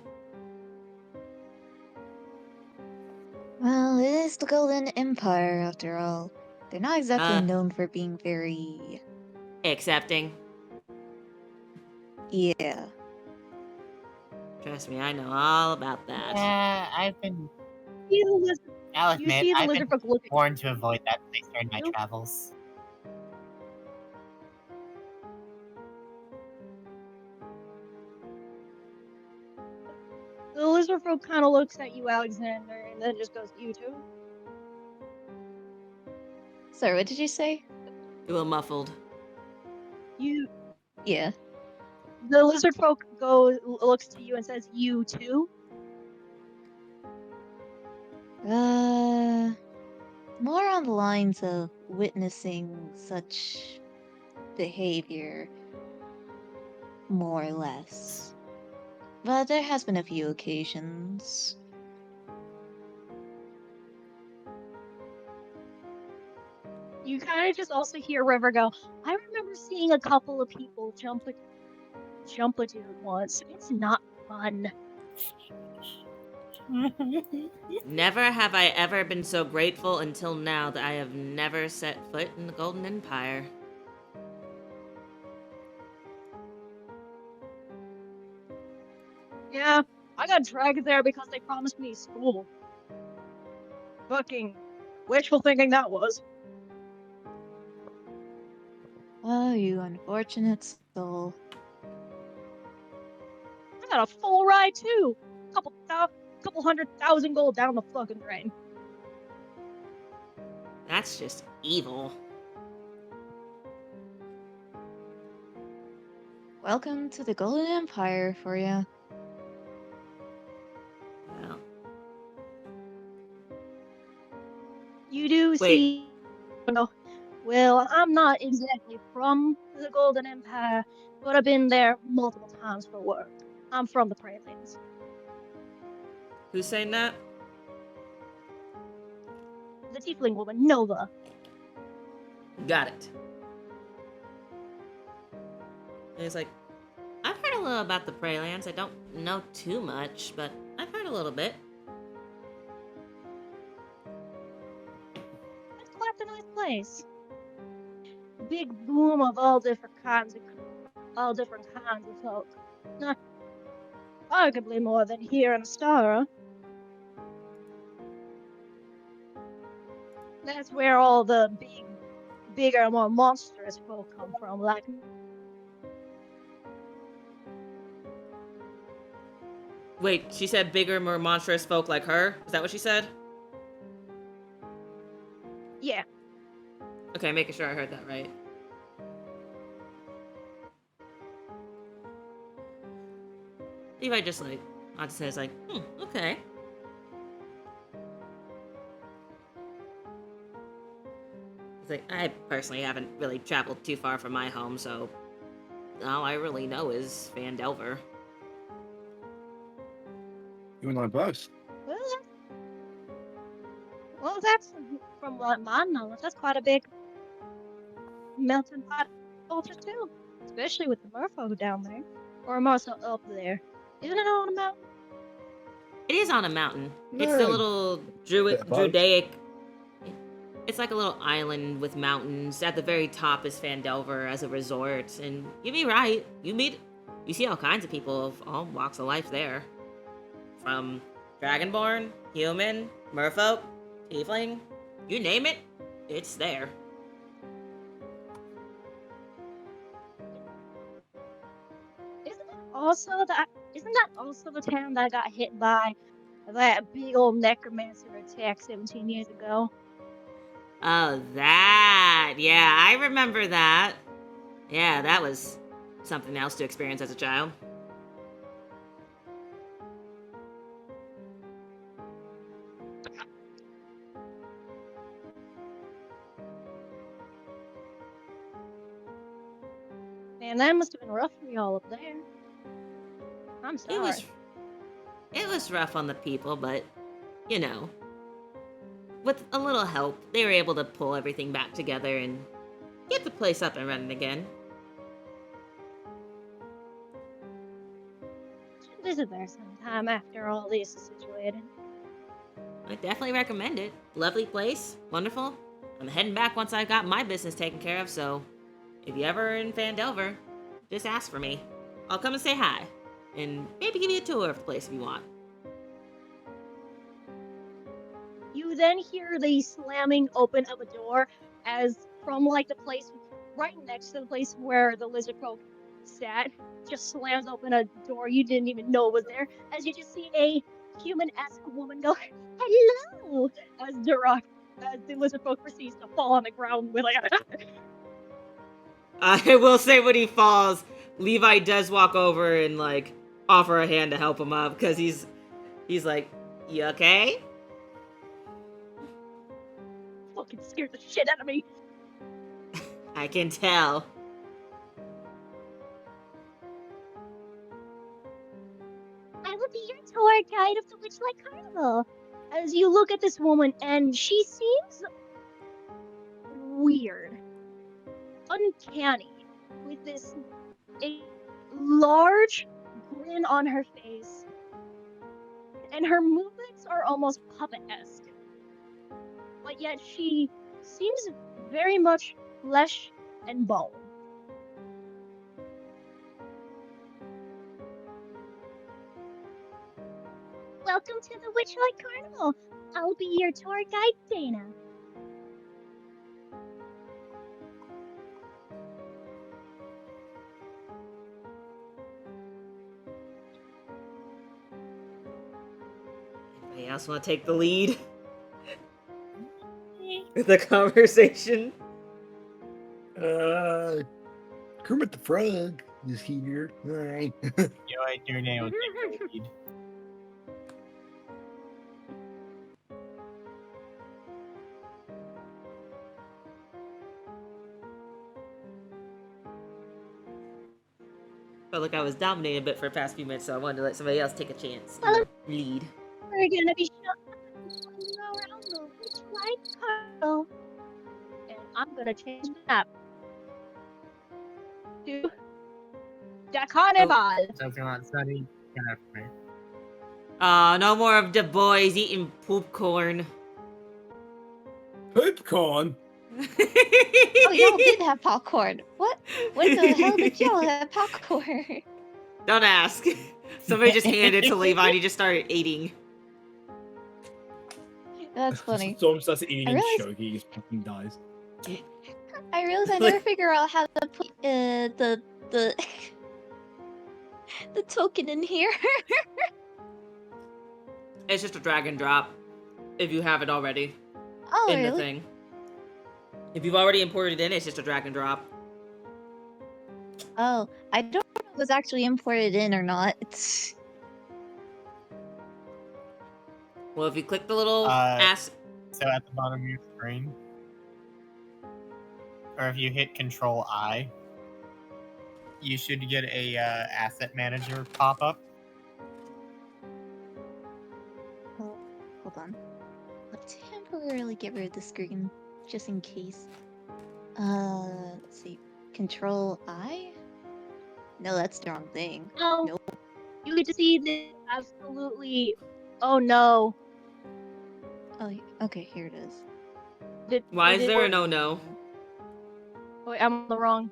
Well, it is the Golden Empire, after all. They're not exactly Uh. known for being very... Accepting. Yeah. Trust me, I know all about that. Yeah, I've been. See the lizard, I'll you admit, see the I've lizard been folk look at warned to avoid that place during my you. travels. The lizard folk kind of looks at you, Alexander, and then just goes, "You too." Sorry, what did you say? You were muffled. You. Yeah. The lizard folk looks to you and says, "You too." More on the lines of witnessing such behavior, more or less. But there has been a few occasions. You kind of just also hear River go, "I remember seeing a couple of people jump a dude once. It's not fun." Never have I ever been so grateful until now that I have never set foot in the Golden Empire. Yeah, I got dragged there because they promised me school. Fucking wishful thinking that was. Oh, you unfortunate soul. I got a full ride too. Couple 100,000 gold down the fucking drain. That's just evil. Welcome to the Golden Empire for you. Well, You do Wait. see. No, well, I'm not exactly from the Golden Empire, but I've been there multiple times for work. I'm from the Prelands. who's saying that? The tiefling woman, Nova. Got it. And he's like, I've heard a little about the Prelands. I don't know too much, but I've heard a little bit. It's quite a nice place. Big boom of all different kinds of folk. Not arguably more than here in Astara. That's where all the bigger, more monstrous folk come from. Like, Wait, she said bigger, more monstrous folk like her? Is that what she said? yeah, Okay, making sure I heard that right. Levi just like, I'd say it's like, okay. It's like, I personally haven't really traveled too far from my home, so all I really know is Vandelver. You and I both. well, that's from what my knowledge. That's quite a big melting pot of culture too, especially with the merfolk down there, or more so up there. Isn't it on a mountain? It is on a mountain. It's No. the little Bit of both. Drudaic. It's like a little island with mountains. At the very top is Fandelver as a resort, and you'd be right. You see all kinds of people of all walks of life there. From Dragonborn, human, merfolk, tiefling, you name it, it's there. Isn't that also the town that got hit by that big old necromancer attack 17 years ago? Oh, that. Yeah, I remember that. Yeah, that was something else to experience as a child. Man, that must have been rough for y'all up there. I'm sorry. It was rough on the people, but you know, with a little help, they were able to pull everything back together and get the place up and running again. visit there sometime after all this is situated. I definitely recommend it. Lovely place, wonderful. I'm heading back once I got my business taken care of, so if you ever in Fandelver, just ask for me. I'll come and say hi, and maybe give you a tour of the place if you want. You then hear the slamming open of a door as from like the place right next to the place where the lizard folk sat just slams open a door you didn't even know was there as you just see a human-esque woman go, "Hello!" as the lizard folk proceeds to fall on the ground with like I will say when he falls, Levi does walk over and like offer a hand to help him up because he's like, "You okay?" fucking scared the shit out of me. I can tell. I will be your tour guide of the Witchlight Carnival. As you look at this woman, and she seems weird, uncanny, with this a large grin on her face, and her movements are almost puppet-esque. But yet she seems very much flesh and bone. Welcome to the Witchlight Carnival. I'll be your tour guide, Dana. Anybody else want to take the lead with the conversation? Kermit the Frog is here. All right. Your name will take the lead. Felt like I was dominating a bit for the past few minutes, so I wanted to let somebody else take a chance. Lead. We're gonna be showing around the Witchlight Carnival. And I'm gonna change the map to the Carnival. So if you want Sunny, you're gonna have to me. No more of the boys eating popcorn. Popcorn. Oh, y'all did have popcorn. What? When the hell did y'all have popcorn? Don't ask. Somebody just handed it to Levi and he just started eating. That's funny. Storm starts eating I and realized- choking, he just fucking dies. I realized I Like- never figure out how to put the the token in here. It's just a drag and drop. If you have it already Oh, in the really? thing. If you've already imported it in, it's just a drag and drop. Oh, I don't know if it was actually imported in or not. It's... Well, if you click the little So at the bottom of your screen, or if you hit Control I, you should get a asset manager pop up. Oh, hold on. Let's temporarily get rid of the screen, just in case. Let's see. Control I? No, that's the wrong thing. Oh, Nope. you get to see this absolutely. Oh no. Oh, okay, here it is. Why is there a an no? Wait, I'm on the wrong.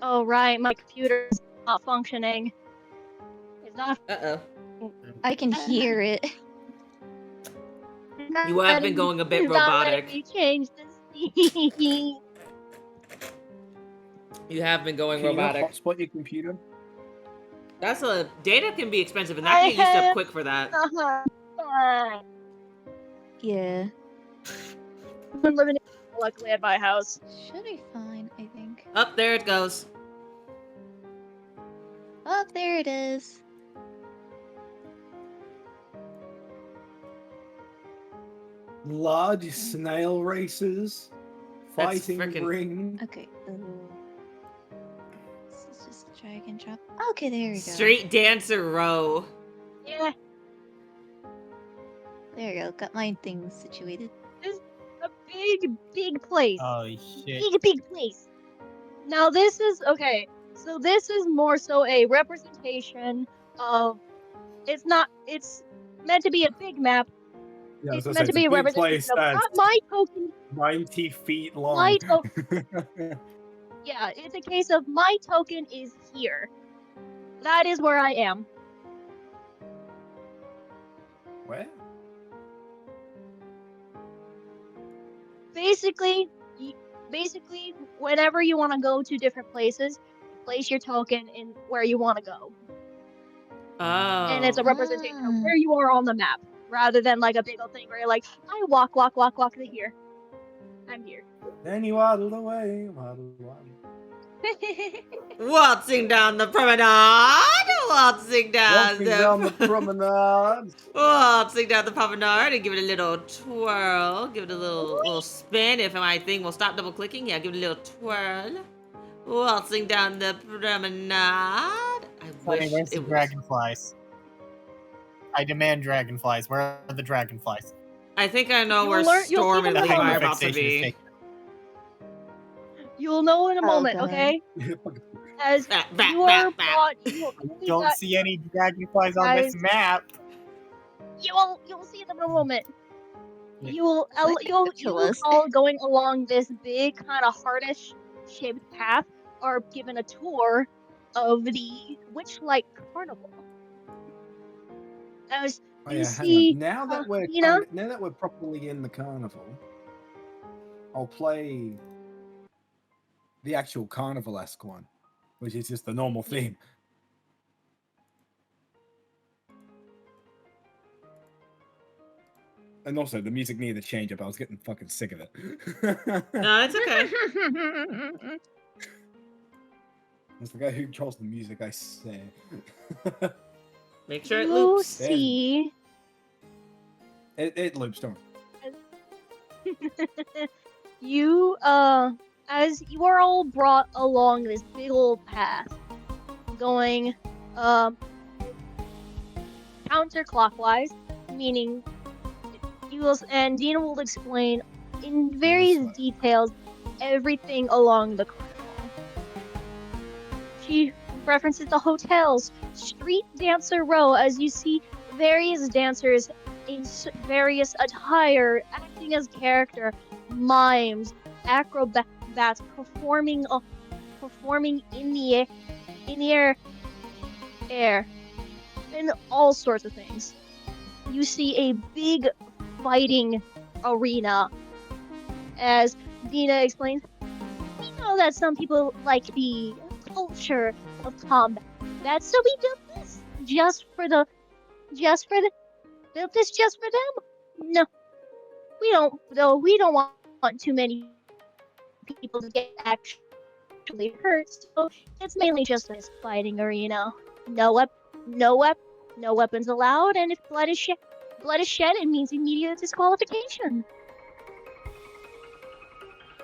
Oh right, my computer's not functioning. It's not. Uh-oh. I can hear it. You have been going a bit it's not letting robotic. me change the scene. You have been going Can you not robotic. hotspot your computer? That's a data can be expensive, and that can get used up quick for that. Fine. Yeah. I've been living luckily at my house. Should be fine, I think. Up there it goes. Oh, there it is. Large snail races, That's fighting frickin- ring. Okay. This is just drag and drop. Okay, there we go. Street Dancer Row. Yeah, There we go. Got my things situated. a big place. Oh shit! Big place. Now this is okay. So this is more so a representation of. It's meant to be a big map. Yeah, I was It's gonna meant say, to it's a be a big representation place of that's not my token. 90 feet long. My token. Yeah, it's a case of my token is here. That is where I am. Where? Basically, whenever you want to go to different places, you place your token in where you want to go, and it's a Oh. representation of Ah. where you are on the map, rather than like a big old thing where you're like, I walk to here. I'm here. Then you waddled away, waddle, waddle. Waltzing down the promenade, waltzing down Walking down the the promenade. waltzing down the promenade, and give it a little twirl, give it a little spin. If my thing will stop double clicking, yeah, give it a little twirl. Waltzing down the promenade. I Funny, wish where's the it was. dragonflies? I demand dragonflies. Where are the dragonflies? I think I know You'll where learn- you'll see Storm them and in a Levi are moment. about to Hyperfixation is be. taken. You'll know in a Oh, moment, God. okay? As Bat, bat, you are bat, bat. brought, you only Don't got, see any dragonflies on this Guys. map. you'll see them in a moment. Yeah. You'll Ridiculous. all going along this big kind of heartish shaped path are given a tour of the Witchlight Carnival. As Oh you yeah, hang see, on. Now that we're Dina, now that we're properly in the carnival, I'll play the actual carnival-esque one, which is just the normal theme. And also, the music needed a change up. I was getting fucking sick of it. No, it's okay. It's the guy who controls the music, I say. Make sure it you loops. see, It loops, don't. you as you are all brought along this big old path, going counterclockwise, meaning you will, and Dina will explain in various way. details everything along the carnival. She references the hotels, street dancer row, as you see various dancers in various attire, acting as character, mimes, acrobats, performing in the air, and all sorts of things. You see a big fighting arena, as Dina explains. We know that some people like the culture of combat, so we built this built this just for them. No, we don't. Though we don't want too many people to get actually hurt, so it's mainly just this fighting arena. No weapons allowed, and if blood is shed, it means immediate disqualification.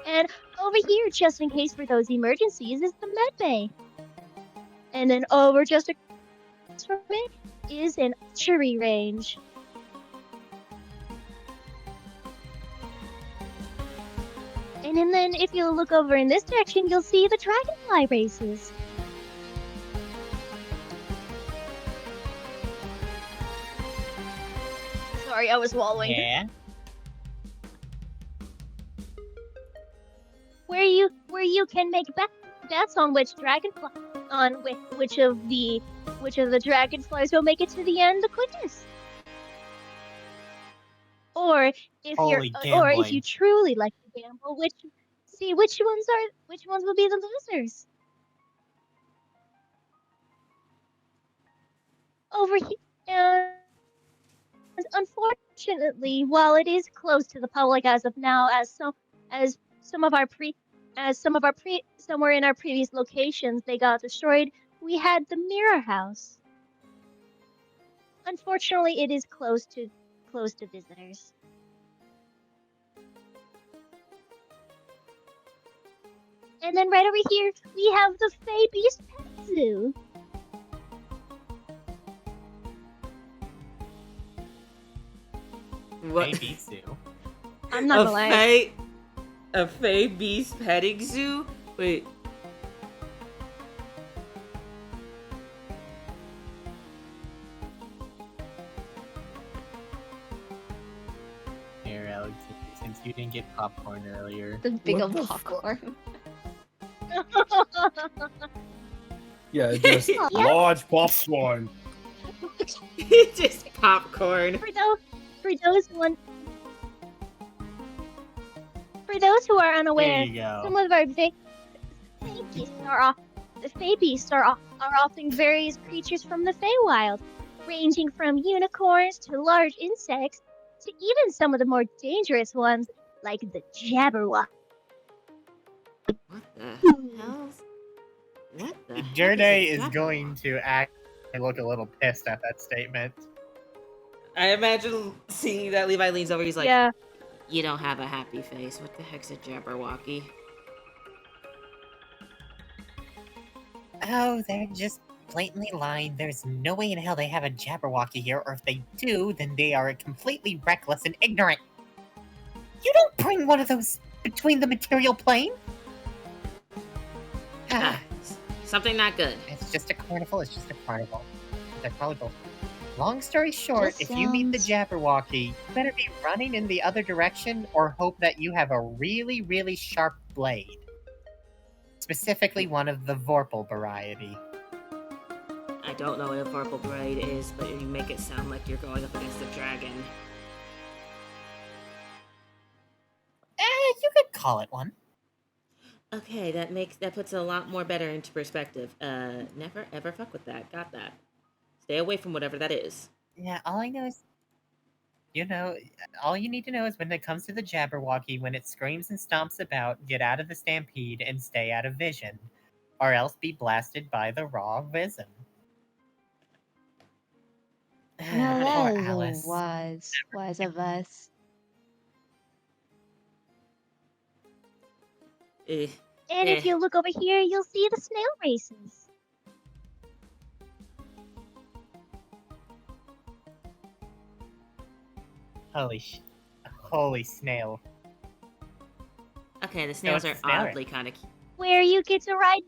And over here, just in case for those emergencies, is the med bay. And then over just across from it is an archery range. And then if you look over in this direction, you'll see the dragonfly races. Sorry, I was swallowing. Yeah. Where you can make bets on which dragonfly, on which of the dragonflies will make it to the end the quickest. Or if Holy or if gambling. you truly like to gamble, which ones will be the losers. Over here, and unfortunately, while it is closed to the public as of now, somewhere in our previous locations they got destroyed, we had the Mirror House. Unfortunately, it is closed to visitors. And then right over here, we have the Fey Beast Pet Zoo. What? Baby Sue. I'm not gonna lie. A Fey Beast petting zoo? Wait. you didn't get popcorn earlier. The big What old the fuck? popcorn. Yeah, just Yeah. large popcorn. Just popcorn. For those who want, for those who are There unaware, you go. some of our big Fey beasts are often various creatures from the Feywild, ranging from unicorns to large insects to even some of the more dangerous ones, like the Jabberwock. What the hell's... What the heck Journey is is a going Jabberwock? to act and look a little pissed at that statement. I imagine seeing that Levi leans over, he's like, Yeah, you don't have a happy face. What the heck's a Jabberwocky? Oh, they're just blatantly lying. There's no way in hell they have a Jabberwocky here, or if they do, then they are completely reckless and ignorant. You don't bring one of those between the material plane. Ah, something not good. It's just a carnival. It's just a carnival. They're probably both. Long story short, Just if you meet the sounds- Jabberwocky, you better be running in the other direction or hope that you have a really, really sharp blade. Specifically one of the Vorpal variety. I don't know what a Vorpal Braid is, but you make it sound like you're going up against a dragon. You could call it one. Okay, that puts it a lot more better into perspective. Never ever fuck with that. Got that. Stay away from whatever that is. Yeah, all I know is, all you need to know is when it comes to the Jabberwocky, when it screams and stomps about, get out of the stampede and stay out of vision, or else be blasted by the raw vision. Now Poor that is Alice. wise of us. Eh, and if you look over here, you'll see the snail races. Holy snail. Okay, the snails it's are a snail. oddly kind of cute. Where you get to ride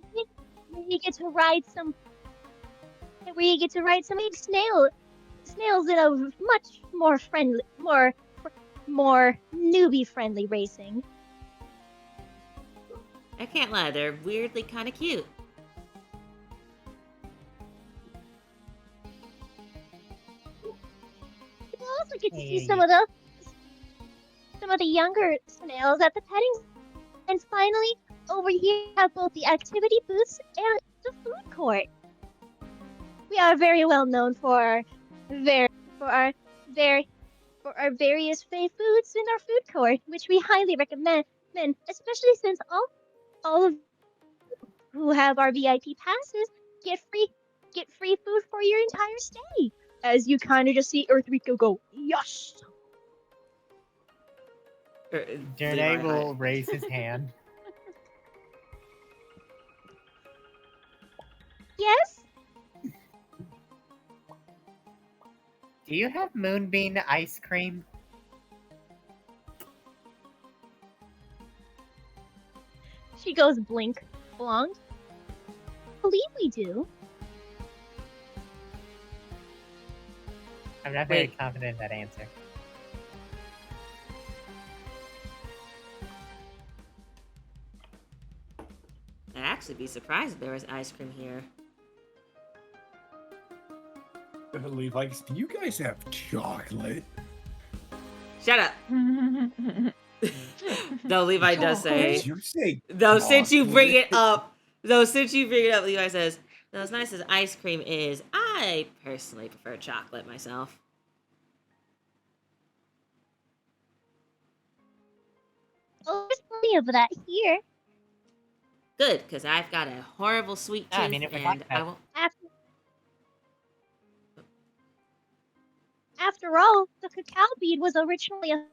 some big snails in a much more friendly, more newbie friendly racing. I can't lie, they're weirdly kind of cute. You also get to see some of the younger snails at the petting. And finally, over here we have both the activity booths and the food court. We are very well known for our various Fey foods in our food court, which we highly recommend, especially since all of who have our VIP passes get free food for your entire stay. As you kind of just see Earthrico go, yes. Journey Levi, will raise his hand. Yes. Do you have Moonbeam ice cream? She goes blink, blonde. I believe we do. I'm not very Wait. confident in that answer. I'd actually be surprised if there was ice cream here. Levi, do you guys have chocolate? Shut up. No, Levi does say. Did you say Though since you bring it chocolate? up, Levi says, though as nice as ice cream is, I personally prefer chocolate myself. Oh, there's plenty of that here. Good, because I've got a horrible sweet tooth, Ah, I mean, if we're and talking I about- won't. After all, the cacao bead was originally a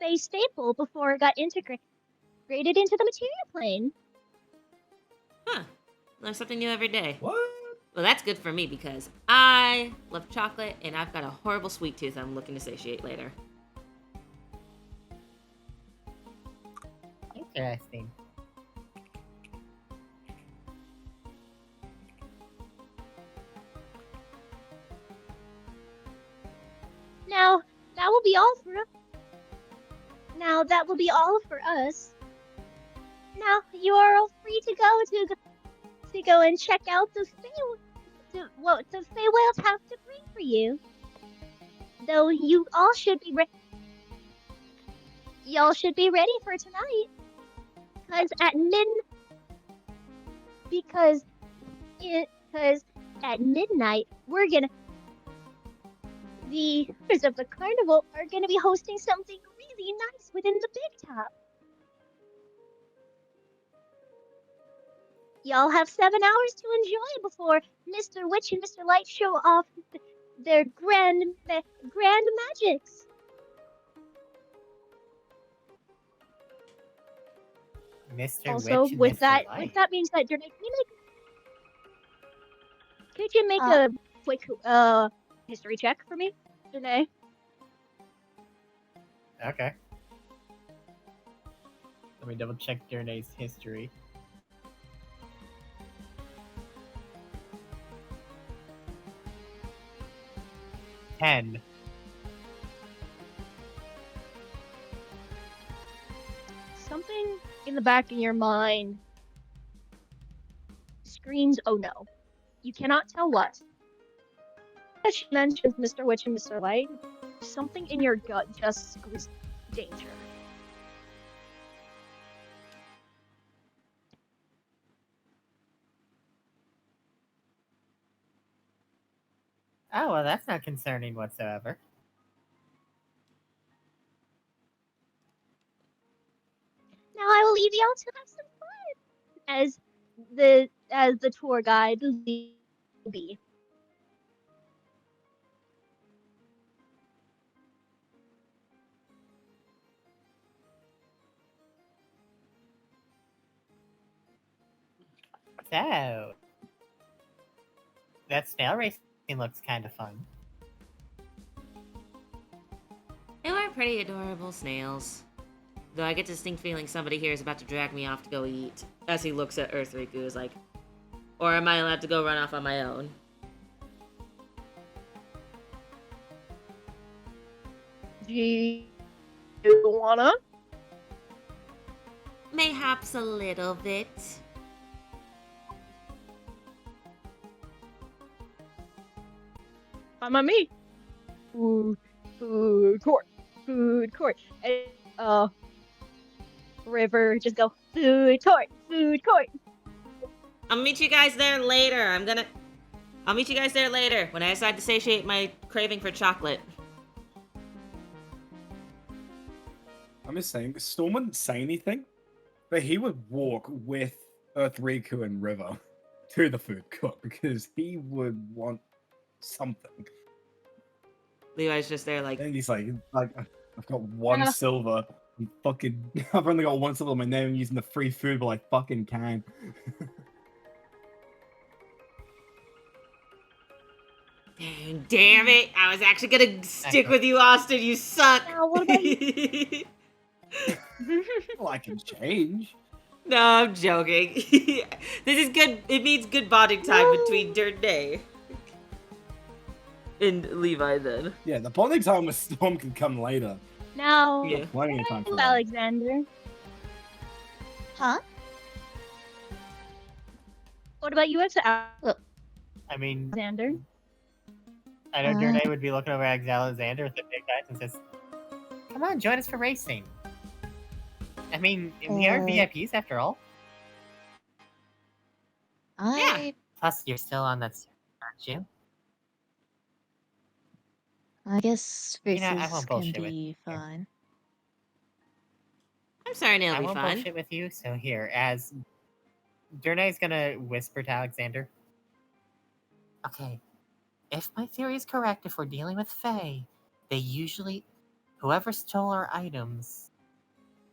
Fey staple before it got integrated into the material plane. Huh. Learn something new every day. What? Well, that's good for me because I love chocolate and I've got a horrible sweet tooth I'm looking to satiate later. Interesting. Now, that will be all for Now that will be all for us. Now you are all free to go and check out what the Feywilds have to bring for you. Though y'all should be ready for tonight, because at midnight the members of the carnival are gonna be hosting something really nice within the big top. Y'all have 7 hours to enjoy before Mr. Witch and Mr. Light show off their grand magics. Mr. Also, Witch and with Mr. that Light. being said, Jernay, could you make Uh, a quick history check for me, Jernay? Okay. Let me double check Durnay's history. Ten. Something in the back of your mind screams, "Oh no!" You cannot tell what. As she mentions Mr. Witch and Mr. Light, something in your gut just screams danger. Oh, well, that's not concerning whatsoever. Now I will leave y'all to have some fun as the tour guide will be. So, that snail racing looks kind of fun. They were pretty adorable snails. Though I get distinct feeling somebody here is about to drag me off to go eat. As he looks at Earthriku, is like, or am I allowed to go run off on my own? Do you wanna? Mayhaps a little bit. Fine by me. Food court. And, River, just go, food court. I'll meet you guys there later. I'll meet you guys there later when I decide to satiate my craving for chocolate. I'm just saying, Storm wouldn't say anything, but he would walk with Earthriku and River to the food court because he would want something. Levi's just there like, And he's like, I've got one Yeah. silver. I've only got one silver in my name. I'm using the free food, but I fucking can. damn it! I was actually gonna stick with you, Austin. You suck. Now, what about you? Well, I can change. No, I'm joking. This is good. It means good bonding time between Day and Levi. Then, Yeah, the bonding time with Storm can come later. Now, yeah. Plenty of time for that. Alexander. Huh? What about you, I mean, Alexander? I know Uh, Durnay would be looking over at Alexander with the big guys and says, "Come on, join us for racing." I mean, we are VIPs after all. Plus, you're still on that server, aren't you? I guess You know, I races won't can bullshit with be you. fun. I'm sorry, Neil. I Be won't fun. bullshit with you, so here, as Durnay's gonna whisper to Alexander. Okay, if my theory is correct, if we're dealing with Fae, they usually, whoever stole our items,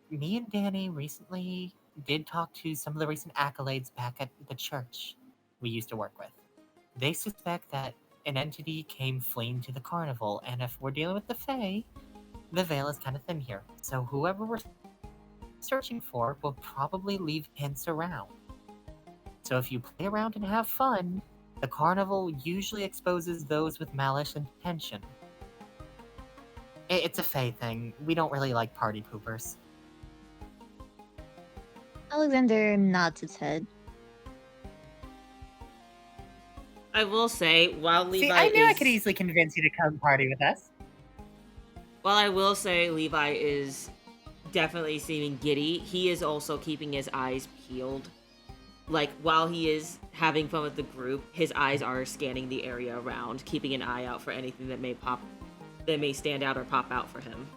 me and Danny recently did talk to some of the recent accolades back at the church we used to work with. They suspect that an entity came fleeing to the carnival, and if we're dealing with the Fae, the veil is kind of thin here. So whoever we're searching for will probably leave hints around. So if you play around and have fun, the carnival usually exposes those with malice intention. It's a Fae thing. We don't really like party poopers. Alexander nods his head. I will say, while Levi See, I knew I is- could easily convince you to come party with us. While I will say Levi is definitely seeming giddy, he is also keeping his eyes peeled. Like, while he is having fun with the group, his eyes are scanning the area around, keeping an eye out for anything that may stand out or pop out for him.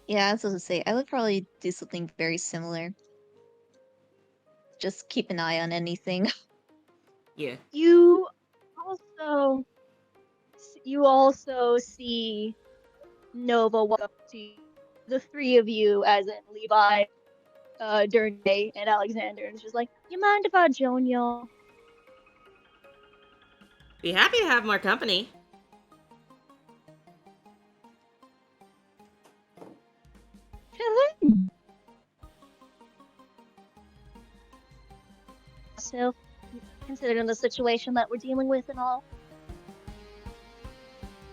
Yeah, I was supposed to say, I would probably do something very similar. Just keep an eye on anything. Yeah. You also see Nova walk up to you, the three of you, as in Levi, Durnay, and Alexander, and it's just like, you mind if I join y'all? Be happy to have more company. So, considering the situation that we're dealing with and all.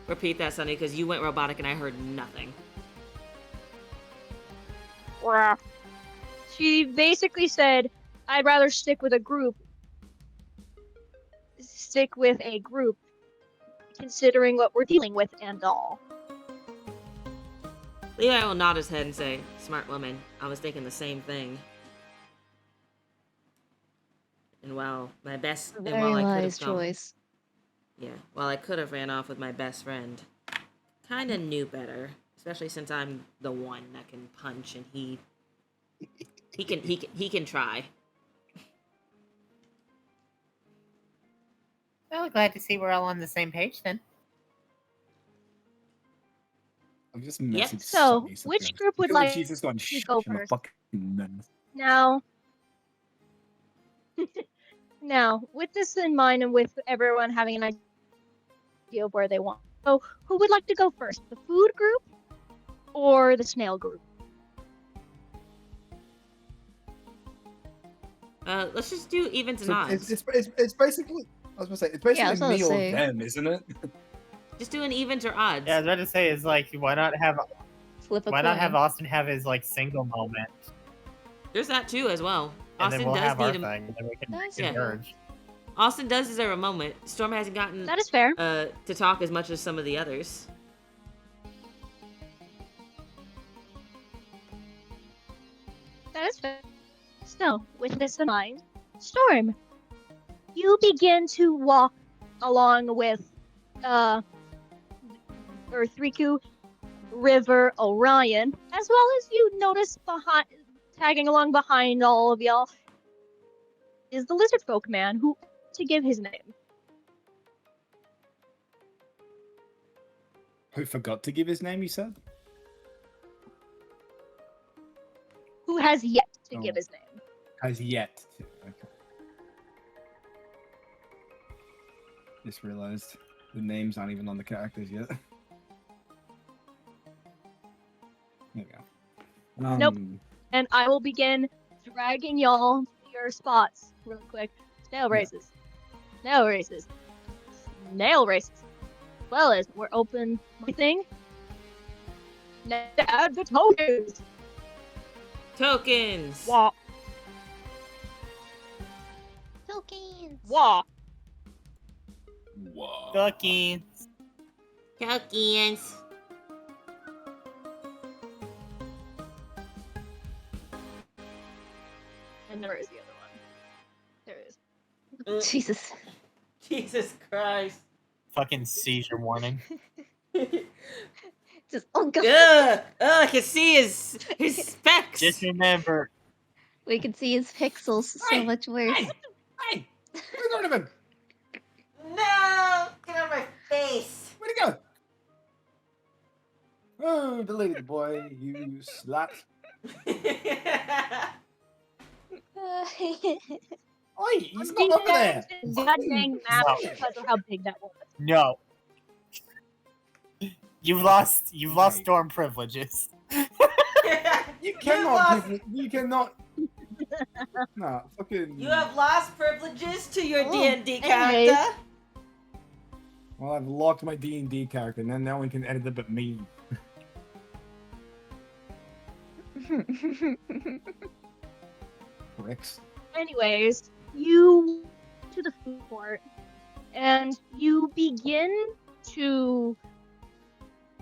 Repeat that, Sonny, because you went robotic and I heard nothing. She basically said, I'd rather stick with a group, considering what we're dealing with and all. Levi will nod his head and say, "Smart woman, I was thinking the same thing." And while I could Very have wise gone, choice. yeah, while I could have ran off with my best friend, kind of knew better, especially since I'm the one that can punch and he can try. Well, glad to see we're all on the same page then. I'm just messaging So, Sonny something. which group I would feel like she's just gone to go I'm a first? fucking menace. Now, with this in mind and with everyone having an idea of where they want, so who would like to go first? The food group or the snail group? Let's just do evens and So odds. it's basically, I was gonna say, it's basically I was me gonna or say. them, isn't it? Just do an evens or odds. Yeah, I was about to say is like, why not have Flip a coin. Austin have his like single moment, There's that too as well. and Austin then we'll does have our need thing, and then we can That's Yeah. converge. Austin does deserve a moment. Storm hasn't gotten That is fair. to talk as much as some of the others. That is fair. So, with this in mind, Storm, you begin to walk along with Earthriku, River, Orion, as well as you notice tagging along behind all of y'all is the lizard folk man who to give his name. Who forgot to give his name, you said? Who has yet to Oh. give his name. Has yet to. Okay. Just realized the names aren't even on the characters yet. There you go. Nope. And I will begin dragging y'all to your spots real quick. Snail races. Snail races. Snail races. Well as we're open my thing. Now add the tokens. Tokens. Wah. Tokens. Wah. Whoa. Cookies. Tokens. And there is the other one. There it is. Jesus. Jesus Christ. Fucking seizure warning. Just oh god. Ugh, I can see his specs. Just remember, We can see his pixels so Hey, much worse. Hey! Where's Donovan? No! Get out of my face! Where'd he go? Oh, deleted the boy, you slut. Oi, he's not over there. That dang map No. because of how big that was. no. You've lost Right. storm privileges. You lost- cannot. You cannot. Nah, fucking. You have lost privileges to your Oh, D&D anyways. character. Well, I've locked my D&D character, and then no one can edit it but me. Pricks. Anyways, you to the food court, and you begin to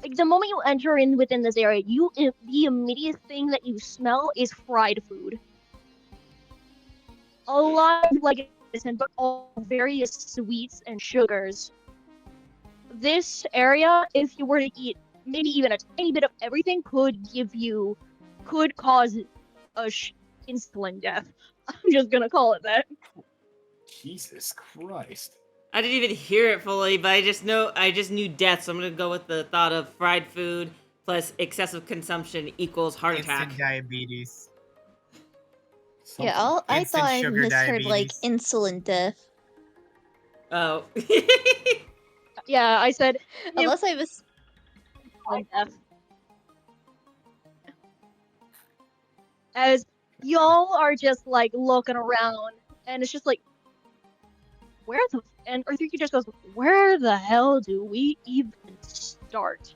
like the moment you enter in within this area, the immediate thing that you smell is fried food. A lot of like but all various sweets and sugars. This area, if you were to eat maybe even a tiny bit of everything, could cause a insulin death. I'm just gonna call it that. Jesus Christ. I didn't even hear it fully, but I just knew death, so I'm gonna go with the thought of fried food plus excessive consumption equals heart attack. Instant diabetes. Yeah, I Instant thought I sugar misheard like diabetes. insulin death. Oh. Yeah, I said Unless I was. insulin death. As y'all are just like looking around, and it's just like, and Arthuki just goes, where the hell do we even start?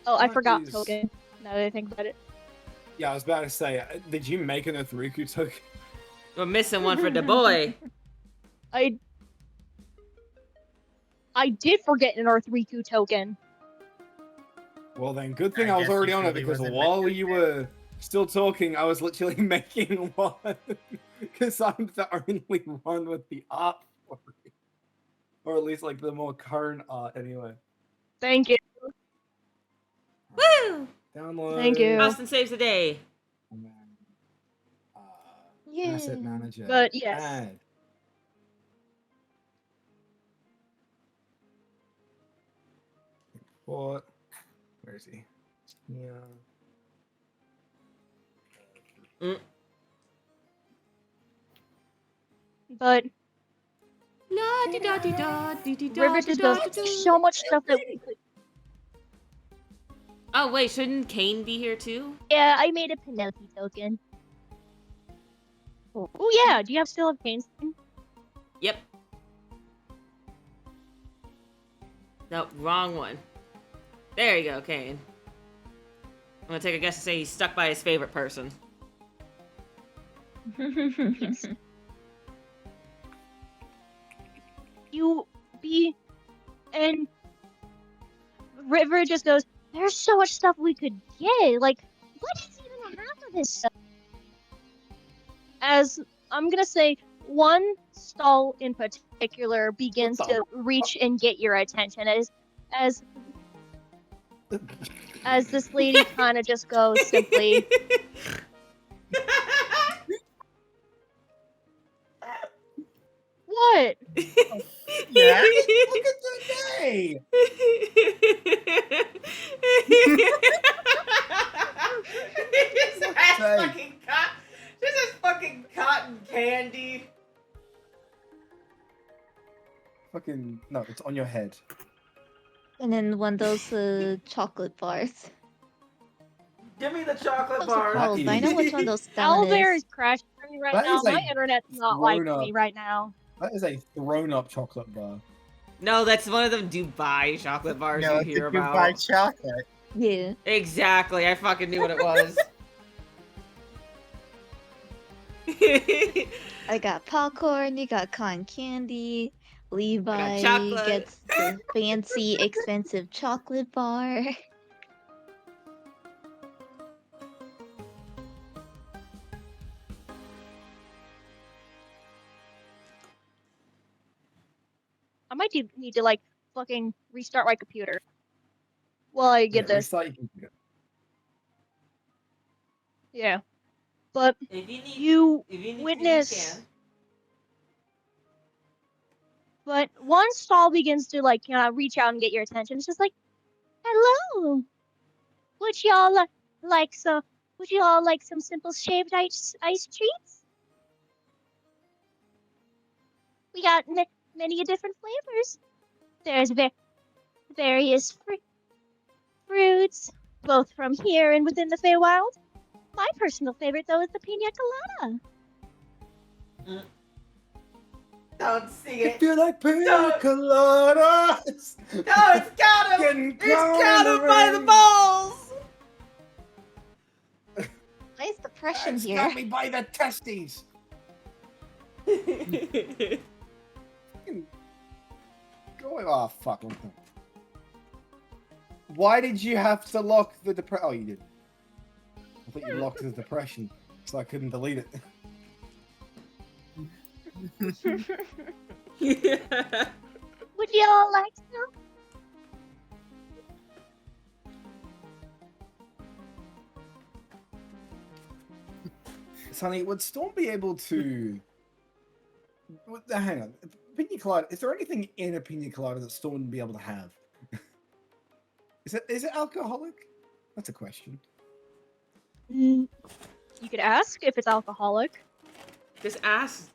Oh, I What forgot is- token. Now that I think about it. Yeah, I was about to say, did you make an Othriku token? We're missing one for the boy. I did forget an R3Q token. Well then, good thing I I was guess already you on it, truly because wasn't while making you it. were still talking, I was literally making one. Because I'm the only one with the art for it. Or at least like the more current art anyway. Thank you. Woo! Download. Thank you. Austin saves the day. And then, Yeah. Asset manager. But yes. Add. What? Where is he? Yeah. But La di da di da di di da River di just da goes, di da. so much stuff that we could. Oh wait, shouldn't Kane be here too? Yeah, I made a Penelope token. Oh yeah, do you still have Kane's thing? Yep. No, wrong one. There you go, Kane. I'm gonna take a guess and say he's stuck by his favorite person. Yes. And River just goes, there's so much stuff we could get. Like, what is even half of this stuff? As I'm gonna say, one stall in particular begins What the- to reach and get your attention as this lady kind of just goes simply, what? Yeah? Look at the day! Just has Say. fucking cotton candy. Fucking no, it's on your head. And then one of those chocolate bars. Give me the chocolate What's it bar. called? I know which one those Stalin Owlbear is. is crashing for me right That now. is a My internet's not liking grown-up- me right now. That is a thrown-up chocolate bar. No, that's one of them Dubai chocolate bars No, you it's a hear Dubai about. chocolate. Yeah. Exactly, I fucking knew what it was. I got popcorn, you got cotton candy, Levi chocolate. gets the fancy, expensive chocolate bar. I might need to like fucking restart my computer. While I get Yeah, this. restart your computer. Yeah. But If you need, you if you need to, witness. you can. But one stall begins to like reach out and get your attention. It's just like, hello. Would y'all like some? Would you all like some simple shaved ice treats? We got many different flavors. There's various fruits, both from here and within the Feywild. My personal favorite, though, is the pina colada. Don't sing I it. feel like pina Don't- coladas. No, it's got him. Getting It's caught got in him the by the rain. balls. Nice depression It's here. got me by the testes. Going off, fuck. Why did you have to lock the depression? Oh, you did. I thought you locked the depression, so I couldn't delete it. Would you all like some? Sonny, would Storm be able to... Hang on. Pina colada, is there anything in a pina colada that Storm would be able to have? Is it alcoholic? That's a question. You could ask if it's alcoholic. Just ask.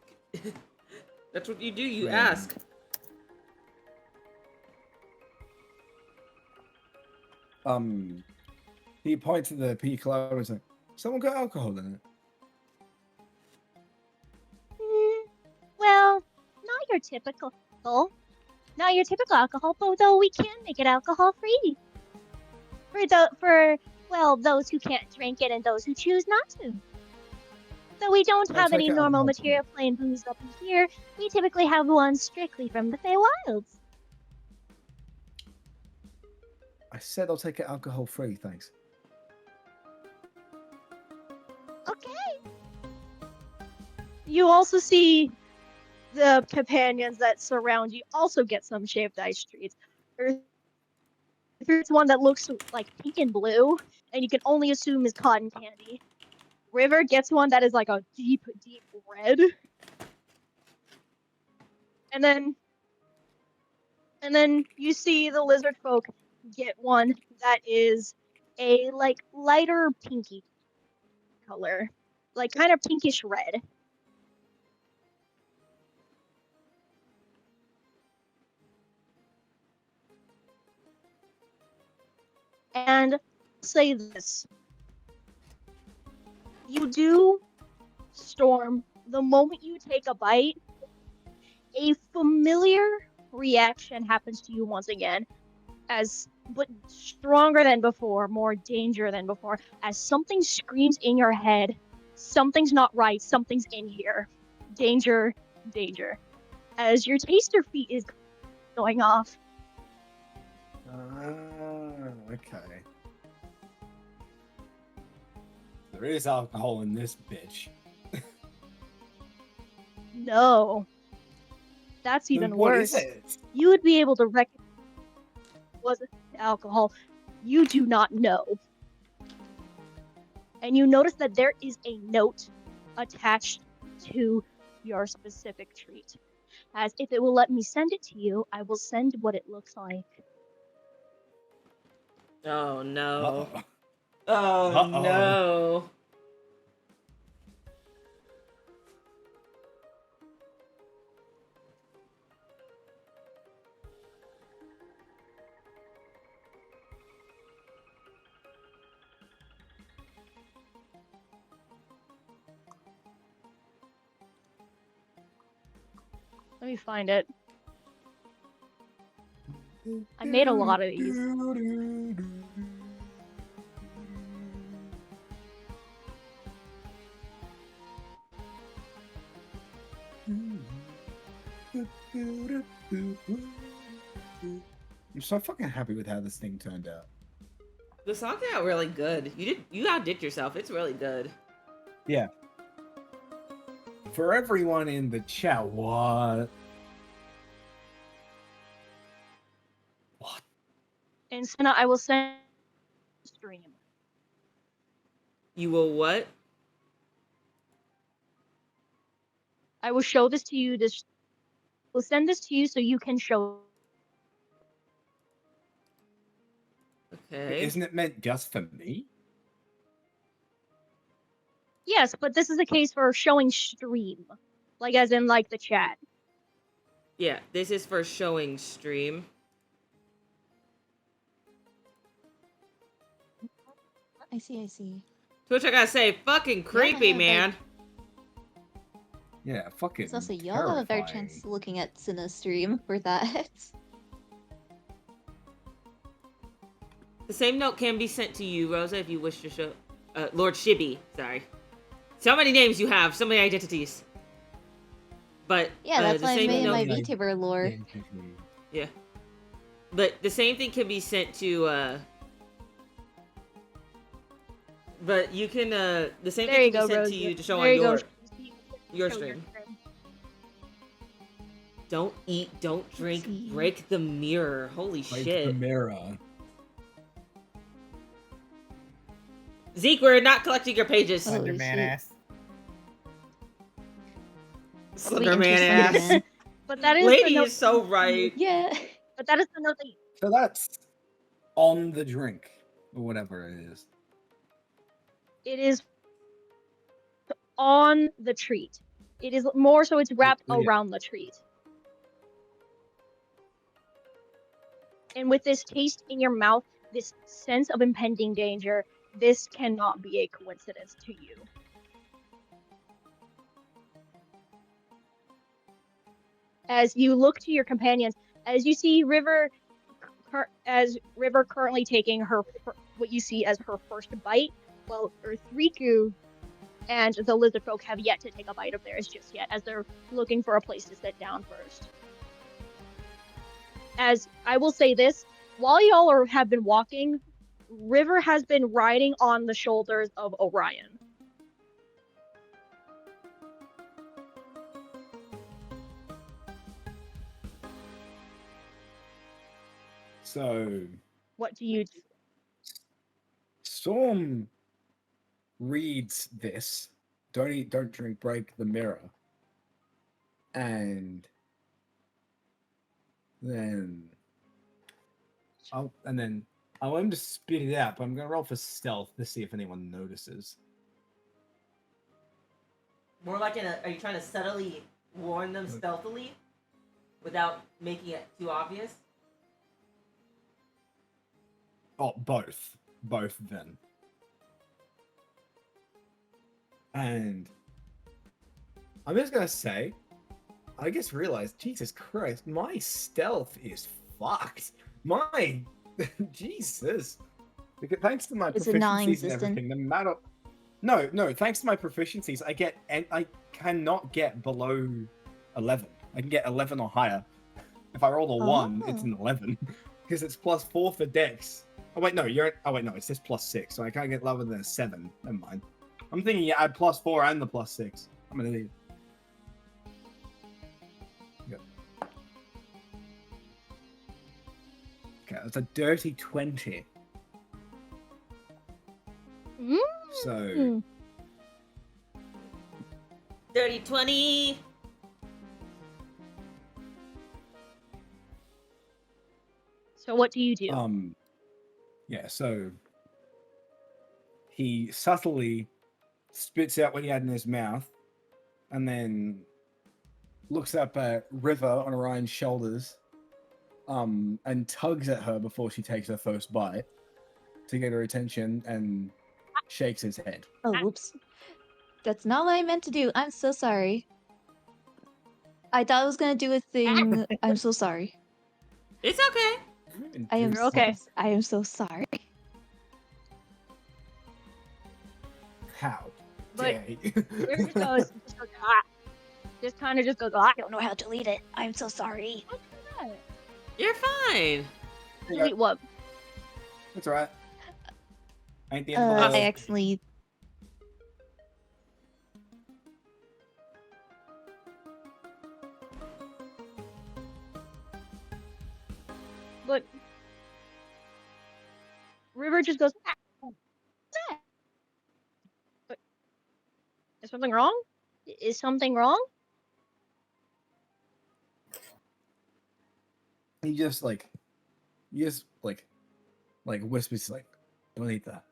That's what you do. You Right. ask. He points to the pina colada and says, "Someone got alcohol in it." Well, not your typical. Not your typical alcohol, but though we can make it alcohol free. For those who can't drink it and those who choose not to. Though we don't I'll have any take it normal alcohol material plain booze up in here, we typically have one strictly from the Feywilds. I said I'll take it alcohol free, thanks. Okay. You also see the companions that surround you also get some shaved ice treats. There's one that looks like pink and blue, and you can only assume is cotton candy. River gets one that is like a deep, deep red. And then you see the lizard folk get one that is a like lighter pinky color. Like kind of pinkish red. And I'll say this. You do, Storm, the moment you take a bite, a familiar reaction happens to you once again, but stronger than before, more danger than before, as something screams in your head, something's not right, something's in here. Danger, danger. As your taster feet is going off. Okay. There is alcohol in this bitch. No. That's even What worse. is it? You would be able to recognize it wasn't alcohol. You do not know. And you notice that there is a note attached to your specific treat. As if it will let me send it to you, I will send what it looks like. Oh no. Uh-oh. Oh Uh-oh. no. Let me find it. I made a lot of these. I'm so fucking happy with how this thing turned out. The song came out really good. You outdid yourself. It's really good. Yeah. For everyone in the chat, what? What? And Senna, I will send stream. You will what? I will show this to you. We'll send this to you so you can show. Okay. Isn't it meant just for me? Yes, but this is a case for showing stream. Like as in like the chat. Yeah, this is for showing stream. I see. Twitch, I gotta say, fucking creepy, Yeah, like- man. Yeah, fucking It's also y'all have a better terrifying. chance looking at Cinna's stream for that. The same note can be sent to you, Rosa, if you wish to show. Lord Shibby, sorry. So many names you have, so many identities. But Yeah, that's the why I same made note. my note- VTuber lore. Yeah. But the same thing can be sent to. But you can. The same There thing you can go, be sent Rose. to you to show There on you go. your Show stream. Don't eat, don't drink, see. break the mirror. Holy Break shit. the mirror. Zeke, we're not collecting your pages. Oh, Slenderman shit. ass. That'll be Slenderman interesting, ass. man. But that is the Lady note. is so right. Yeah. But that is the note that So that's on the drink or whatever it is. it is on the treat. It is more so it's wrapped Yeah. around the treat. And with this taste in your mouth, this sense of impending danger, this cannot be a coincidence to you. As you look to your companions, as you see River, as River currently taking her what you see as her first bite, well, Earthriku and the lizard folk have yet to take a bite of theirs just yet, as they're looking for a place to sit down first. As I will say this, while y'all have been walking, River has been riding on the shoulders of Orion. So What do you do? Storm reads this. Don't eat, don't drink, break the mirror. And then I want him to spit it out, but I'm gonna roll for stealth to see if anyone notices. More like are you trying to subtly warn them stealthily without making it too obvious? Oh, both. Both then. And I'm just gonna say, I just realized, Jesus Christ, my stealth is fucked. My Jesus. Because thanks to my Is it proficiencies and non-existent? everything, no matter no, thanks to my proficiencies, I cannot get below 11. I can get 11 or higher. If I roll a 1, it's Oh. an 11. Because it's +4 for dex. Oh wait, no, it says +6, so I can't get lower than a 7. Never mind. I'm thinking you add +4 and the +6. I'm an idiot. Yep. Okay, that's a dirty 20. So Dirty 20. So what do you do? yeah, so he subtly spits out what he had in his mouth and then looks up at River on Orion's shoulders and tugs at her before she takes her first bite to get her attention and shakes his head. Oh, whoops. That's not what I meant to do. I'm so sorry. I thought I was gonna do a thing. I'm so sorry. It's okay. I am You're okay. I am so sorry. How But dare you? River just goes, ah. Just kind of just goes, ah. I don't know how to delete it. I'm so sorry. You're fine. Delete what? That's all right. Ain't the end of the I world. accidentally. But River just goes, ah. What's that? But is something wrong? Is something wrong? He just whispers like, don't eat that.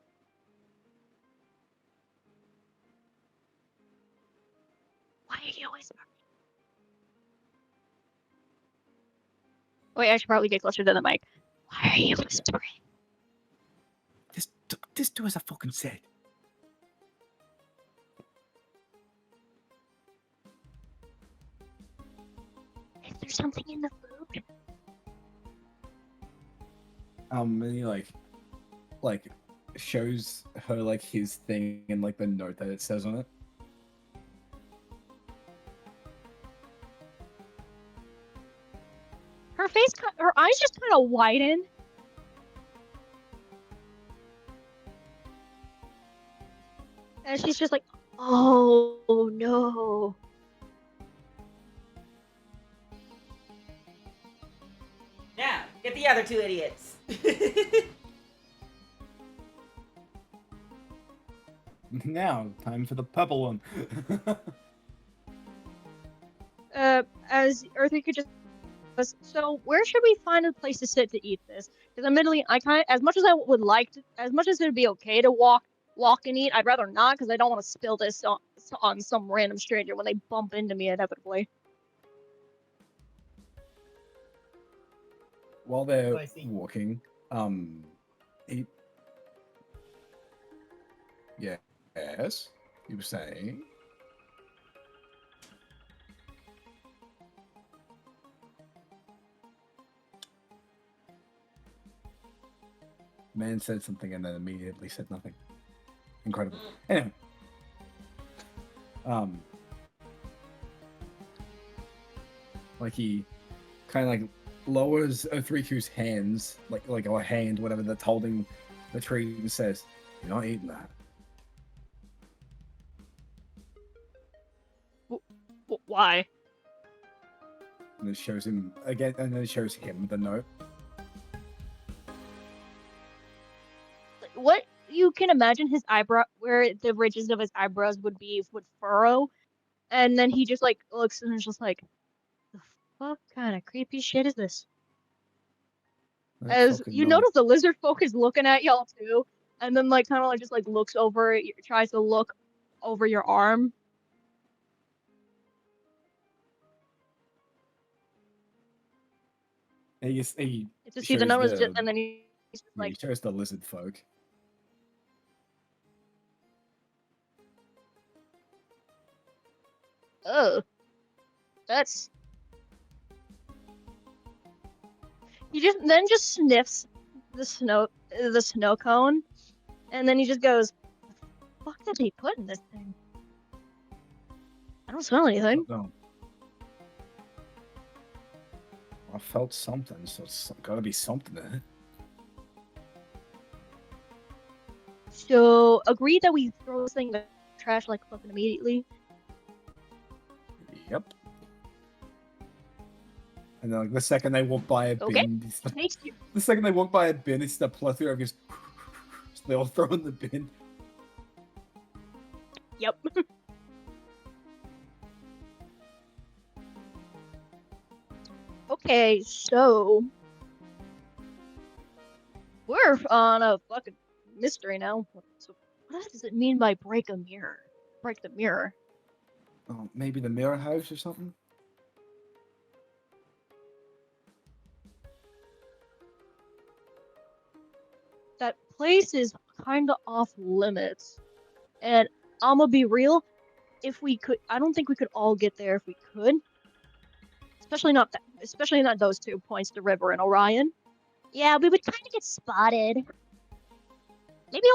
Why are you whispering? Wait, I should probably get closer to the mic. Why are you whispering? Just do as I fucking said. there's something in the food? And he like shows her like his thing and like the note that it says on it. Her eyes just kind of widen. And she's just like, oh no. Now, get the other two idiots. Now, time for the purple one. As Earthy could just. So where should we find a place to sit to eat this? Because admittedly, I kind of, as much as I would like to, as much as it would be okay to walk and eat, I'd rather not because I don't want to spill this on some random stranger when they bump into me inevitably. While they're Oh, I see. walking, he... Yes, you were saying. Man said something and then immediately said nothing. Incredible. Anyway. Like he kind of like lowers Othriku's hands, like or hand, whatever that's holding the tree, and says, "You're not eating that." Why? And it shows him again, and then it shows him the note. What you can imagine his eyebrow, where the ridges of his eyebrows would furrow, and then he just like looks and is just like, the fuck kind of creepy shit is this? That As fucking you note. notice, the lizard folk is looking at y'all too, and then like kind of like just like looks over, tries to look over your arm. He To see the shows numbers, the- and then he's just he like, shows the lizard folk. oh, that's. He just sniffs the snow cone, and then he just goes, "The fuck did they put in this thing? I don't smell anything." No. I felt something, so it's gotta be something in it. So agree that we throw this thing in the trash like fucking immediately. Yep. And then, like, the second they walk by a Okay. bin, Makes you. the second they walk by a bin, it's the plethora of just. So they all throw in the bin. Yep. Okay, so we're on a fucking mystery now. So what does it mean by break a mirror? Break the mirror. Oh, maybe the mirror house or something. That place is kind of off limits, and I'm gonna be real. If we could, I don't think we could all get there if we could. Especially not those 2 points, the river and Orion. Yeah, we would kind of get spotted. Maybe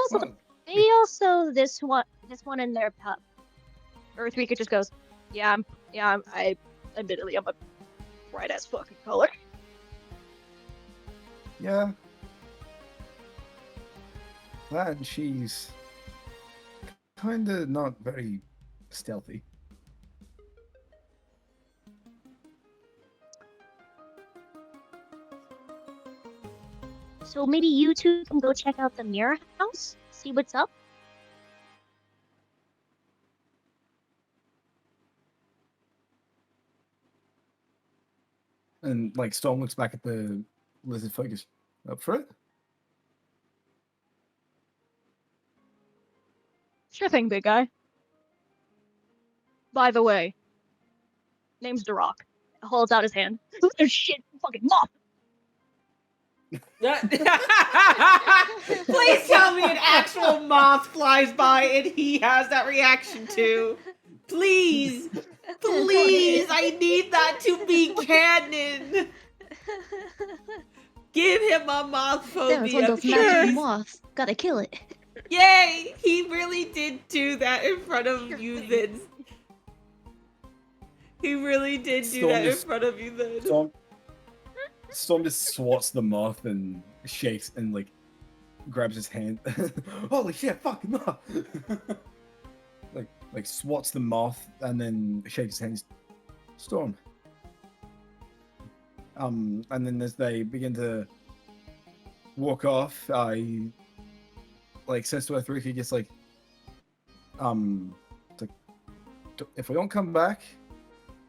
also this one in their pub. Or Rika just goes, I admittedly I'm a bright ass fucking color. Yeah. That and she's kinda not very stealthy. So maybe you two can go check out the mirror house, see what's up. And like Storm looks back at the lizard focus. Up for it? Sure thing, big guy. By the way, name's Duroc. Holds out his hand. Oh shit, fucking moth! Please tell me an actual moth flies by and he has that reaction too. Please, please, I need that to be canon. Give him a moth Damn, it's one phobia. of those magic Please. moths. Gotta kill it. Yay! He really did do that in front of you then. He really did do Storm that in just- front of you then. Storm just swats the moth and shakes and like grabs his hand. Holy shit! Fuck no! like swats the moth and then shakes his hands. Storm. And then as they begin to walk off, he like says to Athriki, just like, it's like, if we don't come back,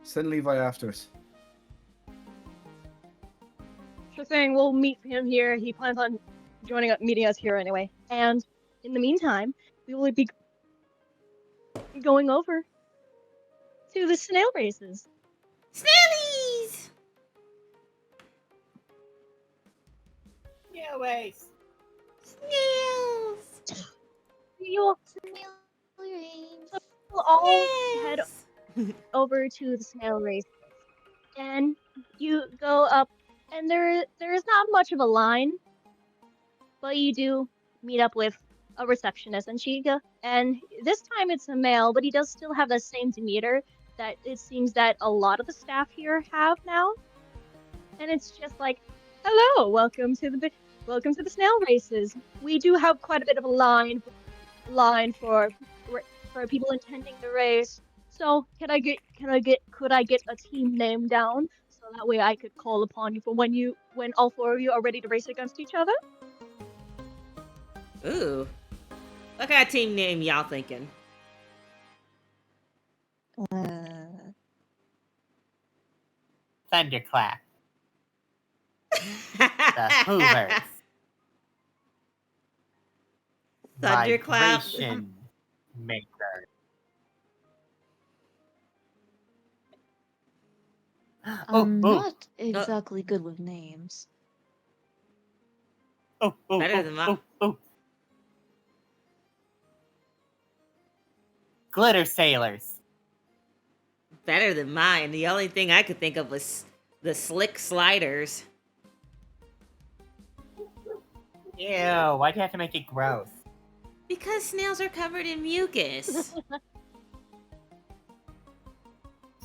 send Levi after us. Sure thing. We'll meet him here. He plans on meeting us here anyway. And in the meantime, we will be going over to the snail races. Snailies! Yeah, wait. Snails! You'll we'll all head Yes. over to the snail race, and you go up, and there is not much of a line, but you do meet up with a receptionist, and and this time it's a male, but he does still have the same demeanor that it seems that a lot of the staff here have now, and it's just like, hello, welcome to the snail races. We do have quite a bit of a line for people intending the race. So could I get a team name down so that way I could call upon you for when all four of you are ready to race against each other? Ooh. What kind of team name y'all thinking? Thunderclap. The Hoovers. Thunderclap. Vibration Maker. I'm not exactly good with names. Better than mine. Glitter Sailors. Better than mine. The only thing I could think of was the Slick Sliders. Ew, why'd you have to make it gross? Because snails are covered in mucus.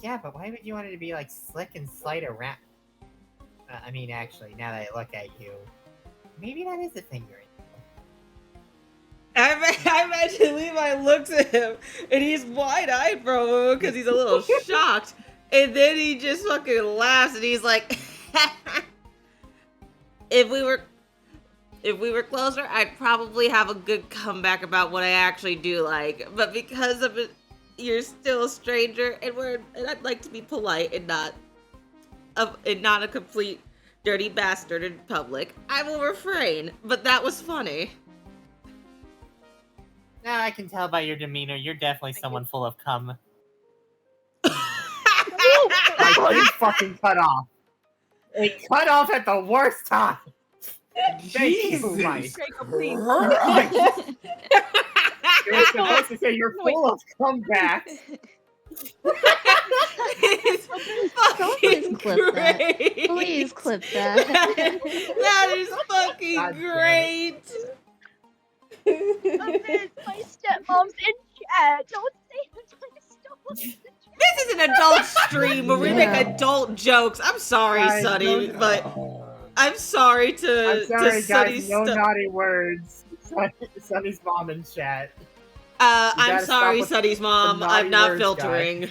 Yeah, but why would you want it to be like slick and slide around? I mean, actually, now that I look at you, maybe that is a thing you're into. I imagine Levi looks at him and he's wide-eyed for a moment because he's a little shocked. And then he just fucking laughs and he's like, if we were closer, I'd probably have a good comeback about what I actually do like. But because of it, you're still a stranger, and I'd like to be polite and not a complete dirty bastard in public. I will refrain, but that was funny. Now I can tell by your demeanor, you're definitely someone full of cum. Like, you fucking cut off. It cut off at the worst time. Thank you, Mike. Jacob, please. You were supposed to say you're full of comebacks. It's fucking clip that. great. Please clip that. That is fucking God damn great. Abyss, my stepmom's in chat. Don't say that to my stepmom. This is an adult stream where we make adult jokes. I'm sorry, Guys, Sonny, no- but I'm sorry to I'm sorry, to guys. Sonny's No stuff. naughty words. Sonny's mom in chat. I'm gotta sorry, stop with Sonny's mom. the naughty I'm not words, filtering.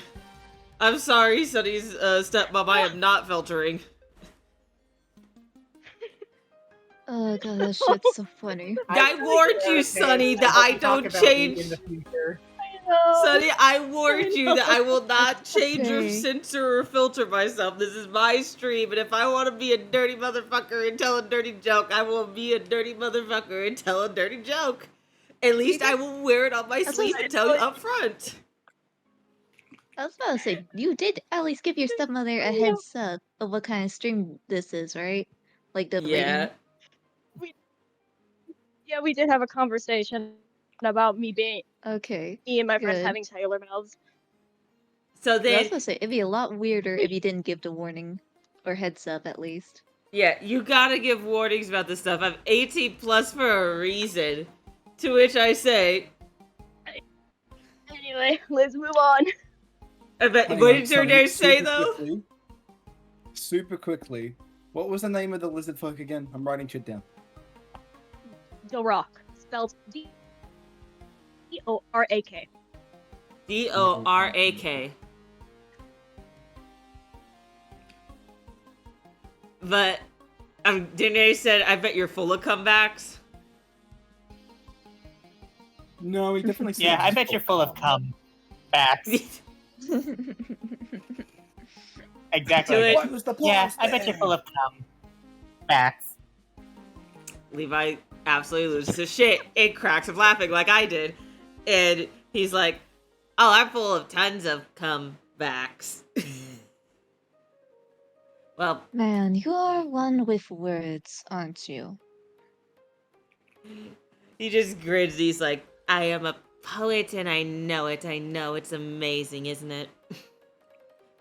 I'm sorry, Sonny's stepmom. I am not filtering. Oh god, that shit's so funny. I warned you, Sonny, that I don't change. in the future. I know. Sonny, I warned you that I will not change or Okay. censor or filter myself. This is my stream, and if I want to be a dirty motherfucker and tell a dirty joke, I will be a dirty motherfucker and tell a dirty joke. At least I will wear it on my That's sleeve what and tell you up front. I was about to say, you did at least give your stepmother a heads up of what kind of stream this is, right? Like the Yeah. rating. Yeah, we did have a conversation about me Okay. and my friends Good. having Taylor mouths. So I was then, gonna say it'd be a lot weirder if you didn't give the warning or heads up at least. yeah, you gotta give warnings about this stuff. I'm 18 plus for a reason. To which I say, Anyway, let's move on. I bet, Hang what on, did Sonny, Jordan say super though? quickly, super quickly. What was the name of the lizard folk again? I'm writing shit down. Dorak, spelled Dorak. Dorak. But Danae said, I bet you're full of comebacks. No, he definitely said Yeah, I just bet you're full of cum. Facts. Exactly. To like it- that. What was the Yeah, pause I bet you're there? full of cum. Facts. Levi absolutely loses his shit and cracks up laughing like I did. And he's like, oh, I'm full of tons of comebacks. Well, Man, you are one with words, aren't you? he just grins. He's like, I am a poet and I know it. I know it's amazing, isn't it?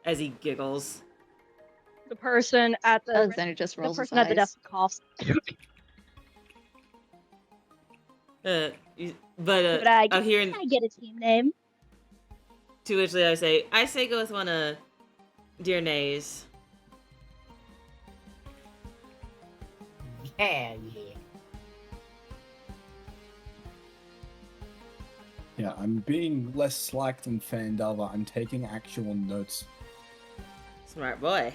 As he giggles. The person at the Alexander just the rolls his person at the eyes. desk coughs. But But I I'm hearing I get a team name. to which I say go with one of Dear Nays. Yeah. Yeah, I'm being less slack than Fandalva. I'm taking actual notes. Smart boy.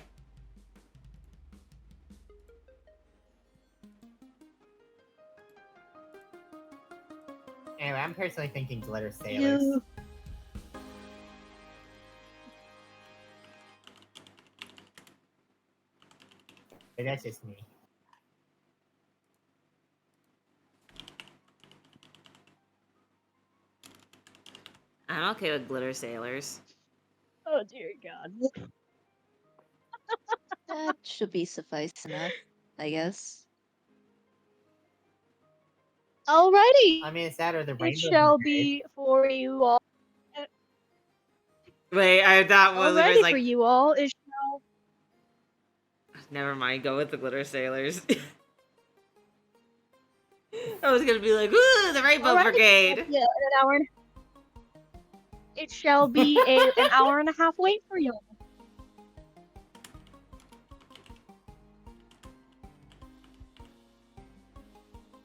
Anyway, I'm personally thinking glitter sailors. You. But that's just me. I'm okay with glitter sailors. Oh dear God. That should be suffice enough, I guess. Alrighty. I mean, it's that or the It rainbow. shall brigade. be for you all. Wait, I thought one Levi's Alrighty like, for you all. It shall. never mind, go with the glitter sailors. I was gonna be like, ooh, the Rainbow Alrighty. Brigade. Yeah, in an hour. It shall be an hour and a half wait for you.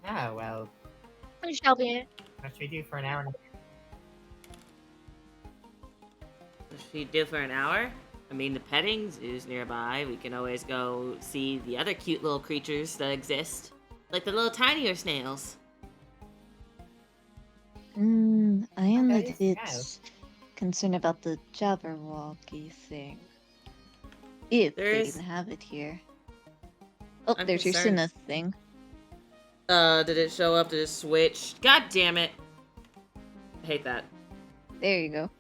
Ah, well, It shall be. what should we do for an hour? What should we do for an hour? I mean, the petting zoo's nearby. We can always go see the other cute little creatures that exist. Like the little tinier snails. I am a that is bit true. concerned about the Jabberwocky thing. If they There's- even have it here. Oh, I'm there's your concerned. Sinnoh thing. Did it show up? Did it switch? God damn it. I hate that. There you go.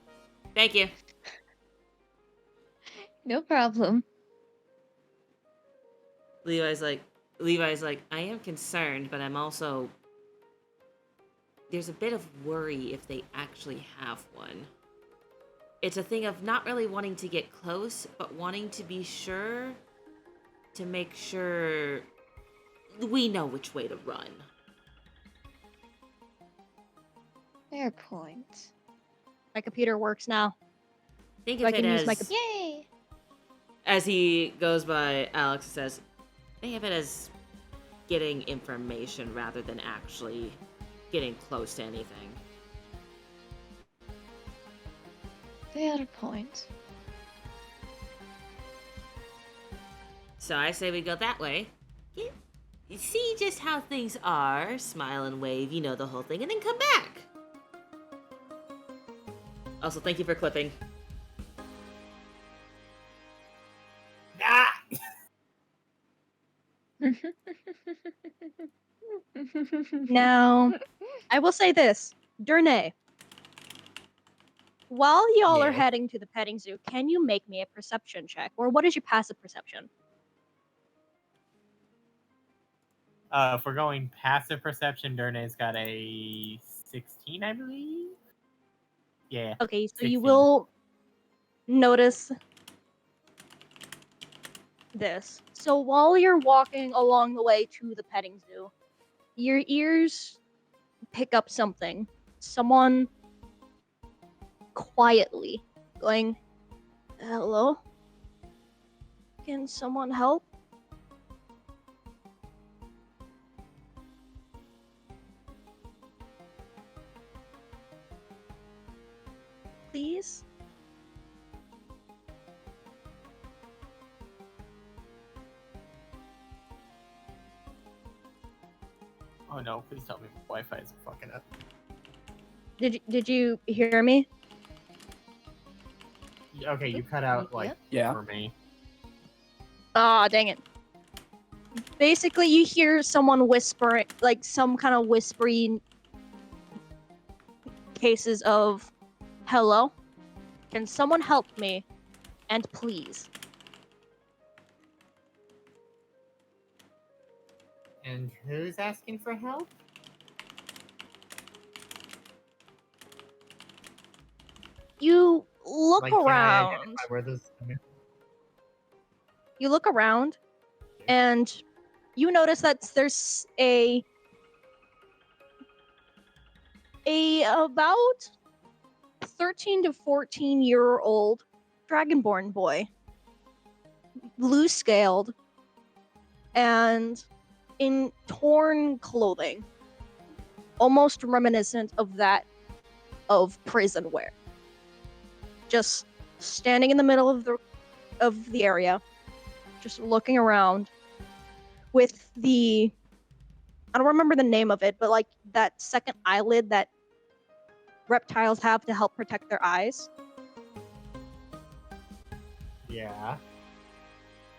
Thank you. No problem. Levi's like, I am concerned, but I'm also... There's a bit of worry if they actually have one. It's a thing of not really wanting to get close, but wanting to be sure to make sure we know which way to run. Fair point. My computer works now. Think So of I it can use as... my computer. Yay! As he goes by, Alex says, think of it as getting information rather than actually getting close to anything. Fair point. So I say we go that way. You see just how things are, smile and wave, you know the whole thing, and then come back. Also, thank you for clipping. Ah! Now, I will say this. Durnay, while y'all are Yeah. heading to the petting zoo, can you make me a perception check? Or what is your passive perception? If we're going passive perception, Durnay's got a 16, I believe. Yeah. Okay, so 16. you will notice this. So while you're walking along the way to the petting zoo, your ears pick up something. Someone quietly going, "Hello? Can someone help?" Please? Oh no, please tell me my Wi-Fi isn't fucking up. Did you hear me? Okay, you cut out like Yeah. for me. Ah, dang it. Basically, you hear someone whispering, like some kind of whispering cases of, "Hello? Can someone help me? And please." And who's asking for help? You look Like, can I around. identify where this? You look around, and you notice that there's a about 13 to 14-year-old dragonborn boy, blue scaled and in torn clothing, almost reminiscent of that of prison wear, just standing in the middle of the area, just looking around with the, I don't remember the name of it, but like that second eyelid that reptiles have to help protect their eyes. Yeah.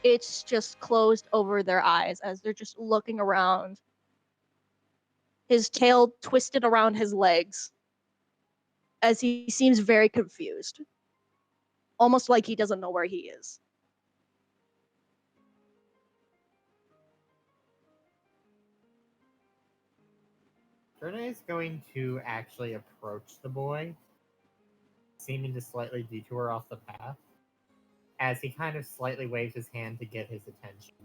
It's just closed over their eyes as they're just looking around. His tail twisted around his legs as he seems very confused. Almost like he doesn't know where he is. Jernay is going to actually approach the boy, seeming to slightly detour off the path, as he kind of slightly waves his hand to get his attention.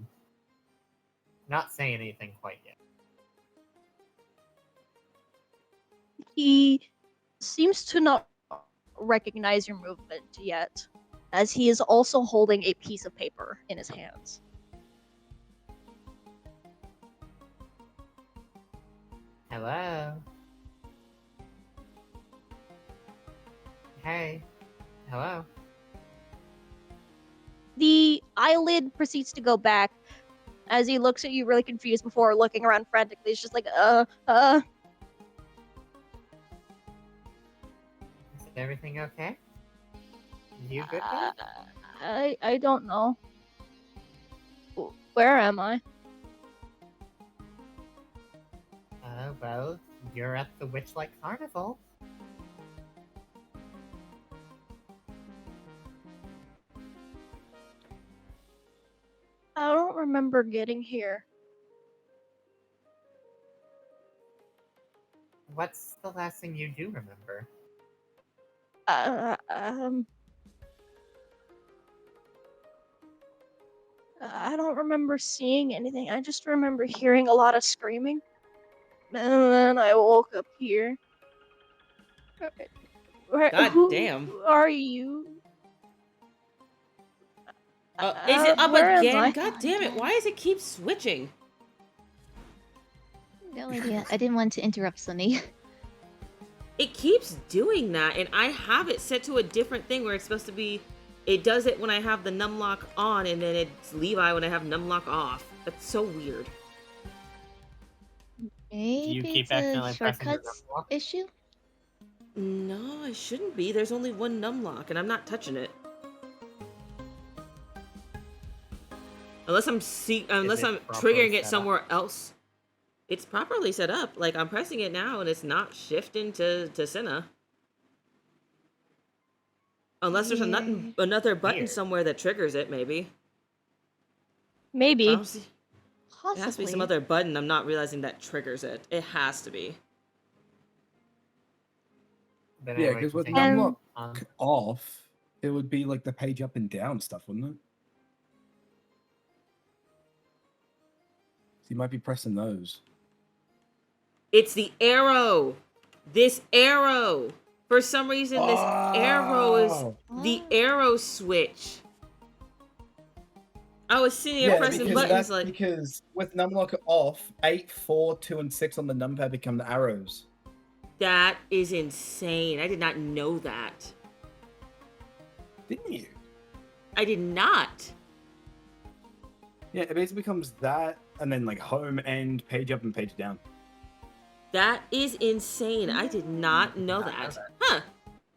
Not saying anything quite yet. He seems to not recognize your movement yet, as he is also holding a piece of paper in his hands. Hello? Hey. Hello? The eyelid proceeds to go back as he looks at you really confused before looking around frantically. It's just like, Is everything okay? You good, bud? I don't know. Where am I? Well, you're at the Witchlight Carnival. I don't remember getting here. What's the last thing you do remember? I don't remember seeing anything. I just remember hearing a lot of screaming. And then I woke up here. God Who damn. are you? Is it up Where am again? I? God damn it. Why does it keep switching? No idea. I didn't want to interrupt Sunny. It keeps doing that, and I have it set to a different thing where it's supposed to be. It does it when I have the numlock on, and then it's Levi when I have numlock off. That's so weird. Maybe you keep it's a accidentally pressing your shortcuts numlock? issue? No, it shouldn't be. There's only one numlock, and I'm not touching it. Unless I'm Is it properly triggering it set up? somewhere else. It's properly set up. Like, I'm pressing it now, and it's not shifting to Senna. Unless there's another button Weird. somewhere that triggers it, maybe. Maybe. I don't see. It Possibly. has to be some other button I'm not realizing that triggers it. It has to be. But Yeah, anyway, because with continue. numlock Um, off, It would be like the page up and down stuff, wouldn't it? So you might be pressing those. It's the arrow. This arrow. For some reason, this arrow is Oh! the Oh. arrow switch. I was sitting here Yeah, pressing because buttons that's like because with numlock off, 8, 4, 2, and 6 on the numpad become the arrows. that is insane. I did not know that. Didn't you? I did not. Yeah, it basically becomes that, and then like home, end, page up, and page down. That is insane. I did not know Not know that. that. Huh.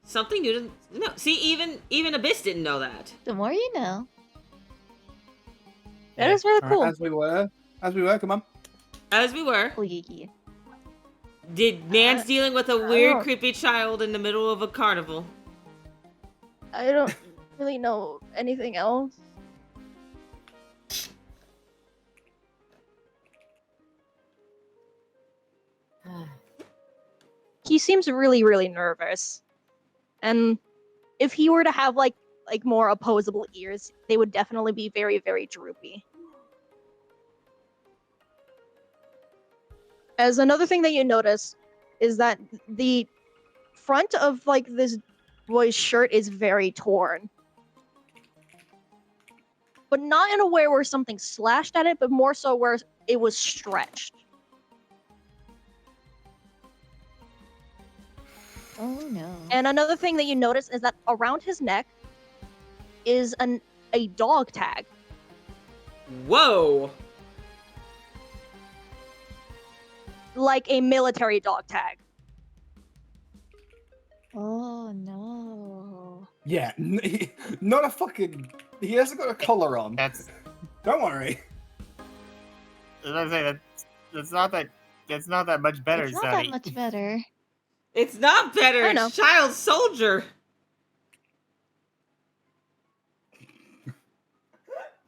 Something new to know. See, even Abyss didn't know that. The more you know. That Yeah. is really All right, cool. as we were, come on. As we were. Oh, yeah. Did Nan's dealing with a I weird, don't- creepy child in the middle of a carnival? I don't really know anything else. He seems really, really nervous. And if he were to have like more opposable ears, they would definitely be very, very droopy. As another thing that you notice is that the front of like this boy's shirt is very torn. But not in a way where something slashed at it, but more so where it was stretched. Oh, no. And another thing that you notice is that around his neck is a dog tag. Whoa! Like a military dog tag. Oh, no. Yeah, not a fucking. He hasn't got a collar on. That's Don't worry. I was gonna say that's not that much better, It's not Sonny. that much better. It's not better. I know. It's child soldier.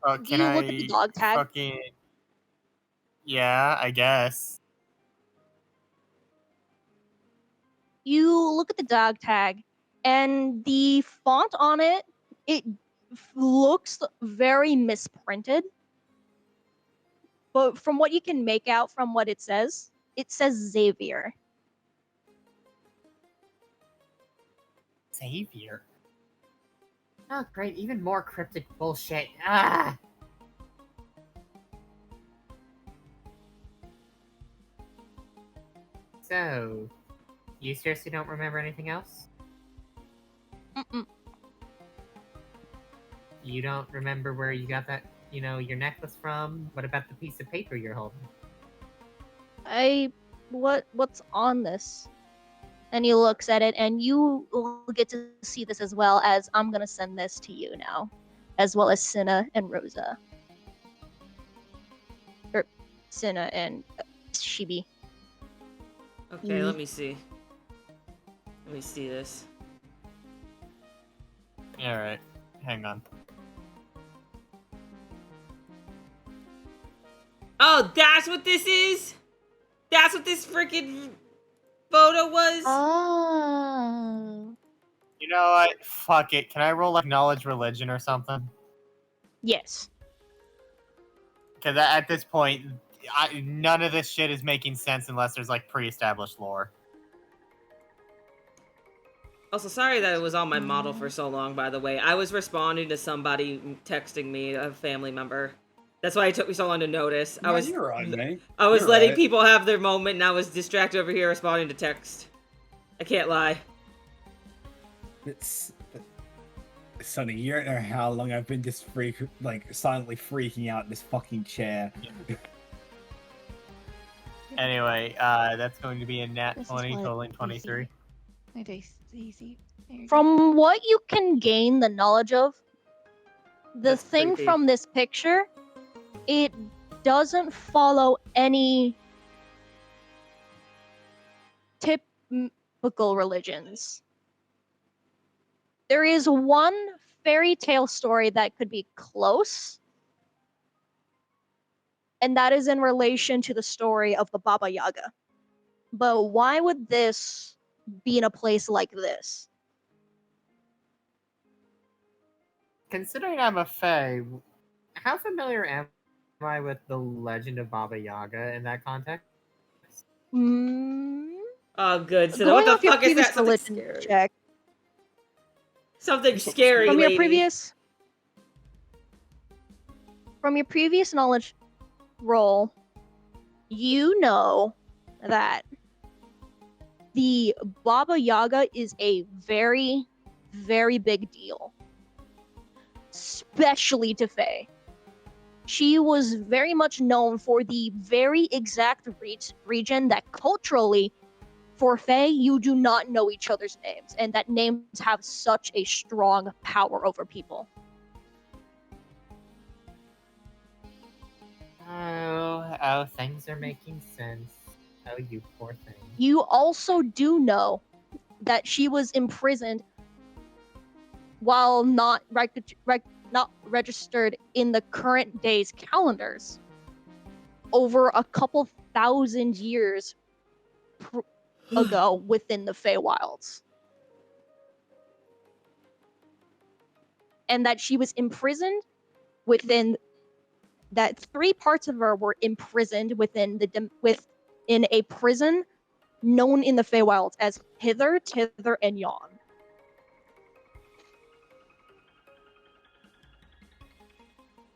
Oh, Do can you I look at the dog tag? fucking? Yeah, I guess. You look at the dog tag, and the font on it, it looks very misprinted. But from what you can make out from what it says Xavier. Xavier. Oh, great! Even more cryptic bullshit. Ah. So, you seriously don't remember anything else? Mm-mm. You don't remember where you got that, your necklace from? What about the piece of paper you're holding? What's on this? And he looks at it, and you will get to see this as well, as I'm gonna send this to you now, as well as Cinna and Rosa. Or Cinna and Shibi. Okay, let me see. Let me see this. Alright, hang on. Oh, that's what this is? That's what this freaking photo was? Oh. You know what? Fuck it. Can I roll like knowledge religion or something? Yes. Because at this point, none of this shit is making sense unless there's like pre-established lore. Also, sorry that it was on my model for so long, by the way. I was responding to somebody texting me, a family member. That's why it took me so long to notice. No, you're right, mate. I was You're letting right. people have their moment, and I was distracted over here responding to text. I can't lie. It's Sonny, you don't know how long I've been just silently freaking out in this fucking chair. Anyway, that's going to be a nat This is 20, what totaling we 23. see. My dice is easy. There you go. From what you can gain the knowledge of, the That's thing creepy. from this picture, it doesn't follow any typical religions. There is one fairy tale story that could be close, and that is in relation to the story of the Baba Yaga. But why would this be in a place like this? considering I'm a fae, how familiar am I with the legend of Baba Yaga in that context? Mm, Oh, good. So going what the off your fuck is previous that? Something religion scary. check. Something scary, From your lady. previous knowledge roll, you know that the Baba Yaga is a very, very big deal, especially to Fae. She was very much known for the very exact region that culturally, for Fae, you do not know each other's names, and that names have such a strong power over people. Oh, things are making sense. Oh, you poor thing. You also do know that she was imprisoned while not registered in the current day's calendars over a couple thousand years ago within the Feywilds. And that she was imprisoned within that 3 parts of her were imprisoned within within a prison known in the Feywilds as Hither, Tither, and Yon.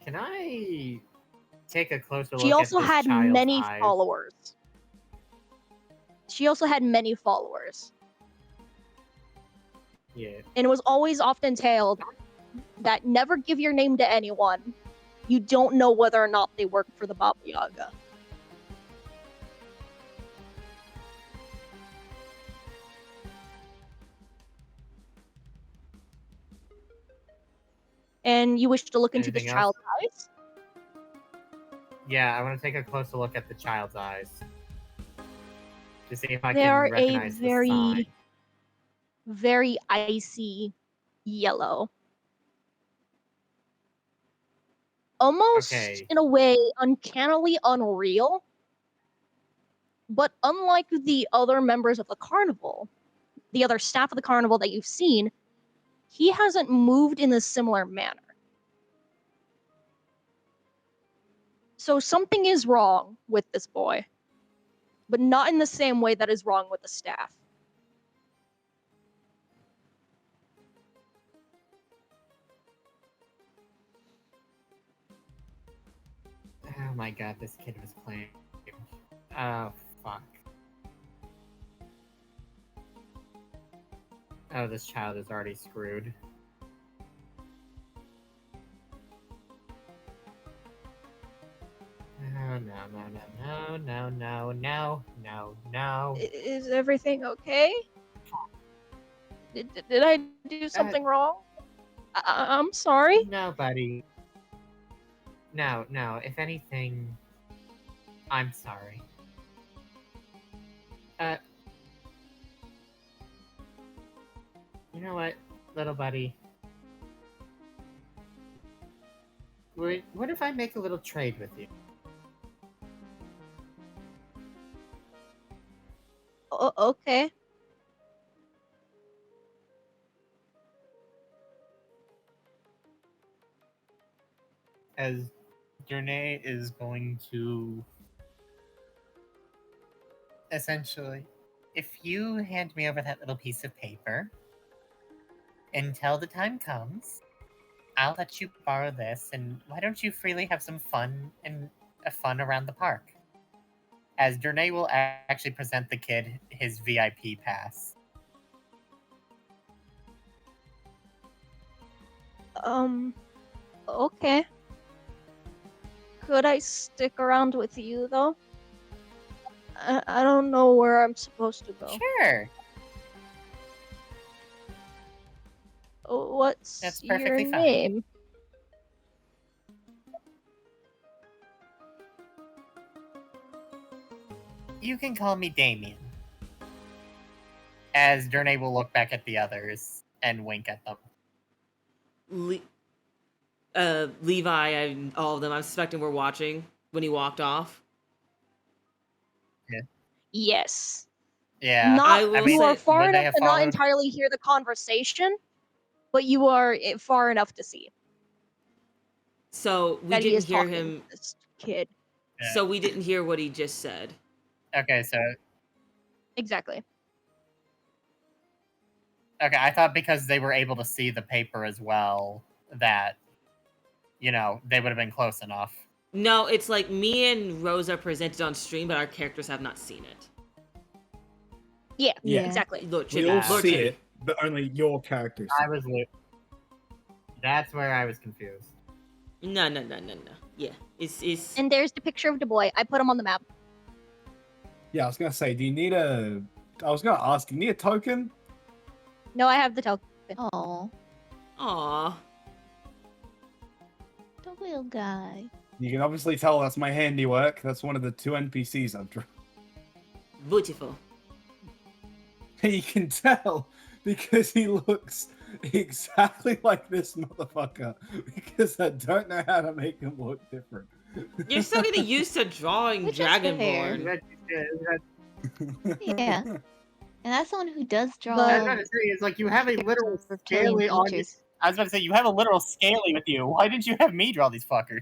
Can I take a closer She look also at this had child's many eyes? followers. She also had many followers. Yeah. And it was always often told that never give your name to anyone. You don't know whether or not they work for the Baba Yaga. And you wish to look into this Anything else? child's eyes? Yeah, I want to take a closer look at the child's eyes to see if I They can are a recognize the sign. very icy yellow. Almost Okay. in a way uncannily unreal. But unlike the other members of the carnival, the other staff of the carnival that you've seen, he hasn't moved in a similar manner. So something is wrong with this boy, but not in the same way that is wrong with the staff. Oh my god, this kid was playing. Oh, fuck. Oh, this child is already screwed. No, no, no, no, no, no, no, no, no. Is everything okay? Did I do something wrong? I'm sorry. No, buddy. No, no, if anything, I'm sorry. You know what, little buddy? What if I make a little trade with you? Okay. As Durnay is going to essentially, if you hand me over that little piece of paper until the time comes, I'll let you borrow this, and why don't you freely have some fun and fun around the park? As Durnay will actually present the kid his VIP pass. Okay. Could I stick around with you, though? I don't know where I'm supposed to go. Sure. What's That's your perfectly fine. name? You can call me Damien. As Durnay will look back at the others and wink at them. Levi and all of them, I'm suspecting were watching when he walked off. Yes. Yeah. I will You are say- far Would they enough have to not followed? entirely hear the conversation, but you are far enough to see. So we that he is didn't hear talking him. to this kid. Yeah. So we didn't hear what he just said. Okay, so Exactly. okay, I thought because they were able to see the paper as well that they would have been close enough. No, it's like me and Rosa presented on stream, but our characters have not seen it. Yeah, Yeah. exactly. Lord We Chibi. all Lord see Chibi. it, but only your characters. I was That's where I was confused. No. Yeah, it's. And there's the picture of the boy. I put him on the map. Yeah, I was gonna say, do you need a? I was gonna ask, do you need a token? No, I have the token. Oh, Aw. the little guy. You can obviously tell that's my handiwork. That's one of the 2 NPCs I've drawn. Beautiful. You can tell because he looks exactly like this motherfucker. Because I don't know how to make him look different. You're still getting used to drawing Which is fair. Dragonborn. Yeah. And that's someone who does draw. I was about to say, it's like you have a literal characters with killing scaly on you. features. I was about to say, you have a literal scaly with you. Why didn't you have me draw these fuckers?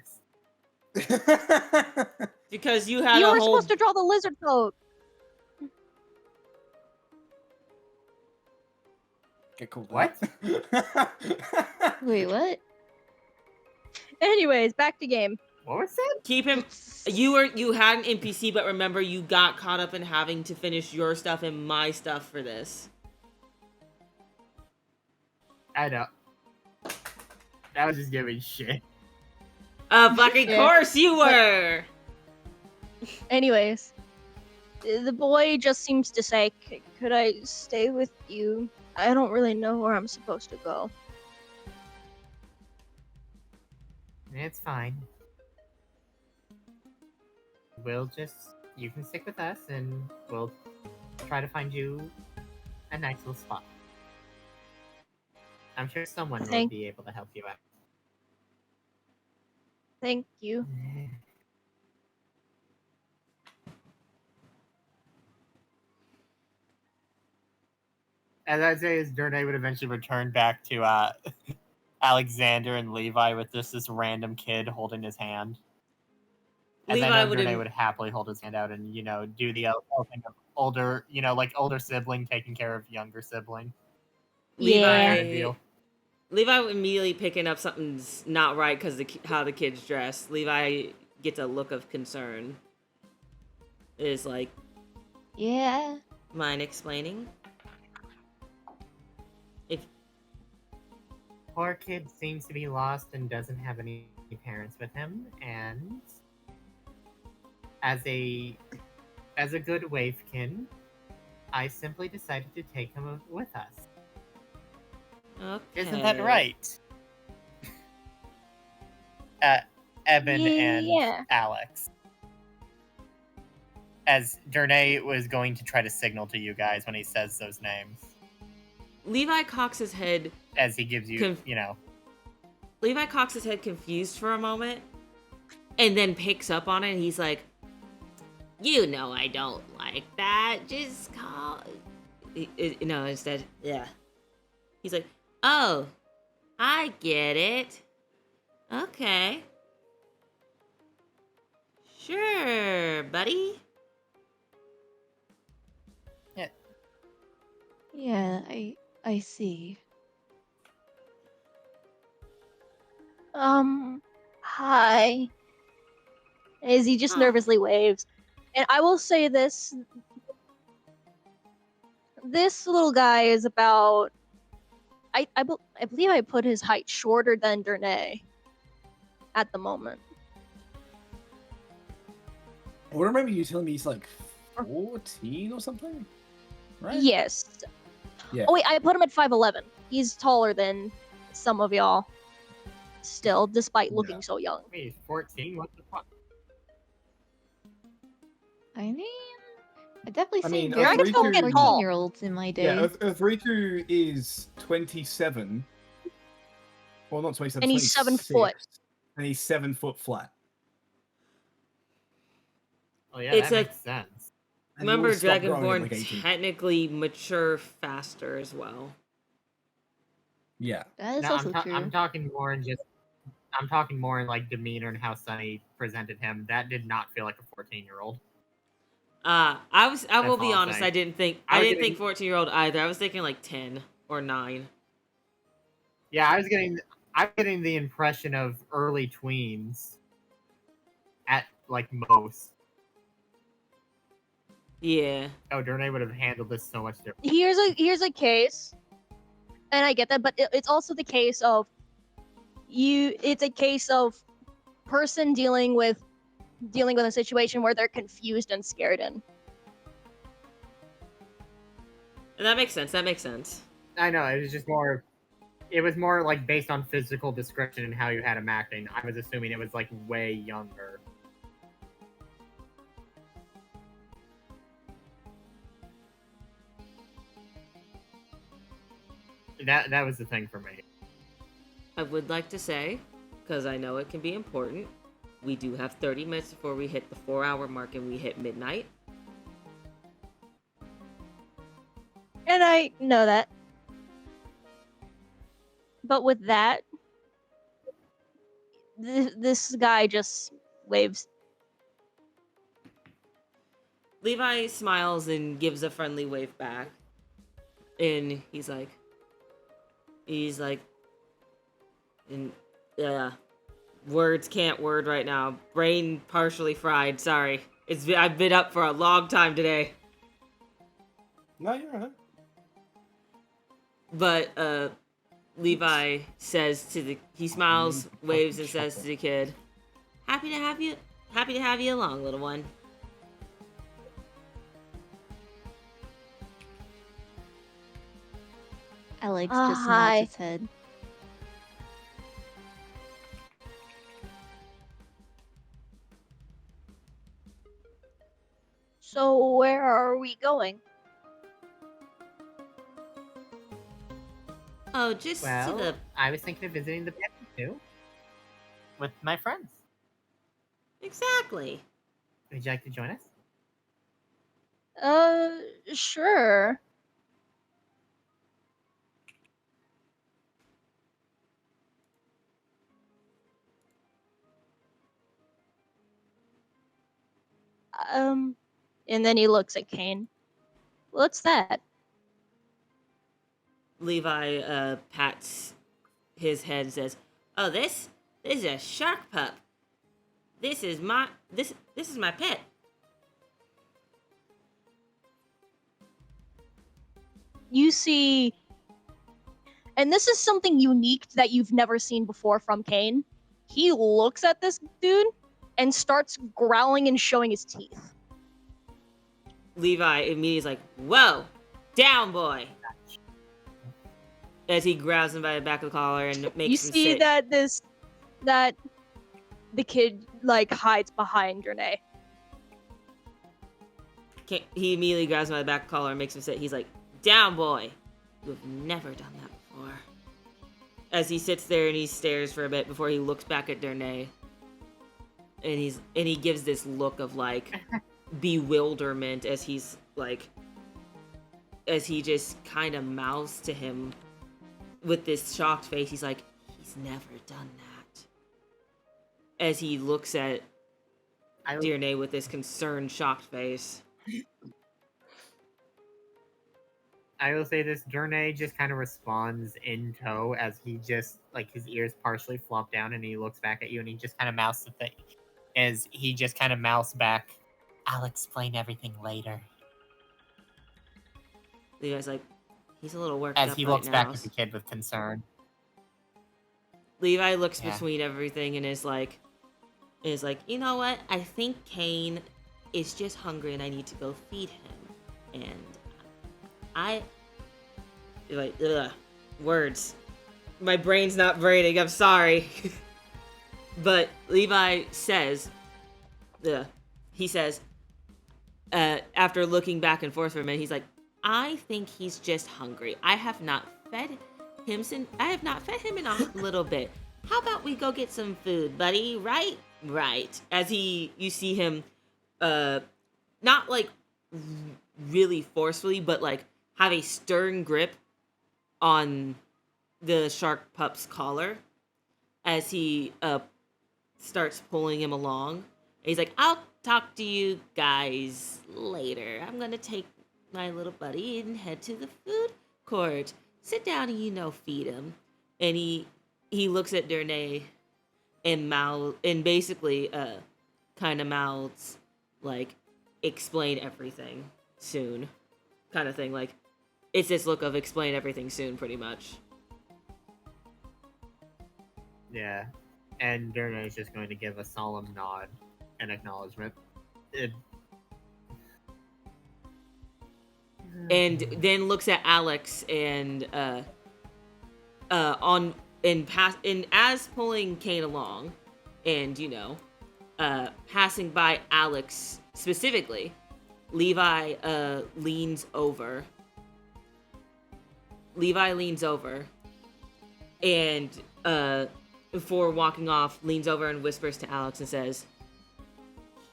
Because you had You a were whole. supposed to draw the lizard coat. Get cool. What? Wait, what? Anyways, back to game. What was that? Keep him. You had an NPC, but remember you got caught up in having to finish your stuff and my stuff for this. I know. That was just giving shit. Fucking Yeah. course you were. Anyways, the boy just seems to say, could I stay with you? I don't really know where I'm supposed to go. It's fine. You can stick with us and we'll try to find you a nice little spot. I'm sure someone will Thank- be able to help you out. Thank you. As I'd say, is Durnay would eventually return back to Alexander and Levi with just this random kid holding his hand. As Levi I know would Durnay would happily hold his hand out and, do the whole thing of older, like older sibling taking care of younger sibling. Yeah. Kind of deal. Levi immediately picking up something's not right because how the kid's dressed. Levi gets a look of concern. Is like, Yeah. mind explaining? If Poor kid seems to be lost and doesn't have any parents with him, and as a good waifkin, I simply decided to take him with us. okay. Isn't that right? Eben and Yeah. Alex. As Durnay was going to try to signal to you guys when he says those names. Levi cocks his head. As he gives you, Levi cocks his head confused for a moment, and then picks up on it. And he's like, I don't like that. Just call. No, instead, yeah. He's like, oh, I get it. Okay. Sure, buddy. Yeah, I see. Hi. As he just Huh. nervously waves. And I will say this. This little guy is about... I believe I put his height shorter than Durnay. At the moment. I remember you telling me he's like 14 or something, right? Yes. Yeah. Oh wait, I put him at 5'11". He's taller than some of y'all. Still, despite looking so young. Wait, he's 14? What the fuck? I mean, I definitely I seen mean, You're Uriku- still getting tall. 14-year-olds in my day. Yeah, Riku is 27. Well, not 27. And he's 7 foot. 26, And he's 7 foot flat. Oh yeah, It's that a- makes sense. And he Remember, will stop growing at, Dragonborn like, 18. technically mature faster as well. Yeah. That is No, also true. I'm talking more in just I'm talking more in like demeanor and how Sunny presented him. That did not feel like a 14-year-old. I will That's be all I'm honest, saying. I was didn't think getting- 14-year-old either. I was thinking like 10 or 9. Yeah, I'm getting the impression of early tweens at like most. Yeah. Oh, Durnay would have handled this so much different. Here's a case, and I get that, but it's also the case of it's a case of person dealing with a situation where they're confused and scared in. And that makes sense. That makes sense. I know, it was more like based on physical description and how you had him acting. I was assuming it was like way younger. That was the thing for me. I would like to say, because I know it can be important, we do have 30 minutes before we hit the 4-hour mark and we hit midnight. And I know that. But with that, this guy just waves. Levi smiles and gives a friendly wave back. And he's like, and words can't word right now. Brain partially fried. Sorry. I've been up for a long time today. No, you're right. But Levi says he smiles, waves, and says to the kid, happy to have you along, little one. Alex Ah, just hi. nods his head. So where are we going? Oh, just Well, to the... I was thinking of visiting the pet too with my friends. Exactly. Would you like to join us? Sure. And then he looks at Kane. What's that? Levi pats his head and says, "Oh, this is a shark pup. This is my pet." You see, and this is something unique that you've never seen before from Kane. He looks at this dude and starts growling and showing his teeth. Levi immediately is like, "Whoa, down, boy!" As he grabs him by the back of the collar and makes You him see sit. that the kid like hides behind Renee. He immediately grabs him by the back of the collar and makes him sit. He's like, "Down, boy. You've never done that before." As he sits there and he stares for a bit before he looks back at Dernay. And he gives this look of like bewilderment as he just kind of mouths to him with this shocked face. He's like, he's never done that. As he looks at Dernay with this concerned, shocked face. I will say this: Durnay just kind of responds in tow as he just like his ears partially flop down and he looks back at you and he just kind of mouths the thing. As he just kind of mouths back, "I'll explain everything later." Levi's like, he's a little worked As up he right looks back now. at the kid with concern. Levi looks Yeah. between everything and is like, you know what? I think Kane is just hungry and I need to go feed him. And words. My brain's not braiding. I'm sorry. But Levi says, he says, after looking back and forth for a minute, he's like, I think he's just hungry. I have not fed him in a little bit. How about we go get some food, buddy? Right? As you see him, not like really forcefully, but like have a stern grip on the shark pup's collar. as he starts pulling him along. And he's like, I'll talk to you guys later. I'm gonna take my little buddy and head to the food court. Sit down and feed him. And he looks at Durnay and basically kind of mouths like, explain everything soon kind of thing. Like, it's this look of explain everything soon, pretty much. Yeah. And Durna is just going to give a solemn nod and acknowledgement. And then looks at Alex and as pulling Kane along, and passing by Alex specifically, Levi leans over. And before walking off, leans over and whispers to Alex and says,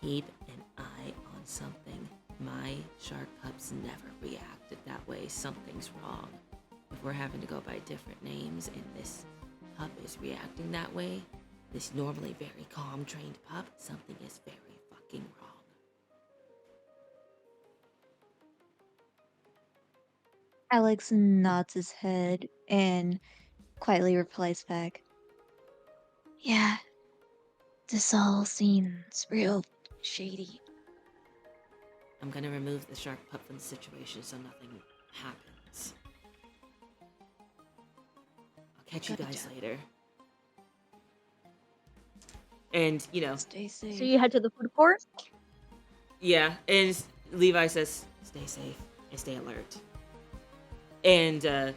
keep an eye on something. My shark pups never reacted that way. Something's wrong. If we're having to go by different names and this pup is reacting that way, this normally very calm, trained pup, something is very fucking wrong. Alex nods his head and quietly replies back, yeah, this all seems real shady. I'm gonna remove the shark pup from the situation so nothing happens. I'll catch you guys later. And, Stay safe. So you head to the food court? yeah, and Levi says, stay safe and stay alert. And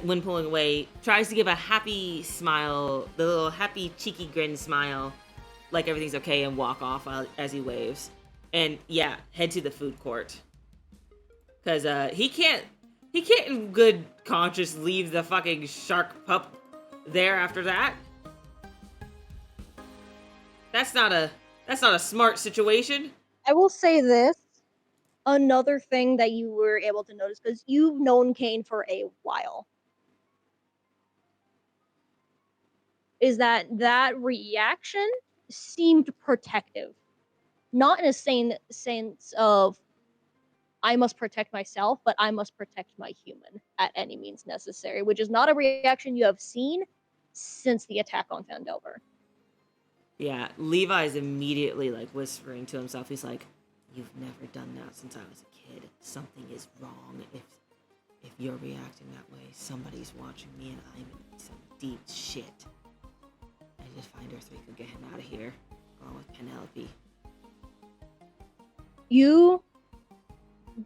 when pulling away, tries to give a happy smile, the little happy cheeky grin smile, like everything's okay, and walk off as he waves. And yeah, head to the food court. Because he can't in good conscience leave the fucking shark pup there after that. That's not a smart situation. I will say this. Another thing that you were able to notice, because you've known Kane for a while, is that reaction seemed protective. Not in a sense of, I must protect myself, but I must protect my human at any means necessary, which is not a reaction you have seen since the attack on Fandover. Yeah, Levi's immediately like whispering to himself. He's like, you've never done that since I was a kid. Something is wrong. If you're reacting that way, somebody's watching me and I'm in some deep shit. I just find Earth could get him out of here, along with Penelope. You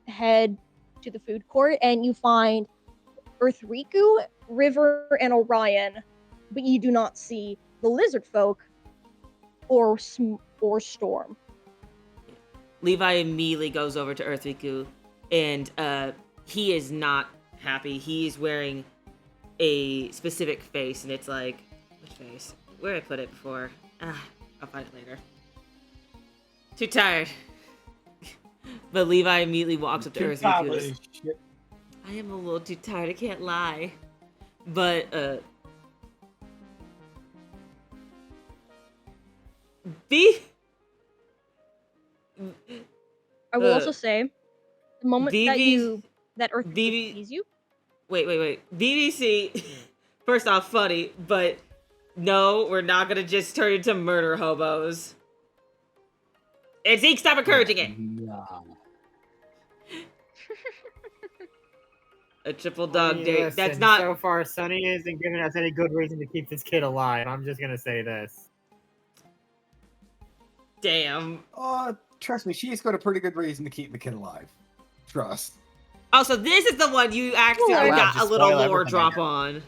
head to the food court and you find Earthriku, River, and Orion, but you do not see the lizard folk or Storm. Levi immediately goes over to Earthriku, and he is not happy. He's wearing a specific face, and it's like, which face? Where did I put it before? I'll find it later. Too tired. But Levi immediately walks up to Earthriku. I am a little too tired, I can't lie. But I will also say, the moment that Earthriku sees you. Wait. BBC, first off, funny, but no, we're not gonna just turn into murder hobos. And Zeke, stop encouraging it! Nah. A triple dog date. Listen, That's not. So far, Sonny isn't giving us any good reason to keep this kid alive. I'm just gonna say this. Damn. Trust me, she's got a pretty good reason to keep the kid alive. Trust. Oh, so this is the one you actually got a little lore drop on.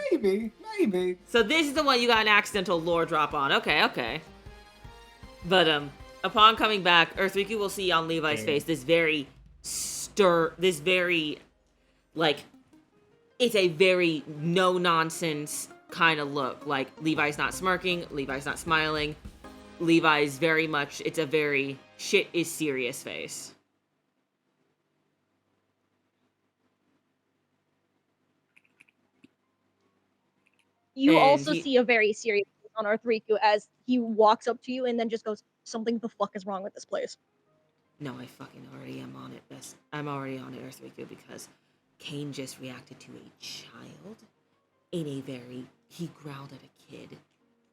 Maybe. So this is the one you got an accidental lore drop on. Okay. But upon coming back, Earthriku will see on Levi's face this very like, it's a very no nonsense kind of look. Like, Levi's not smirking, Levi's not smiling. Levi's very much, it's a very shit is serious face. You And also he- see a very serious face on Arthriku as he walks up to you and then just goes, "Something the fuck is wrong with this place." No, I fucking already am on it. I'm already on it, Earthriku, because Kane just reacted to a child in a very. He growled at a kid,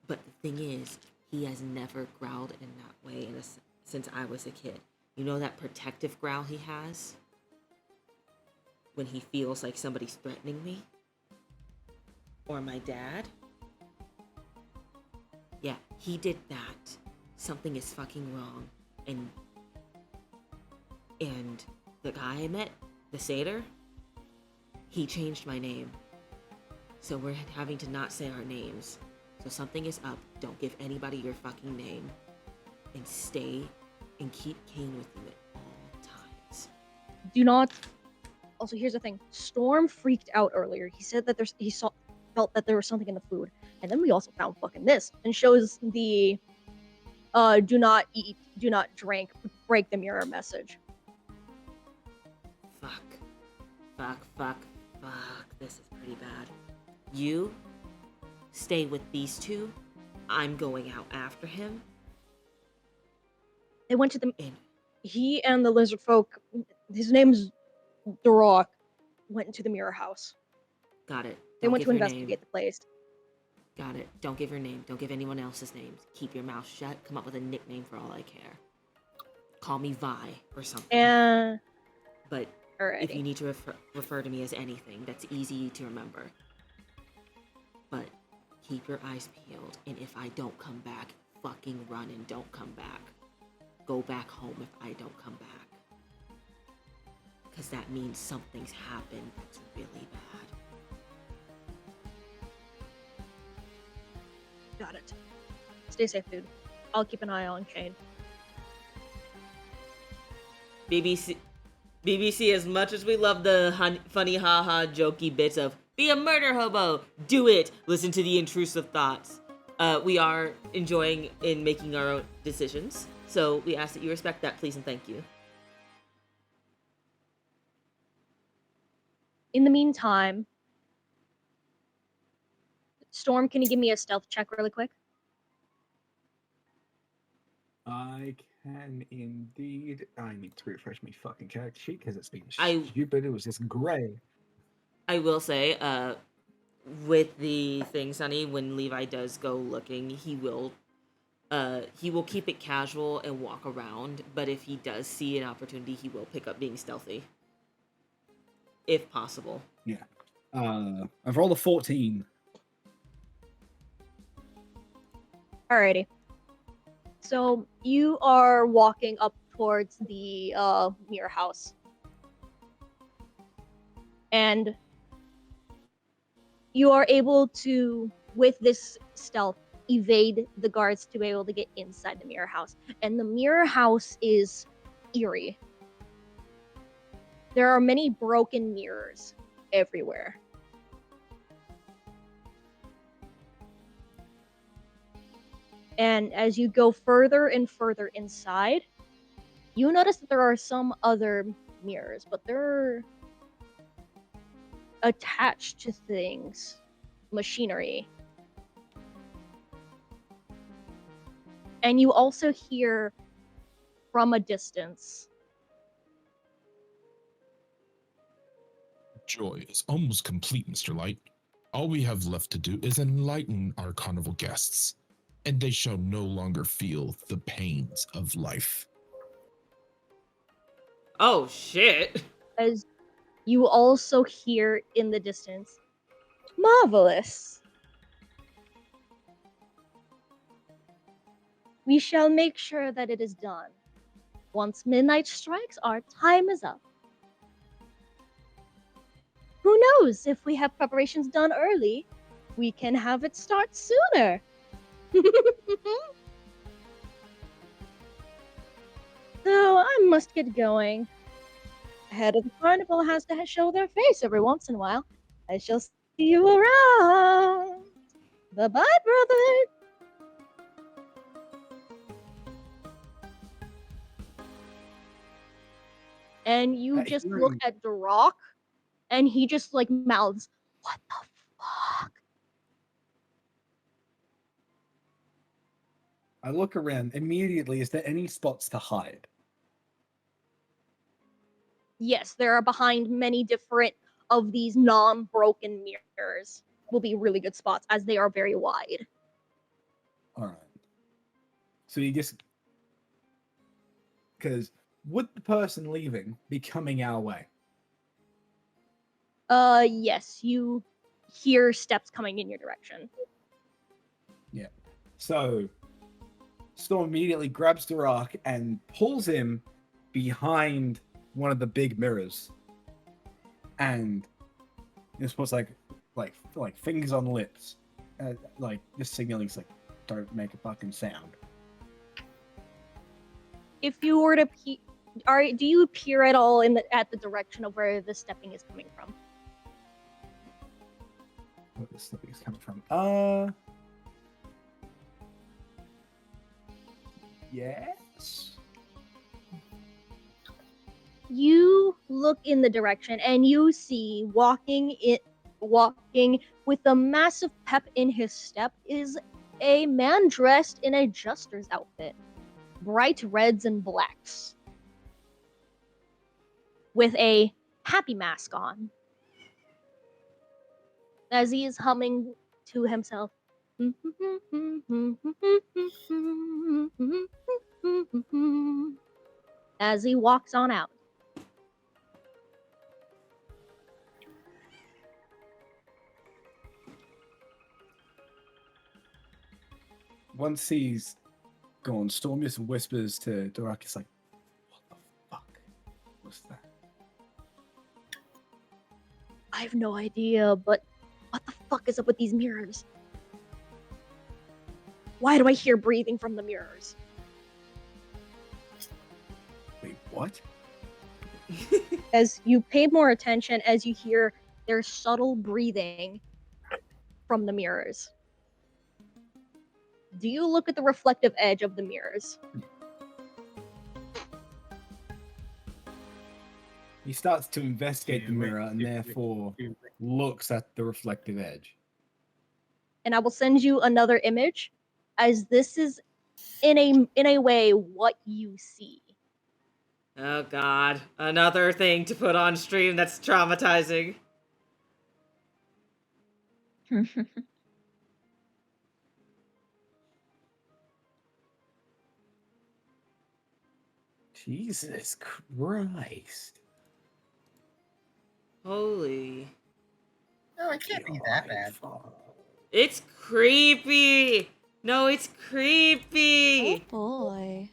but the thing is, he has never growled in that way since I was a kid. You know that protective growl he has when he feels like somebody's threatening me or my dad. Yeah, he did that. Something is fucking wrong, and the guy I met, the satyr, he changed my name. So we're having to not say our names. So something is up. Don't give anybody your fucking name. And stay and keep Kane with you at all times. Do not. Also, here's the thing. Storm freaked out earlier. He said that felt that there was something in the food, and then we also found fucking this, and shows the do not eat, do not drink, break the mirror message. Fuck. This is pretty bad. You stay with these two. I'm going out after him. They went to the. And He and the lizard folk. His name's Duroc. Went into the mirror house. got it. They Don't went give to your investigate name. the place. Got it. Don't give your name. Don't give anyone else's names. Keep your mouth shut. Come up with a nickname for all I care. Call me Vi or something. And But alrighty. if you need to refer to me as anything, that's easy to remember. But keep your eyes peeled, and if I don't come back, fucking run and don't come back. Go back home if I don't come back. Because that means something's happened that's really bad. Got it. Stay safe, dude. I'll keep an eye on Kane. BBC, as much as we love the funny haha jokey bits of be a murder hobo, do it, listen to the intrusive thoughts. We are enjoying in making our own decisions, so we ask that you respect that, please and thank you. In the meantime, Storm, can you give me a stealth check really quick? I can indeed. I need to refresh my fucking character sheet because it's been I- stupid. It was just grey. I will say, with the thing, Sonny, when Levi does go looking, he will keep it casual and walk around, but if he does see an opportunity, he will pick up being stealthy. If possible. Yeah. I've rolled a 14. Alrighty. So you are walking up towards the mirror house. And you are able to, with this stealth, evade the guards to be able to get inside the mirror house. And the mirror house is eerie. There are many broken mirrors everywhere. And as you go further and further inside, you notice that there are some other mirrors, but they're attached to things, machinery. And you also hear from a distance. Joy is almost complete, Mr. Light. All we have left to do is enlighten our carnival guests, and they shall no longer feel the pains of life. Oh, shit. As you also hear in the distance, marvelous. We shall make sure that it is done. Once midnight strikes, our time is up. Who knows? If we have preparations done early, we can have it start sooner. So I must get going. The head of the carnival has to show their face every once in a while. I shall see you around. Bye-bye, brother. And you That just look hearing- at Duroc, and he just like mouths, "What the fuck?" I look around immediately. Is there any spots to hide? Yes, there are behind many different of these non-broken mirrors. Will be really good spots as they are very wide. All right. So you just because would the person leaving be coming our way? Yes, you hear steps coming in your direction. Yeah. So Storm immediately grabs Durak and pulls him behind one of the big mirrors, and this puts like fingers on lips, like just signaling, like, don't make a fucking sound. If you were to do you peer at all at the direction of where the stepping is coming from? Where this stuff is coming from? Yes. You look in the direction and you see walking with a massive pep in his step is a man dressed in a jester's outfit, bright reds and blacks, with a happy mask on, as he is humming to himself. As he walks on out. Once he's gone, Storm just whispers to Durak, it's like, what the fuck was that? I have no idea, but what the fuck is up with these mirrors? Why do I hear breathing from the mirrors? Wait, what? As you pay more attention, as you hear their subtle breathing from the mirrors. Do you look at the reflective edge of the mirrors? He starts to investigate the mirror and therefore looks at the reflective edge. And I will send you another image, as this is in a way what you see. Oh god, another thing to put on stream that's traumatizing. Jesus Christ. Holy. No, it can't be that bad. It's creepy! No, it's Oh creepy! boy.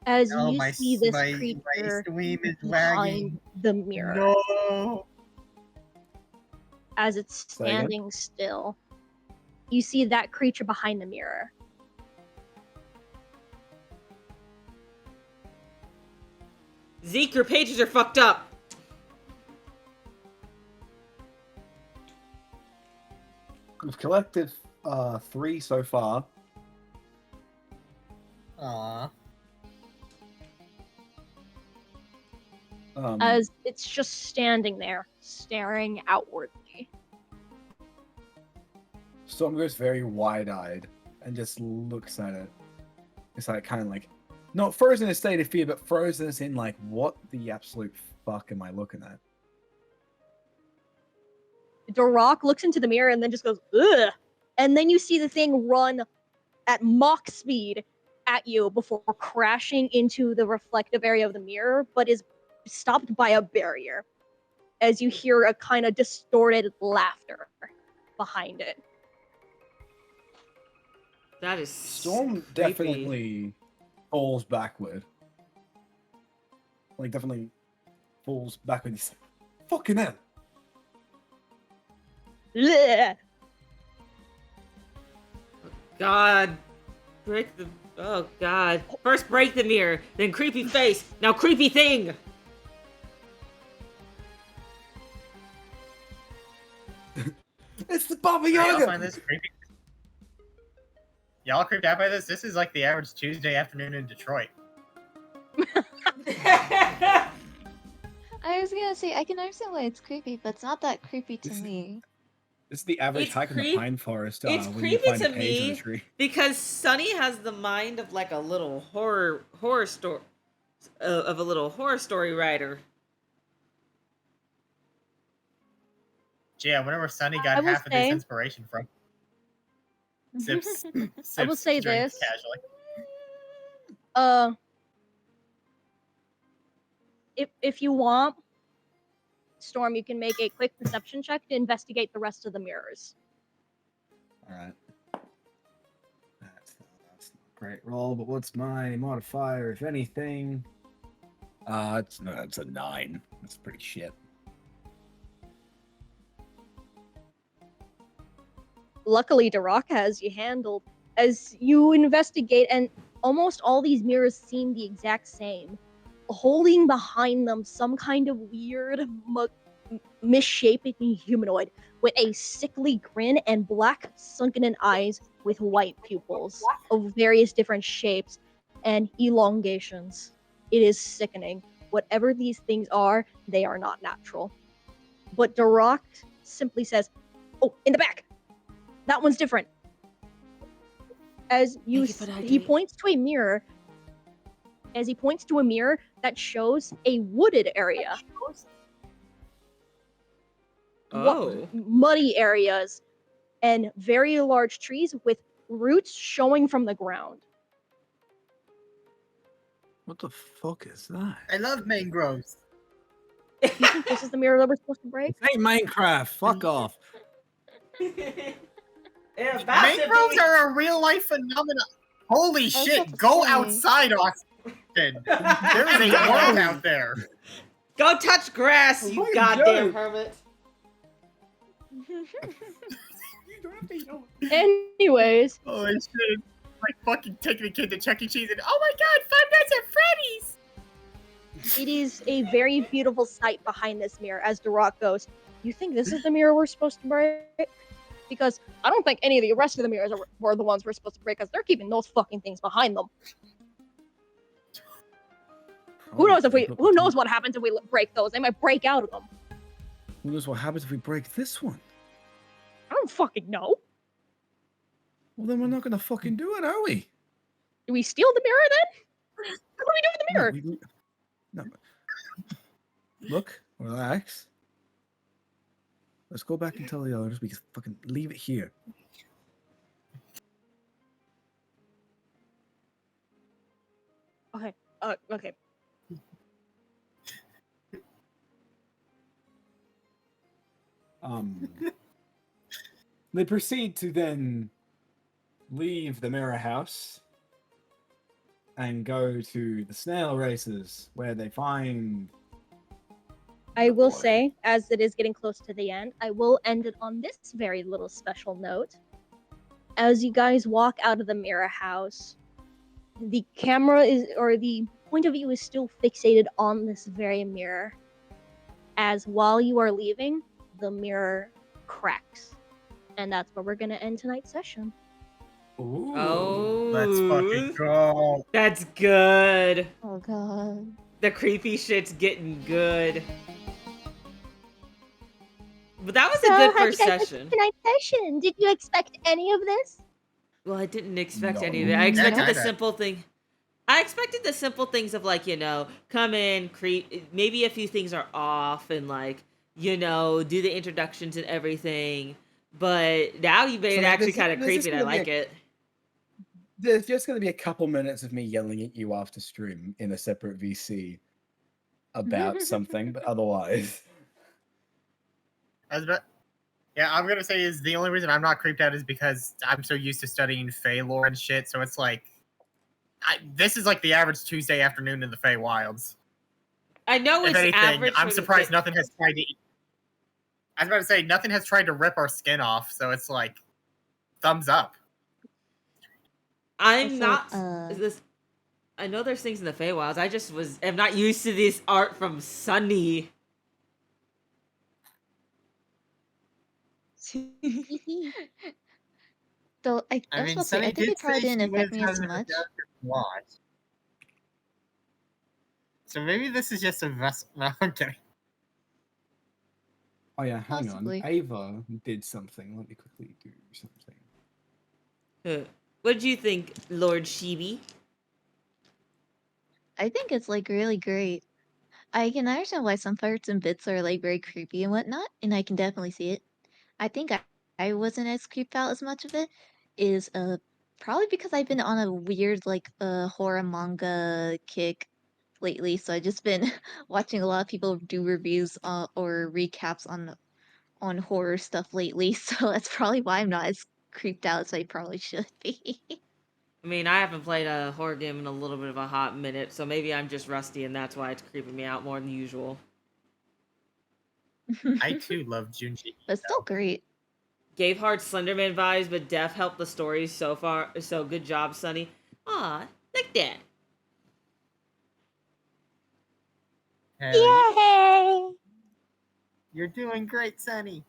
As No, you see this my creature stream is behind lagging. the mirror. No. As it's Say again? standing still. You see that creature behind the mirror. Zeke, your pages are fucked up! We've collected 3 so far. Aw. As it's just standing there, staring outwardly. Storm goes very wide-eyed and just looks at it. It's like kind of like, not frozen in a state of fear, but frozen as in like, what the absolute fuck am I looking at? Durak looks into the mirror and then just goes, ugh! And then you see the thing run at Mach speed at you before crashing into the reflective area of the mirror, but is stopped by a barrier. As you hear a kind of distorted laughter behind it. That is Storm creepy. definitely falls backward. Like, definitely falls backward. He's like, fucking hell. Blech. God. Break the... Oh, God. First break the mirror, then creepy face, now creepy thing! It's the Baba Y'all Yaga! find this creepy? Y'all creeped out by this? This is like the average Tuesday afternoon in Detroit. I was gonna say I can understand why it's creepy, but it's not that creepy to This is- me. This is the average It's hike in the creep- pine forest. it's When you creepy find a to page on a me. tree. Because Sunny has the mind of like a little horror story of a little horror story writer. Yeah, whenever Sunny I got will half of his say- inspiration from. Sips, I will sips say drinks this. casually. If you want, Storm, you can make a quick perception check to investigate the rest of the mirrors. All right. That's not a great roll, but what's my modifier, if anything? It's a 9. That's pretty shit. Luckily, Darak has you handled. As you investigate, and almost all these mirrors seem the exact same, holding behind them some kind of weird, misshapen humanoid with a sickly grin and black sunken eyes with white pupils of various different shapes and elongations. It is sickening. Whatever these things are, they are not natural. But Darak simply says, "Oh, in the back! That one's different." As you, Thank you for that, he Kate. points to a mirror. As he points to a mirror that shows a wooded area, Oh. muddy areas, and very large trees with roots showing from the ground. What the fuck is that? I love mangroves. You think this is the mirror that we're supposed to break? This ain't Minecraft. Fuck off. Mangroves are a real life phenomenon. Holy was about shit! to Go say. outside, Austin. There is a world out there. Go touch grass, you What are you goddamn doing? hermit. Anyways, Holy shit! Like fucking taking a kid to Chuck E. Cheese and oh my god, Five Nights at Freddy's. it is a very beautiful sight behind this mirror as Darak goes, "You think this is the mirror we're supposed to break?" Because I don't think any of the rest of the mirrors were the ones we're supposed to break, because they're keeping those fucking things behind them. Who knows what happens if we break those? They might break out of them. Who knows what happens if we break this one? I don't fucking know. Well, then we're not gonna fucking do it, are we? Do we steal the mirror then? What do we do with the mirror? No. Look, relax. Let's go back and tell the others we can fucking leave it here. Okay. Okay. They proceed to then leave the mirror house and go to the snail races, where they find. I will Boy. say, as it is getting close to the end, I will end it on this very little special note. As you guys walk out of the mirror house, the camera the point of view is still fixated on this very mirror. As while you are leaving, the mirror cracks. And that's where we're gonna end tonight's session. Ooh. Oh. Let's fucking go. That's good. Oh god. The creepy shit's getting good. But that was a So, good how'd first you guys like session. tonight's session? Did you expect any of this? Well, I didn't expect No. any of it. I expected the kinda. simple thing. I expected the simple things of like, come in, creep. Maybe a few things are off, and like, do the introductions and everything. But now you made it actually kind of creepy, and I like it. There's just going to be a couple minutes of me yelling at you after stream in a separate VC about something, but otherwise. I'm gonna say is the only reason I'm not creeped out is because I'm so used to studying Fey lore and shit. So it's like, this is like the average Tuesday afternoon in the Fey Wilds. I know If it's anything, average. I'm for the surprised thi- nothing has tried to. I was about to say nothing has tried to rip our skin off, so it's like, thumbs up. I'm Also, not. This. I know there's things in the Feywilds. I just am not used to this art from Sunny. Though I was about to say, I think it probably didn't affect me as much. So maybe this is just a vessel. No, I'm kidding. Oh yeah, hang Possibly. on. Ava did something. Let me quickly do something. What do you think, Lord Shibi? I think it's like really great. I can understand why some parts and bits are like very creepy and whatnot, and I can definitely see it. I think I wasn't as creeped out as much of it is probably because I've been on a weird like horror manga kick lately, so I've just been watching a lot of people do reviews or recaps on horror stuff lately, so that's probably why I'm not as creeped out as I probably should be. I mean, I haven't played a horror game in a little bit of a hot minute, so maybe I'm just rusty and that's why it's creeping me out more than usual. I too love Junji But still Ito. great. Gave hard Slenderman vibes, but Def helped the story so far. So good job, Sonny. Aw, like that. Hell yeah. Yay! You're doing great, Sunny.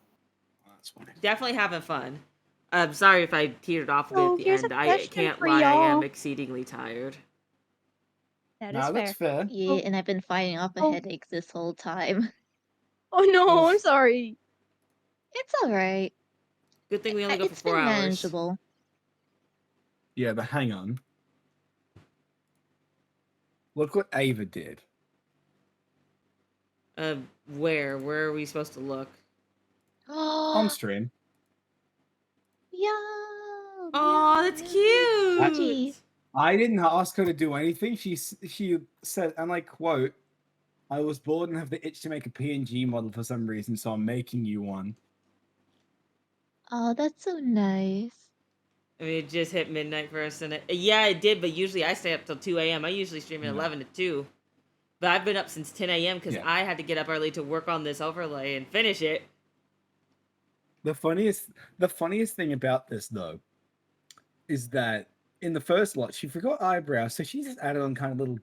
That's fine. Definitely having fun. I'm sorry if I teetered off a bit So at the here's a end. I question can't for lie, I am y'all. exceedingly tired. That is Nah, that's fair. fair. Yeah, and I've been fighting off a Oh. headache this whole time. Oh no, I'm Oof. sorry. It's alright. Good thing we only go for It's 4 been hours. manageable. Yeah, but hang on. Look what Ava did. Where? Where are we supposed to look? On Oh, stream. yeah. Oh, that's cute. I didn't ask her to do anything. She said, and I quote, "I was bored and have the itch to make a PNG model for some reason, so I'm making you one." Oh, that's so nice. I mean, it just hit midnight for us, and yeah, it did. But usually I stay up till 2 a.m. I usually stream at Yeah. 11 to 2. But I've been up since 10 a.m. because Yeah. I had to get up early to work on this overlay and finish it. The funniest thing about this though is that in the first lot she forgot eyebrows, so she just added on kind of little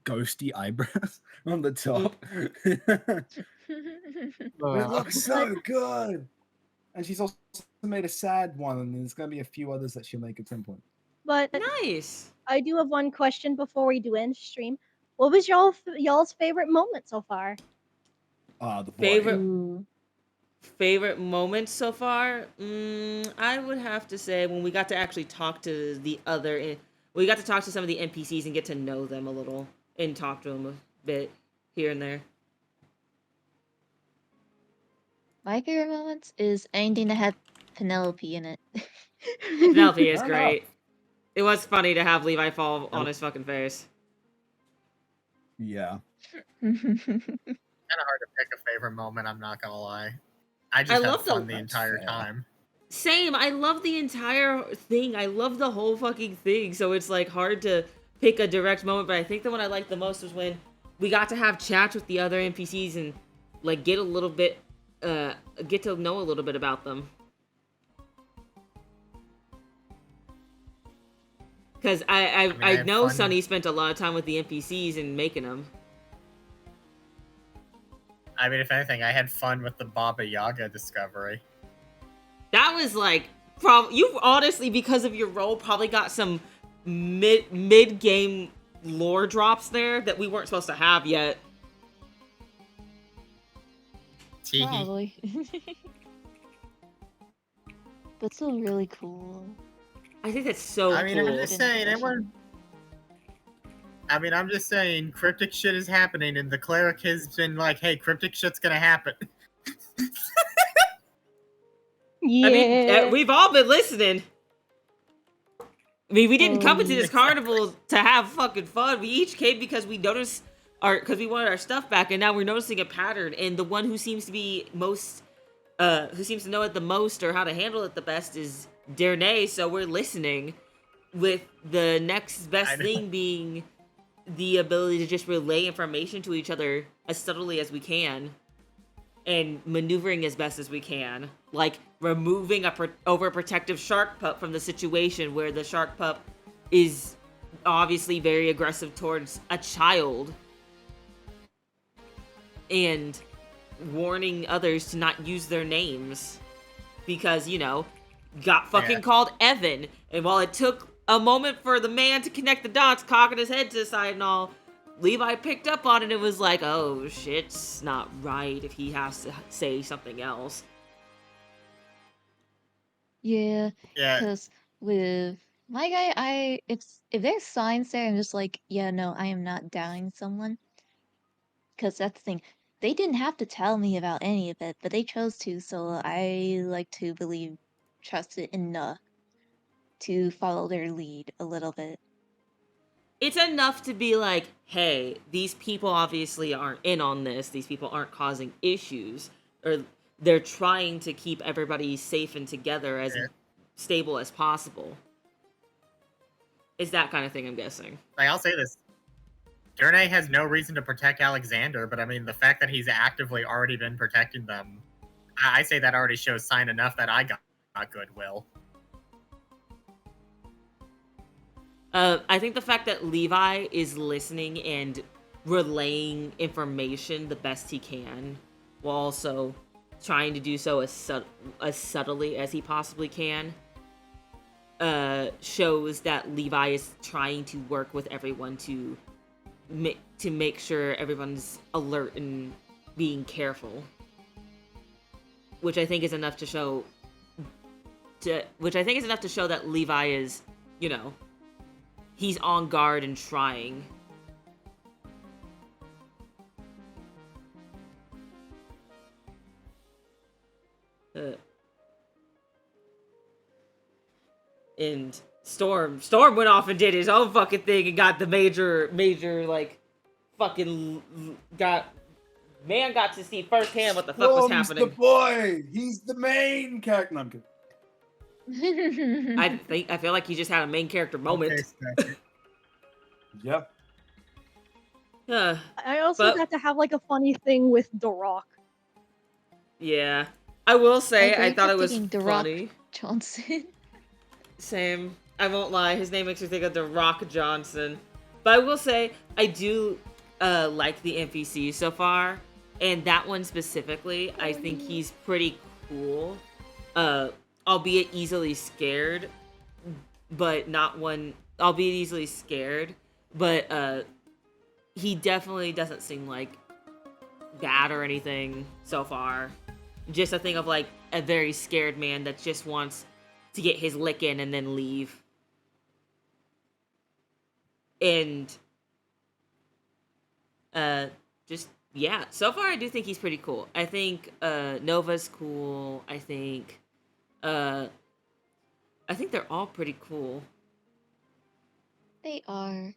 ghosty eyebrows on the top. It looks so good. And she's also made a sad one, and there's gonna be a few others that she'll make at some point. But Nice. I do have one question before we do end stream. What was y'all's favorite moment so far? The boy. Favorite Ooh. favorite moments so far? I would have to say when we got to actually talk to we got to talk to some of the NPCs and get to know them a little and talk to them a bit here and there. My favorite moments is anything that had Penelope in it. Penelope is Fair great. enough. It was funny to have Levi fall on Yep. his fucking face. Yeah. Kind of hard to pick a favorite moment. I'm not gonna lie. I just I had love fun the That's entire fair. time. Same. I love the entire thing. I love the whole fucking thing. So it's like hard to pick a direct moment, but I think the one I liked the most was when we got to have chats with the other NPCs and like get to know a little bit about them. Because I had know fun. Sunny spent a lot of time with the NPCs and making them. I mean, if anything, I had fun with the Baba Yaga discovery. That was like, you honestly, because of your role, probably got some mid game lore drops there that we weren't supposed to have yet. Teehee. Probably. But still really cool. I think that's so I mean, cool. I'm just saying, I'm just saying, cryptic shit is happening, and the cleric has been like, "Hey, cryptic shit's gonna happen." Yeah. I mean, we've all been listening. I mean, we didn't come into this carnival to have fucking fun. We each came because we noticed because we wanted our stuff back, and now we're noticing a pattern. And the one who seems to be most, who seems to know it the most or how to handle it the best is Dernay. So we're listening, with the next best thing being the ability to just relay information to each other as subtly as we can. And maneuvering as best as we can, like removing a overprotective shark pup from the situation where the shark pup is obviously very aggressive towards a child, and warning others to not use their names because, got fucking called Evan. And while it took a moment for the man to connect the dots, cocking his head to the side and all, Levi picked up on it and was like, oh, shit's not right if he has to say something else. Yeah, Yeah, because with my guy, if there's signs there, I'm just like, yeah, no, I am not downing someone. Because that's the thing. They didn't have to tell me about any of it, but they chose to, so I like to trust it enough to follow their lead a little bit. It's enough to be like, hey, these people obviously aren't in on this. These people aren't causing issues. Or they're trying to keep everybody safe and together as Yeah. stable as possible. It's that kind of thing, I'm guessing. I'll say this. Durnay has no reason to protect Alexander, but I mean, the fact that he's actively already been protecting them, I say that already shows sign enough that I got goodwill. I think the fact that Levi is listening and relaying information the best he can, while also trying to do so as subtly as he possibly can, shows that Levi is trying to work with everyone to make sure everyone's alert and being careful, which I think is enough to show. Which I think is enough to show that Levi is, he's on guard and trying. And Storm went off and did his own fucking thing and got the major like fucking got to see firsthand what the fuck was Storm's happening. the boy. He's the main character. No, I'm kidding. I feel like he just had a main character moment. Okay, Yep. I also got to have like a funny thing with The Rock. Yeah. I will say I thought it was The Rock funny. Johnson. Same. I won't lie. His name makes me think of The Rock Johnson. But I will say I do like the NPC so far, and that one specifically, I think he's pretty cool. Albeit easily scared, but not one. Albeit easily scared, but he definitely doesn't seem like bad or anything so far. Just a thing of like a very scared man that just wants to get his lick in and then leave. And just yeah, so far I do think he's pretty cool. I think Nova's cool. I think they're all pretty cool. They are.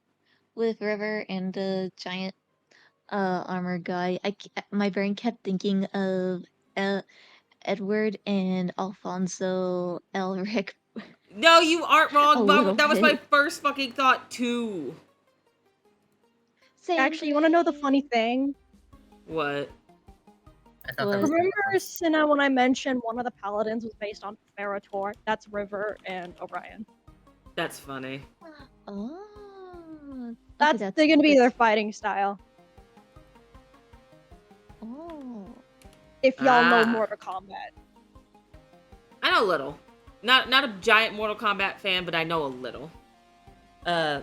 With River and the giant armored guy, my brain kept thinking of Edward and Alfonso Elric. No, you aren't wrong. A little That was my bit. first fucking thought too. Same Actually, you want to know the brain. funny thing? What? I thought that was Remember, Cinna, when I mentioned one of the paladins was based on Ferrator? That's River and Orion. That's funny. Oh. They're going to be their fighting style. Oh. If y'all know Ah. Mortal Kombat. I know a little. Not a giant Mortal Kombat fan, but I know a little. I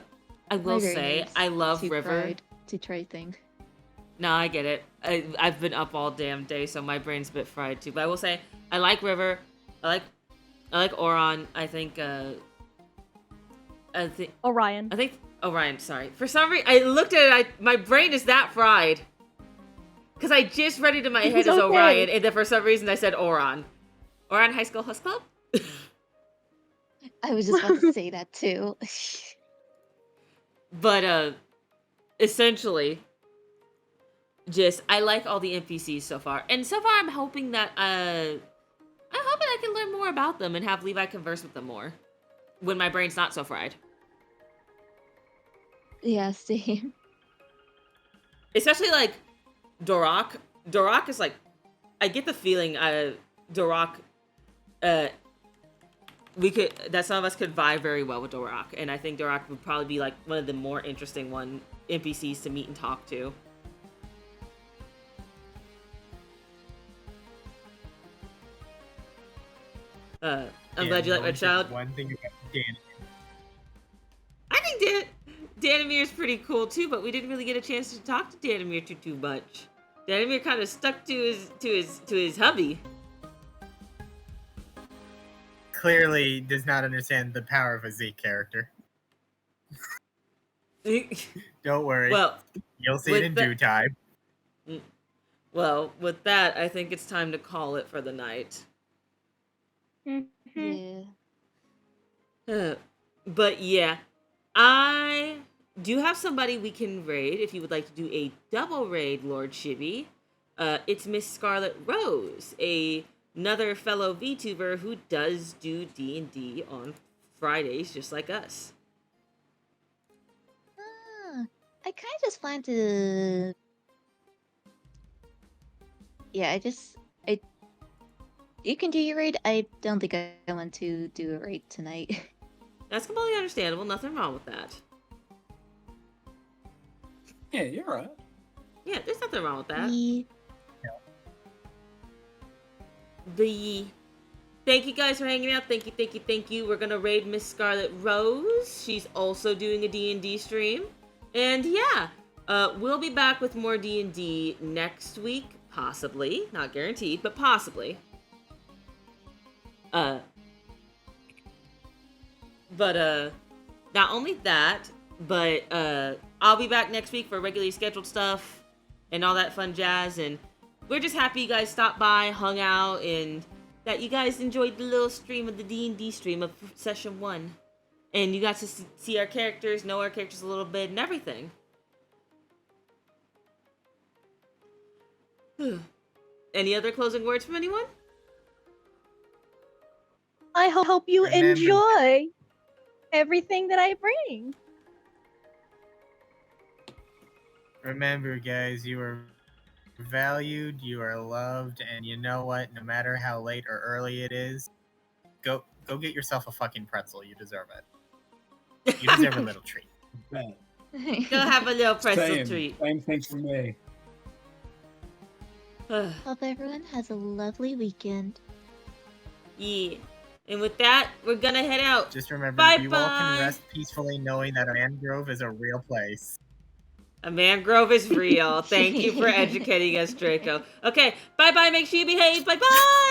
will My brain say is I love too River. fried to try things. No, I get it. I've been up all damn day, so my brain's a bit fried too. But I will say I like River. I like Oron. I think Orion. Orion. Sorry. For some reason, I looked at it. My brain is that fried. Because I just read it in my head It's as okay. Orion, and then for some reason I said Oron. Oron High School Host Club? I was just about to say that too. But essentially, just I like all the NPCs so far, and so far I'm hoping that I can learn more about them and have Levi converse with them more when my brain's not so fried. Yeah, same. Especially like Dorak. Dorak is like, I get the feeling Dorak, that some of us could vibe very well with Dorak, and I think Dorak would probably be like one of the more interesting NPCs to meet and talk to. I'm glad you like my child. One thing about Danny. I think Danimir's pretty cool too, but we didn't really get a chance to talk to Danimir too much. Danimir kind of stuck to his hubby. Clearly does not understand the power of a Zeke character. Don't worry. Well, You'll see it in due time. well, with that, I think it's time to call it for the night. Yeah. But yeah, I do have somebody we can raid if you would like to do a double raid, Lord Chibi. It's Miss Scarlet Rose, another fellow VTuber who does do D&D on Fridays just like us. I kind of just plan to. Yeah, you can do your raid. I don't think I want to do a raid tonight. That's completely understandable. Nothing wrong with that. Yeah, you're right. Yeah, there's nothing wrong with that. Yeah. Thank you guys for hanging out. Thank you. We're gonna raid Miss Scarlet Rose. She's also doing a D&D stream. And yeah, we'll be back with more D&D next week, possibly. Not guaranteed, but possibly. But not only that, but I'll be back next week for regularly scheduled stuff and all that fun jazz. And we're just happy you guys stopped by, hung out, and that you guys enjoyed the little stream of the D&D stream of session 1. And you got to see our characters, know our characters a little bit, and everything. Any other closing words from anyone? I hope you Remember- enjoy everything that I bring. Remember, guys, you are valued, you are loved, and you know what? No matter how late or early it is, go get yourself a fucking pretzel. You deserve it. You deserve a little treat. Right. Go have a little pretzel Same. treat. Same thing for me. Hope everyone has a lovely weekend. Yeah. And with that, we're gonna head out. Just remember, Bye-bye. you all can rest peacefully knowing that a mangrove is a real place. A mangrove is real. Thank you for educating us, Draco. Okay, bye-bye. Make sure you behave. Bye-bye.